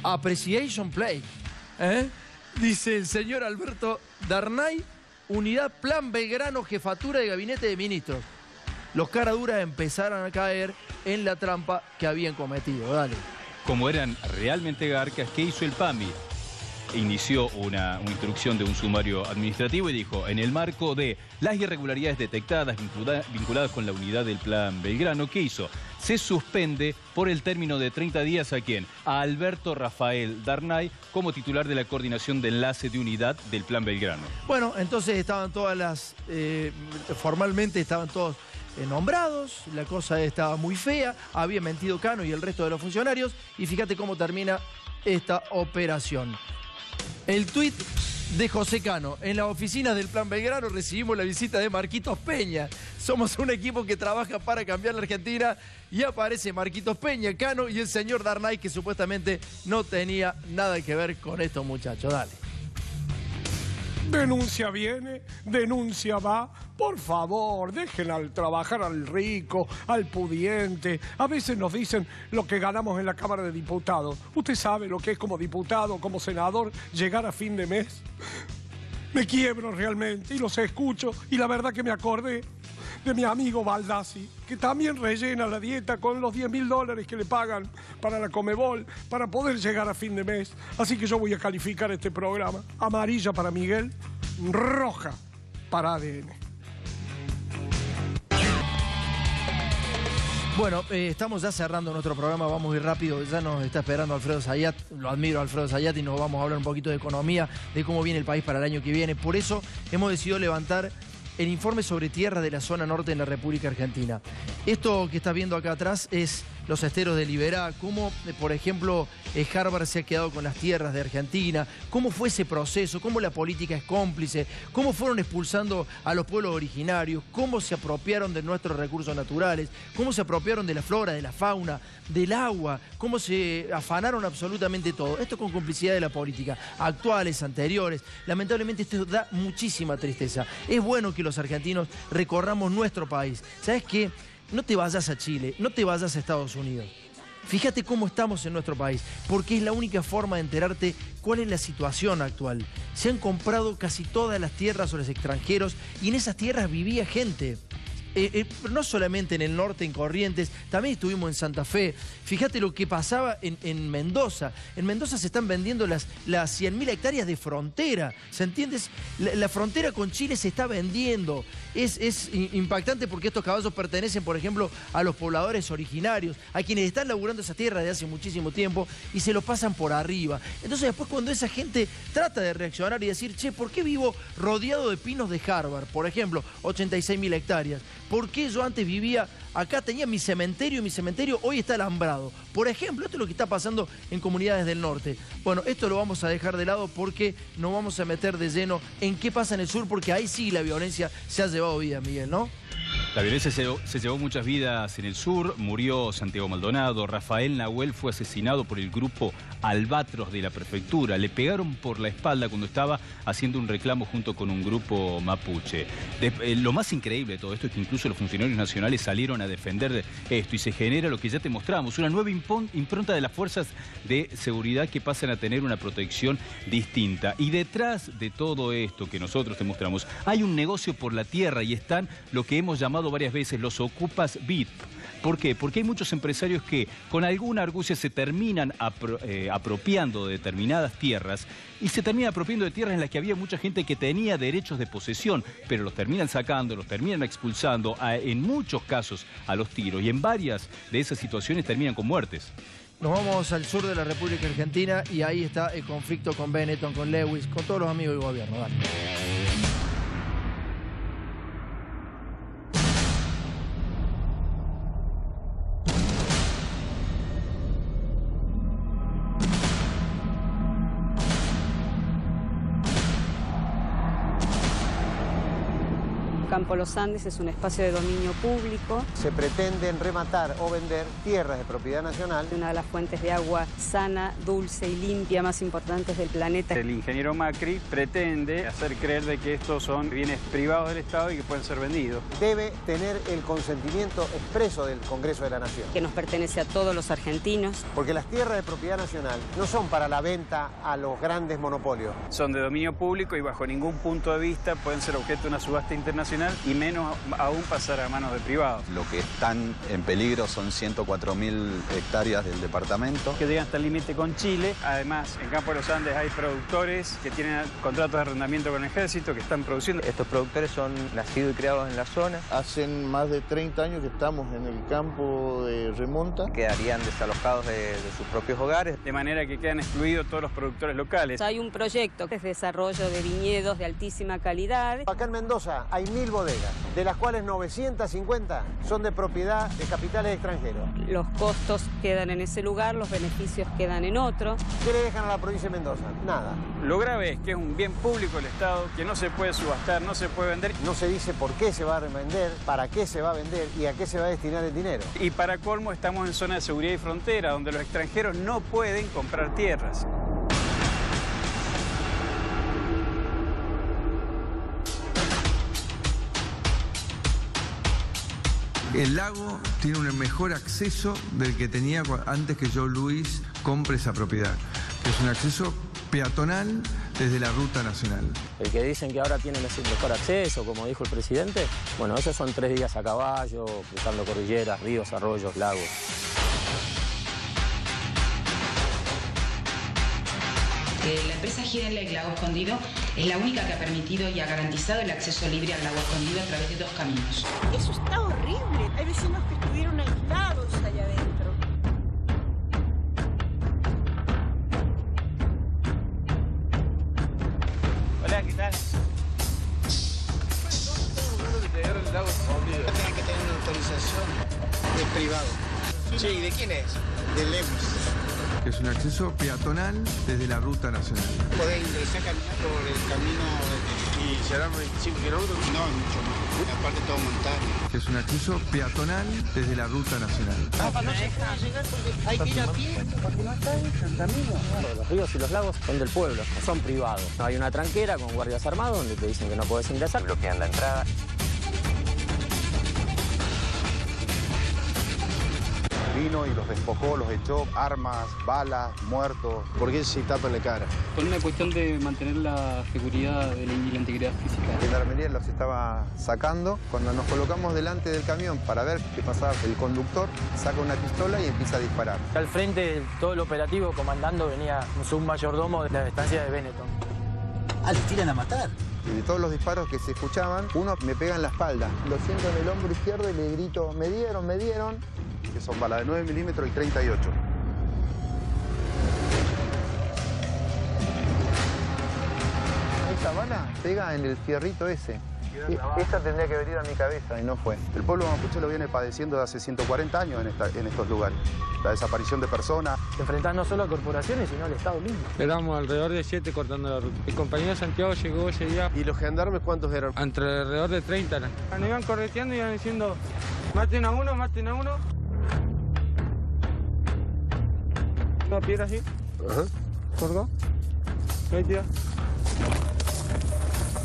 Appreciation Plate. Dice el señor Alberto Darnay, unidad Plan Belgrano, jefatura de gabinete de ministros. Los caraduras empezaron a caer en la trampa que habían cometido. Dale. Como eran realmente garcas, ¿qué hizo el PAMI? inició una instrucción de un sumario administrativo y dijo, en el marco de las irregularidades detectadas vinculadas con la unidad del Plan Belgrano, ¿qué hizo? Se suspende por el término de 30 días ¿a quién? A Alberto Rafael Darnay como titular de la coordinación de enlace de unidad del Plan Belgrano. Bueno, entonces estaban todas las... formalmente estaban todos nombrados, la cosa estaba muy fea, había mentido Cano y el resto de los funcionarios, y fíjate cómo termina esta operación. El tuit de José Cano: en la oficina del Plan Belgrano recibimos la visita de Marquitos Peña. Somos un equipo que trabaja para cambiar la Argentina, y aparece Marquitos Peña, Cano y el señor Darnay, que supuestamente no tenía nada que ver con estos muchachos. Dale. Denuncia viene, denuncia va. Por favor, dejen al trabajar al rico, al pudiente. A veces nos dicen lo que ganamos en la Cámara de Diputados. ¿Usted sabe lo que es como diputado, como senador, llegar a fin de mes? Me quiebro realmente y los escucho, y la verdad que me acordé de mi amigo Baldassi, que también rellena la dieta con los $10.000 que le pagan para la Comebol para poder llegar a fin de mes. Así que yo voy a calificar este programa: amarilla para Miguel, roja para ADN. Bueno, estamos ya cerrando nuestro programa, vamos a ir rápido, ya nos está esperando Alfredo Zayat, lo admiro a Alfredo Zayat, y nos vamos a hablar un poquito de economía, de cómo viene el país para el año que viene. Por eso hemos decidido levantar el informe sobre tierra de la zona norte en la República Argentina. Esto que estás viendo acá atrás es los esteros de Liberá, cómo, por ejemplo, Harvard se ha quedado con las tierras de Argentina, cómo fue ese proceso, cómo la política es cómplice, cómo fueron expulsando a los pueblos originarios, cómo se apropiaron de nuestros recursos naturales, cómo se apropiaron de la flora, de la fauna, del agua, cómo se afanaron absolutamente todo. Esto con complicidad de la política, actuales, anteriores. Lamentablemente esto da muchísima tristeza. Es bueno que los argentinos recorramos nuestro país. ¿Sabes qué? No te vayas a Chile, no te vayas a Estados Unidos. Fíjate cómo estamos en nuestro país, porque es la única forma de enterarte cuál es la situación actual. Se han comprado casi todas las tierras a los extranjeros, y en esas tierras vivía gente. No solamente en el norte, en Corrientes, también estuvimos en Santa Fe. Fíjate lo que pasaba en Mendoza. En Mendoza se están vendiendo las 100.000 hectáreas de frontera. ¿Se entiende? La frontera con Chile se está vendiendo. Es impactante, porque estos caballos pertenecen, por ejemplo, a los pobladores originarios, a quienes están laburando esa tierra de hace muchísimo tiempo, y se lo pasan por arriba. Entonces después, cuando esa gente trata de reaccionar y decir, che, ¿por qué vivo rodeado de pinos de Harvard? Por ejemplo, 86.000 hectáreas. ¿Por qué yo antes vivía acá, tenía mi cementerio, y mi cementerio hoy está alambrado? Por ejemplo, esto es lo que está pasando en comunidades del norte. Bueno, esto lo vamos a dejar de lado, porque nos vamos a meter de lleno en qué pasa en el sur, porque ahí sí la violencia se ha llevado vida, Miguel, ¿no? La violencia se llevó muchas vidas en el sur. Murió Santiago Maldonado. Rafael Nahuel fue asesinado por el grupo Albatros de la prefectura. Le pegaron por la espalda cuando estaba haciendo un reclamo junto con un grupo mapuche. Lo más increíble de todo esto es que incluso los funcionarios nacionales salieron a defender esto, y se genera lo que ya te mostramos, una nueva impronta de las fuerzas de seguridad que pasan a tener una protección distinta. Y detrás de todo esto que nosotros te mostramos hay un negocio por la tierra, y están lo que hemos llamado varias veces los ocupas VIP. ¿Por qué? Porque hay muchos empresarios que con alguna argucia se terminan apropiando de determinadas tierras, y se terminan apropiando de tierras en las que había mucha gente que tenía derechos de posesión, pero los terminan sacando, los terminan expulsando, en muchos casos a los tiros, y en varias de esas situaciones terminan con muertes. Nos vamos al sur de la República Argentina, y ahí está el conflicto con Benetton, con Lewis, con todos los amigos del gobierno. Dale. Campo Los Andes es un espacio de dominio público. Se pretenden rematar o vender tierras de propiedad nacional. Una de las fuentes de agua sana, dulce y limpia más importantes del planeta. El ingeniero Macri pretende hacer creer de que estos son bienes privados del Estado y que pueden ser vendidos. Debe tener el consentimiento expreso del Congreso de la Nación. Que nos pertenece a todos los argentinos. Porque las tierras de propiedad nacional no son para la venta a los grandes monopolios. Son de dominio público y bajo ningún punto de vista pueden ser objeto de una subasta internacional nacional y menos aún pasar a manos de privados. Lo que están en peligro son 104.000 hectáreas del departamento. Que llegan hasta el límite con Chile. Además, en Campo de los Andes hay productores que tienen contratos de arrendamiento con el ejército que están produciendo. Estos productores son nacidos y criados en la zona. Hacen más de 30 años que estamos en el campo de remonta. Quedarían desalojados de sus propios hogares. De manera que quedan excluidos todos los productores locales. Hay un proyecto que es desarrollo de viñedos de altísima calidad. Acá en Mendoza hay 1000 bodegas, de las cuales 950 son de propiedad de capitales extranjeros. Los costos quedan en ese lugar, los beneficios quedan en otro. ¿Qué le dejan a la provincia de Mendoza? Nada. Lo grave es que es un bien público del Estado, que no se puede subastar, no se puede vender. No se dice por qué se va a vender, para qué se va a vender y a qué se va a destinar el dinero. Y para colmo estamos en zona de seguridad y frontera, donde los extranjeros no pueden comprar tierras. El lago tiene un mejor acceso del que tenía antes que Joe Louis compre esa propiedad. Es un acceso peatonal desde la ruta nacional. El que dicen que ahora tienen ese mejor acceso, como dijo el presidente, bueno, esos son 3 días a caballo, cruzando cordilleras, ríos, arroyos, lagos. La empresa Girenlec Lago Escondido es la única que ha permitido y ha garantizado el acceso libre al lago escondido a través de 2 caminos. Eso está horrible. Hay vecinos que estuvieron aislados allá adentro. Hola, ¿qué tal? El lago escondido. Tienen que tener una autorización de privado. Sí, ¿y de quién es? De Lewis. Es un acceso peatonal desde la ruta nacional. Podés ingresar caminando por el camino y serán 25 kilómetros. No, mucho más. Aparte todo montaña. Es un acceso peatonal desde la ruta nacional. No se puede llegar porque hay que ir a pie. Porque no está hecho el camino. Los ríos y los lagos son del pueblo, no son privados. Hay una tranquera con guardias armados donde te dicen que no puedes ingresar. Bloquean la entrada. Vino y los despojó, los echó, armas, balas, muertos. ¿Por qué se tapa la cara? Con una cuestión de mantener la seguridad y la integridad física. La gendarmería los estaba sacando. Cuando nos colocamos delante del camión para ver qué pasaba, el conductor saca una pistola y empieza a disparar. Al frente, todo el operativo comandando venía un submayordomo de la estancia de Benetton. Ah, les tiran a matar. Y de todos los disparos que se escuchaban, uno me pega en la espalda. Lo siento en el hombro izquierdo y le grito, me dieron. Que son balas de 9 milímetros y 38. Esta bala pega en el fierrito ese. Esta tendría que venir a mi cabeza y no fue. El pueblo mapuche lo viene padeciendo de hace 140 años en estos lugares. La desaparición de personas. Te enfrentás no solo a corporaciones, sino al Estado mismo. Éramos alrededor de 7 cortando la ruta. El compañero Santiago llegó ese día. ¿Y los gendarmes cuántos eran? Entre alrededor de 30. Nos iban correteando y iban diciendo, maten a uno, maten a uno. Una piedra así. Ajá. ¿Colgó? Ahí tira.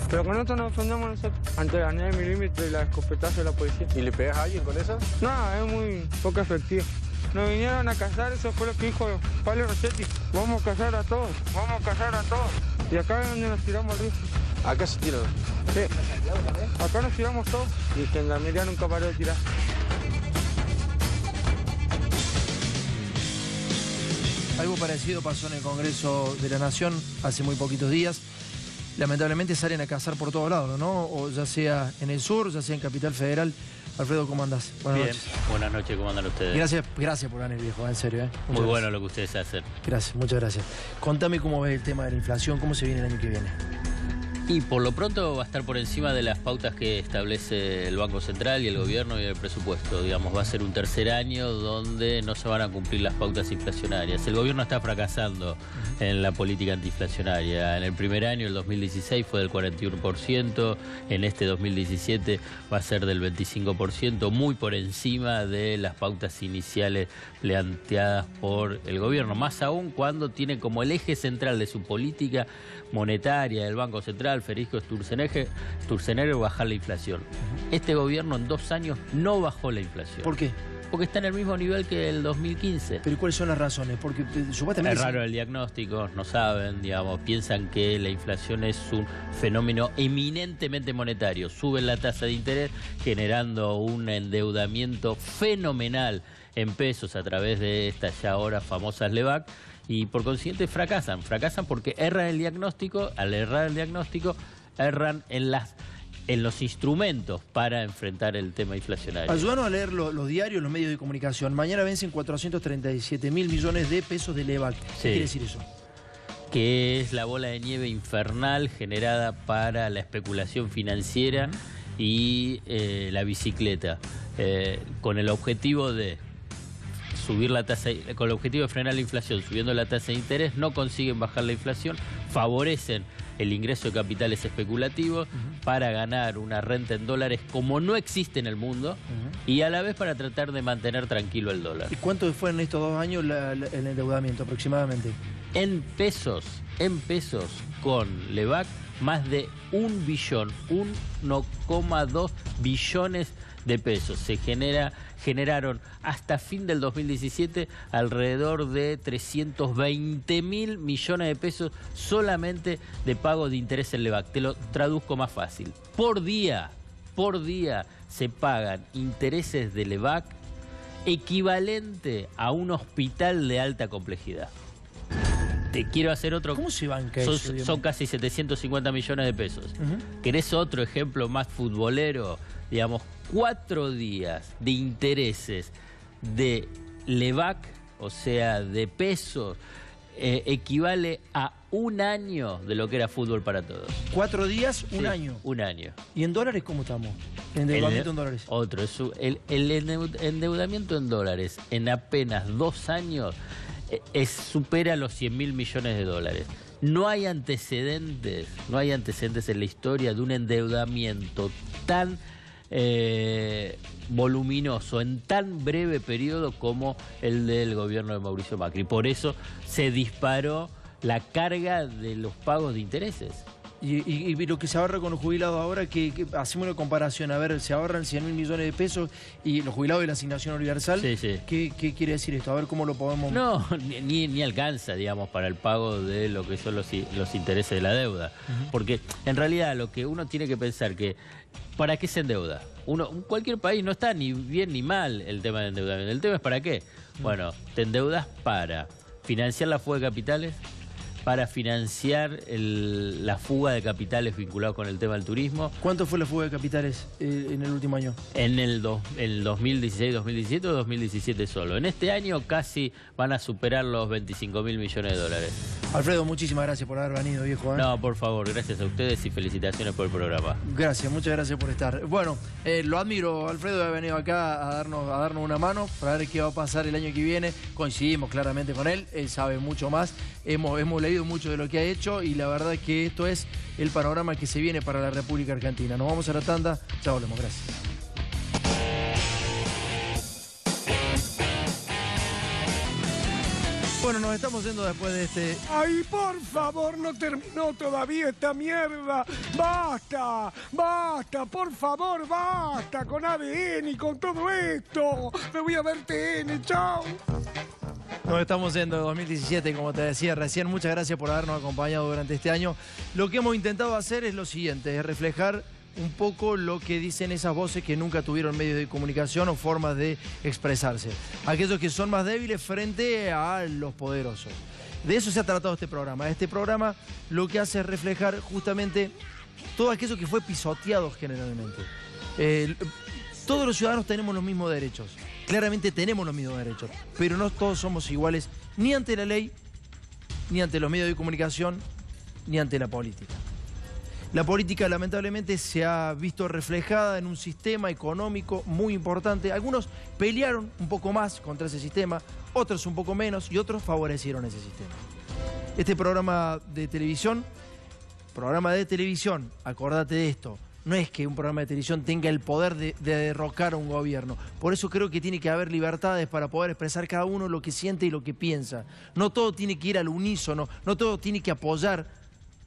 Pero con esto nos defendemos nosotros. Ante las 9 milímetros y la escopetazo de la policía. ¿Y le pegas a alguien con esa? No, es muy poco efectivo. Nos vinieron a cazar, eso fue lo que dijo Pablo Rossetti. Vamos a cazar a todos, vamos a cazar a todos. Y acá es donde nos tiramos al río. ¿Acá se tiran? Sí. Acá nos tiramos todos. Y Gendarmería nunca paró de tirar. Algo parecido pasó en el Congreso de la Nación hace muy poquitos días. Lamentablemente salen a cazar por todos lados, ¿no? O ya sea en el sur, ya sea en Capital Federal. Alfredo, ¿cómo andás? Buenas noches. Buenas noches, ¿cómo andan ustedes? Gracias por venir, viejo, en serio. Muy bueno lo que ustedes hacen. Gracias, muchas gracias. Contame cómo ves el tema de la inflación, cómo se viene el año que viene. Y por lo pronto va a estar por encima de las pautas que establece el Banco Central y el gobierno y el presupuesto. Digamos, va a ser un tercer año donde no se van a cumplir las pautas inflacionarias. El gobierno está fracasando en la política antiinflacionaria. En el primer año, el 2016, fue del 41%. En este 2017 va a ser del 25%, muy por encima de las pautas iniciales planteadas por el gobierno. Más aún cuando tiene como el eje central de su política monetaria del Banco Central, Federico Sturzenegger, bajar la inflación. Este gobierno en 2 años no bajó la inflación. ¿Por qué? porque está en el mismo nivel que el 2015. ¿Pero cuáles son las razones? Porque supuestamente... Es raro el diagnóstico, no saben, digamos, piensan que la inflación es un fenómeno eminentemente monetario. Suben la tasa de interés generando un endeudamiento fenomenal en pesos a través de estas ya ahora famosas LEVAC y por consiguiente fracasan. Fracasan porque erran el diagnóstico, al errar el diagnóstico erran en los instrumentos para enfrentar el tema inflacionario. Ayúdanos a leer los diarios, los medios de comunicación. Mañana vencen 437.000 millones de pesos de LEVAC. ¿Qué quiere decir eso? Que es la bola de nieve infernal generada para la especulación financiera y la bicicleta, con el objetivo de subir la tasa, con el objetivo de frenar la inflación, subiendo la tasa de interés, no consiguen bajar la inflación, favorecen el ingreso de capitales especulativos para ganar una renta en dólares como no existe en el mundo y a la vez para tratar de mantener tranquilo el dólar. ¿Y cuánto fue en estos 2 años el endeudamiento aproximadamente? En pesos, con LEVAC, más de 1 billón, 1,2 billones de pesos. Generaron hasta fin del 2017 alrededor de 320.000 millones de pesos solamente de pago de interés en LEVAC. Te lo traduzco más fácil. Por día se pagan intereses de LEVAC equivalente a un hospital de alta complejidad. Te quiero hacer otro. ¿Cómo se banca eso? Son casi 750 millones de pesos. ¿Querés otro ejemplo más futbolero? Digamos, 4 días de intereses de LEVAC, o sea, de pesos, equivale a 1 año de lo que era fútbol para todos. 4 días, un año. 1 año. ¿Y en dólares cómo estamos? ¿El endeudamiento en dólares? Otro. El endeudamiento en dólares en apenas 2 años supera los 100.000 millones de dólares. No hay antecedentes en la historia de un endeudamiento tan voluminoso en tan breve periodo como el del gobierno de Mauricio Macri. Por eso se disparó la carga de los pagos de intereses. Y lo que se ahorra con los jubilados ahora, que hacemos una comparación, a ver, se ahorran 100.000 millones de pesos y los jubilados de la asignación universal, sí. ¿Qué quiere decir esto? A ver cómo lo podemos... No, ni alcanza, digamos, para el pago de lo que son los intereses de la deuda. Porque en realidad lo que uno tiene que pensar que, ¿para qué se endeuda? Cualquier país no está ni bien ni mal el tema de endeudamiento. El tema es ¿para qué? Bueno, te endeudas para financiar la fuga de capitales, para financiar la fuga de capitales vinculados con el tema del turismo. ¿Cuánto fue la fuga de capitales en el último año? En el 2016-2017 o 2017 solo. En este año casi van a superar los 25.000 millones de dólares. Alfredo, muchísimas gracias por haber venido, viejo. No, por favor, gracias a ustedes y felicitaciones por el programa. Gracias, muchas gracias por estar. Bueno, lo admiro, Alfredo ha venido acá a darnos una mano para ver qué va a pasar el año que viene. Coincidimos claramente con él sabe mucho más. Hemos leído mucho de lo que ha hecho y la verdad es que esto es el panorama que se viene para la República Argentina. Nos vamos a la tanda, ya volvemos, gracias. Bueno, nos estamos yendo después de este... ¡Ay, por favor, no terminó todavía esta mierda! ¡Basta! ¡Basta! ¡Por favor, basta! Con ADN y con todo esto. Me voy a ver TN, chao. Nos estamos yendo de 2017, como te decía recién. Muchas gracias por habernos acompañado durante este año. Lo que hemos intentado hacer es lo siguiente, es reflejar un poco lo que dicen esas voces que nunca tuvieron medios de comunicación o formas de expresarse. Aquellos que son más débiles frente a los poderosos. De eso se ha tratado este programa. Este programa lo que hace es reflejar justamente todo aquello que fue pisoteado generalmente. Todos los ciudadanos tenemos los mismos derechos. Claramente tenemos los mismos derechos, pero no todos somos iguales ni ante la ley, ni ante los medios de comunicación, ni ante la política. La política lamentablemente se ha visto reflejada en un sistema económico muy importante. Algunos pelearon un poco más contra ese sistema, otros un poco menos y otros favorecieron ese sistema. Este programa de televisión, acordate de esto, no es que un programa de televisión tenga el poder de derrocar a un gobierno. Por eso creo que tiene que haber libertades para poder expresar cada uno lo que siente y lo que piensa. No todo tiene que ir al unísono, no todo tiene que apoyar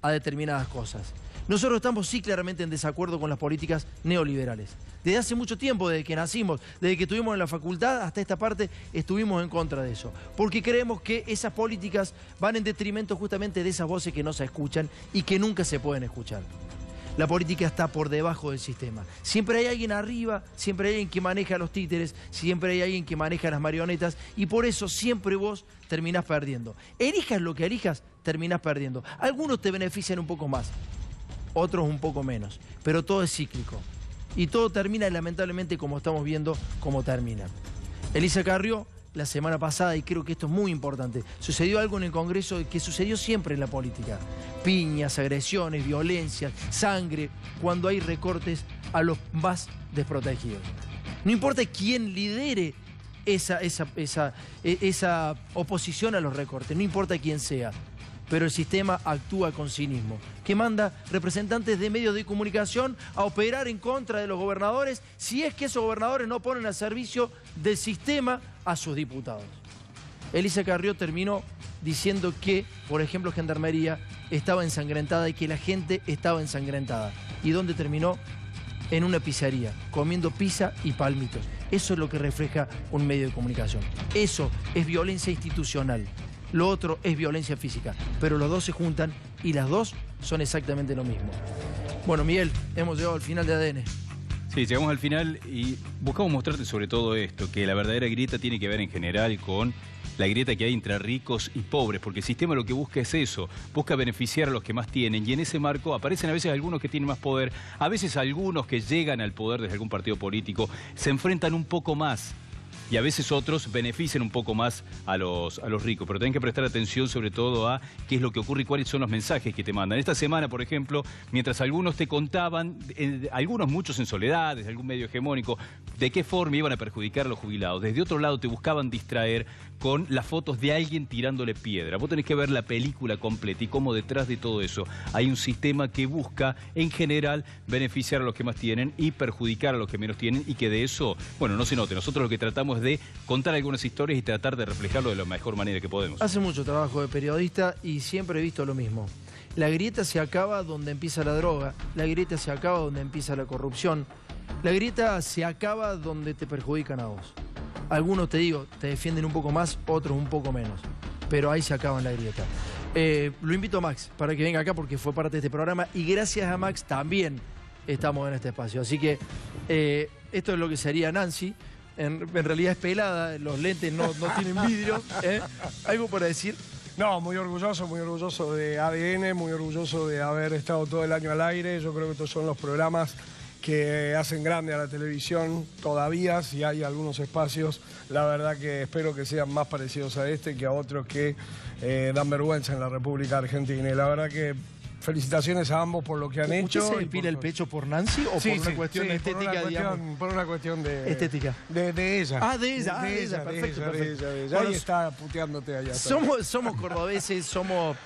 a determinadas cosas. Nosotros estamos sí claramente en desacuerdo con las políticas neoliberales. Desde hace mucho tiempo, desde que nacimos, desde que estuvimos en la facultad hasta esta parte, estuvimos en contra de eso. Porque creemos que esas políticas van en detrimento justamente de esas voces que no se escuchan y que nunca se pueden escuchar. La política está por debajo del sistema. Siempre hay alguien arriba, siempre hay alguien que maneja los títeres, siempre hay alguien que maneja las marionetas y por eso siempre vos terminás perdiendo. Elijas lo que elijas, terminás perdiendo. Algunos te benefician un poco más, otros un poco menos, pero todo es cíclico. Y todo termina lamentablemente como estamos viendo cómo termina. Elisa Carrió, la semana pasada, y creo que esto es muy importante, sucedió algo en el Congreso que sucedió siempre en la política. Piñas, agresiones, violencias, sangre, cuando hay recortes a los más desprotegidos. No importa quién lidere esa oposición a los recortes, no importa quién sea, pero el sistema actúa con cinismo, que manda representantes de medios de comunicación a operar en contra de los gobernadores si es que esos gobernadores no ponen al servicio del sistema a sus diputados. Elisa Carrió terminó diciendo que, por ejemplo, Gendarmería estaba ensangrentada y que la gente estaba ensangrentada. ¿Y dónde terminó? En una pizzería, comiendo pizza y palmitos. Eso es lo que refleja un medio de comunicación. Eso es violencia institucional. Lo otro es violencia física, pero los dos se juntan y las dos son exactamente lo mismo. Bueno, Miguel, hemos llegado al final de ADN. Sí, llegamos al final y buscamos mostrarte sobre todo esto, que la verdadera grieta tiene que ver en general con la grieta que hay entre ricos y pobres, porque el sistema lo que busca es eso, busca beneficiar a los que más tienen, y en ese marco aparecen a veces algunos que tienen más poder, a veces algunos que llegan al poder desde algún partido político, se enfrentan un poco más. Y a veces otros benefician un poco más a los ricos. Pero tienen que prestar atención sobre todo a qué es lo que ocurre y cuáles son los mensajes que te mandan. Esta semana, por ejemplo, mientras algunos te contaban, muchos en soledad, desde algún medio hegemónico, de qué forma iban a perjudicar a los jubilados. Desde otro lado te buscaban distraer con las fotos de alguien tirándole piedra. Vos tenés que ver la película completa y cómo detrás de todo eso hay un sistema que busca, en general, beneficiar a los que más tienen y perjudicar a los que menos tienen y que de eso, bueno, no se note. Nosotros lo que tratamos es de contar algunas historias y tratar de reflejarlo de la mejor manera que podemos. Hace mucho trabajo de periodista y siempre he visto lo mismo. La grieta se acaba donde empieza la droga, la grieta se acaba donde empieza la corrupción, la grieta se acaba donde te perjudican a vos. Algunos, te digo, te defienden un poco más, otros un poco menos, pero ahí se acaba la grieta. Lo invito a Max para que venga acá porque fue parte de este programa y gracias a Max también estamos en este espacio. Así que esto es lo que sería Nancy. En realidad es pelada, los lentes no tienen vidrio. ¿Algo para decir? No, muy orgulloso de ADN, muy orgulloso de haber estado todo el año al aire. Yo creo que estos son los programas que hacen grande a la televisión todavía, si hay algunos espacios. La verdad que espero que sean más parecidos a este que a otros que dan vergüenza en la República Argentina. Y la verdad que felicitaciones a ambos por lo que han hecho. ¿Usted se depila el pecho por Nancy o por una cuestión de estética, digamos? Por una cuestión de... Estética. De ella. Ah, de ella. Perfecto. Bueno, ahí está puteándote allá. Somos cordobeses, somos...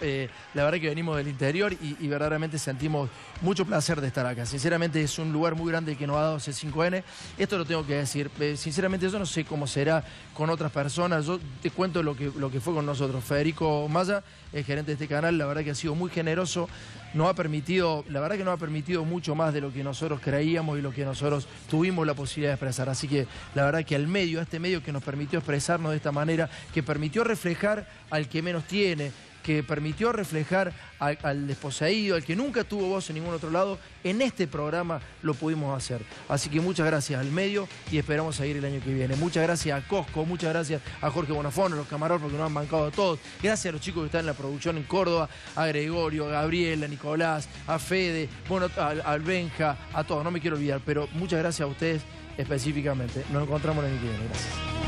la verdad que venimos del interior y verdaderamente sentimos mucho placer de estar acá. Sinceramente es un lugar muy grande que nos ha dado C5N. Esto lo tengo que decir. Sinceramente yo no sé cómo será con otras personas. Yo te cuento lo que fue con nosotros. Federico Maya, el gerente de este canal, la verdad que ha sido muy generoso. La verdad que nos ha permitido mucho más de lo que nosotros creíamos y lo que nosotros tuvimos la posibilidad de expresar. Así que la verdad que a este medio que nos permitió expresarnos de esta manera, que permitió reflejar al que menos tiene, que permitió reflejar al desposeído, al que nunca tuvo voz en ningún otro lado, en este programa lo pudimos hacer. Así que muchas gracias al medio y esperamos seguir el año que viene. Muchas gracias a Cosco, muchas gracias a Jorge Bonafón, a los camarógrafos que nos han bancado a todos. Gracias a los chicos que están en la producción en Córdoba, a Gregorio, a Gabriel, a Nicolás, a Fede, bueno, al Benja, a todos, no me quiero olvidar, pero muchas gracias a ustedes específicamente. Nos encontramos el año que viene. Gracias.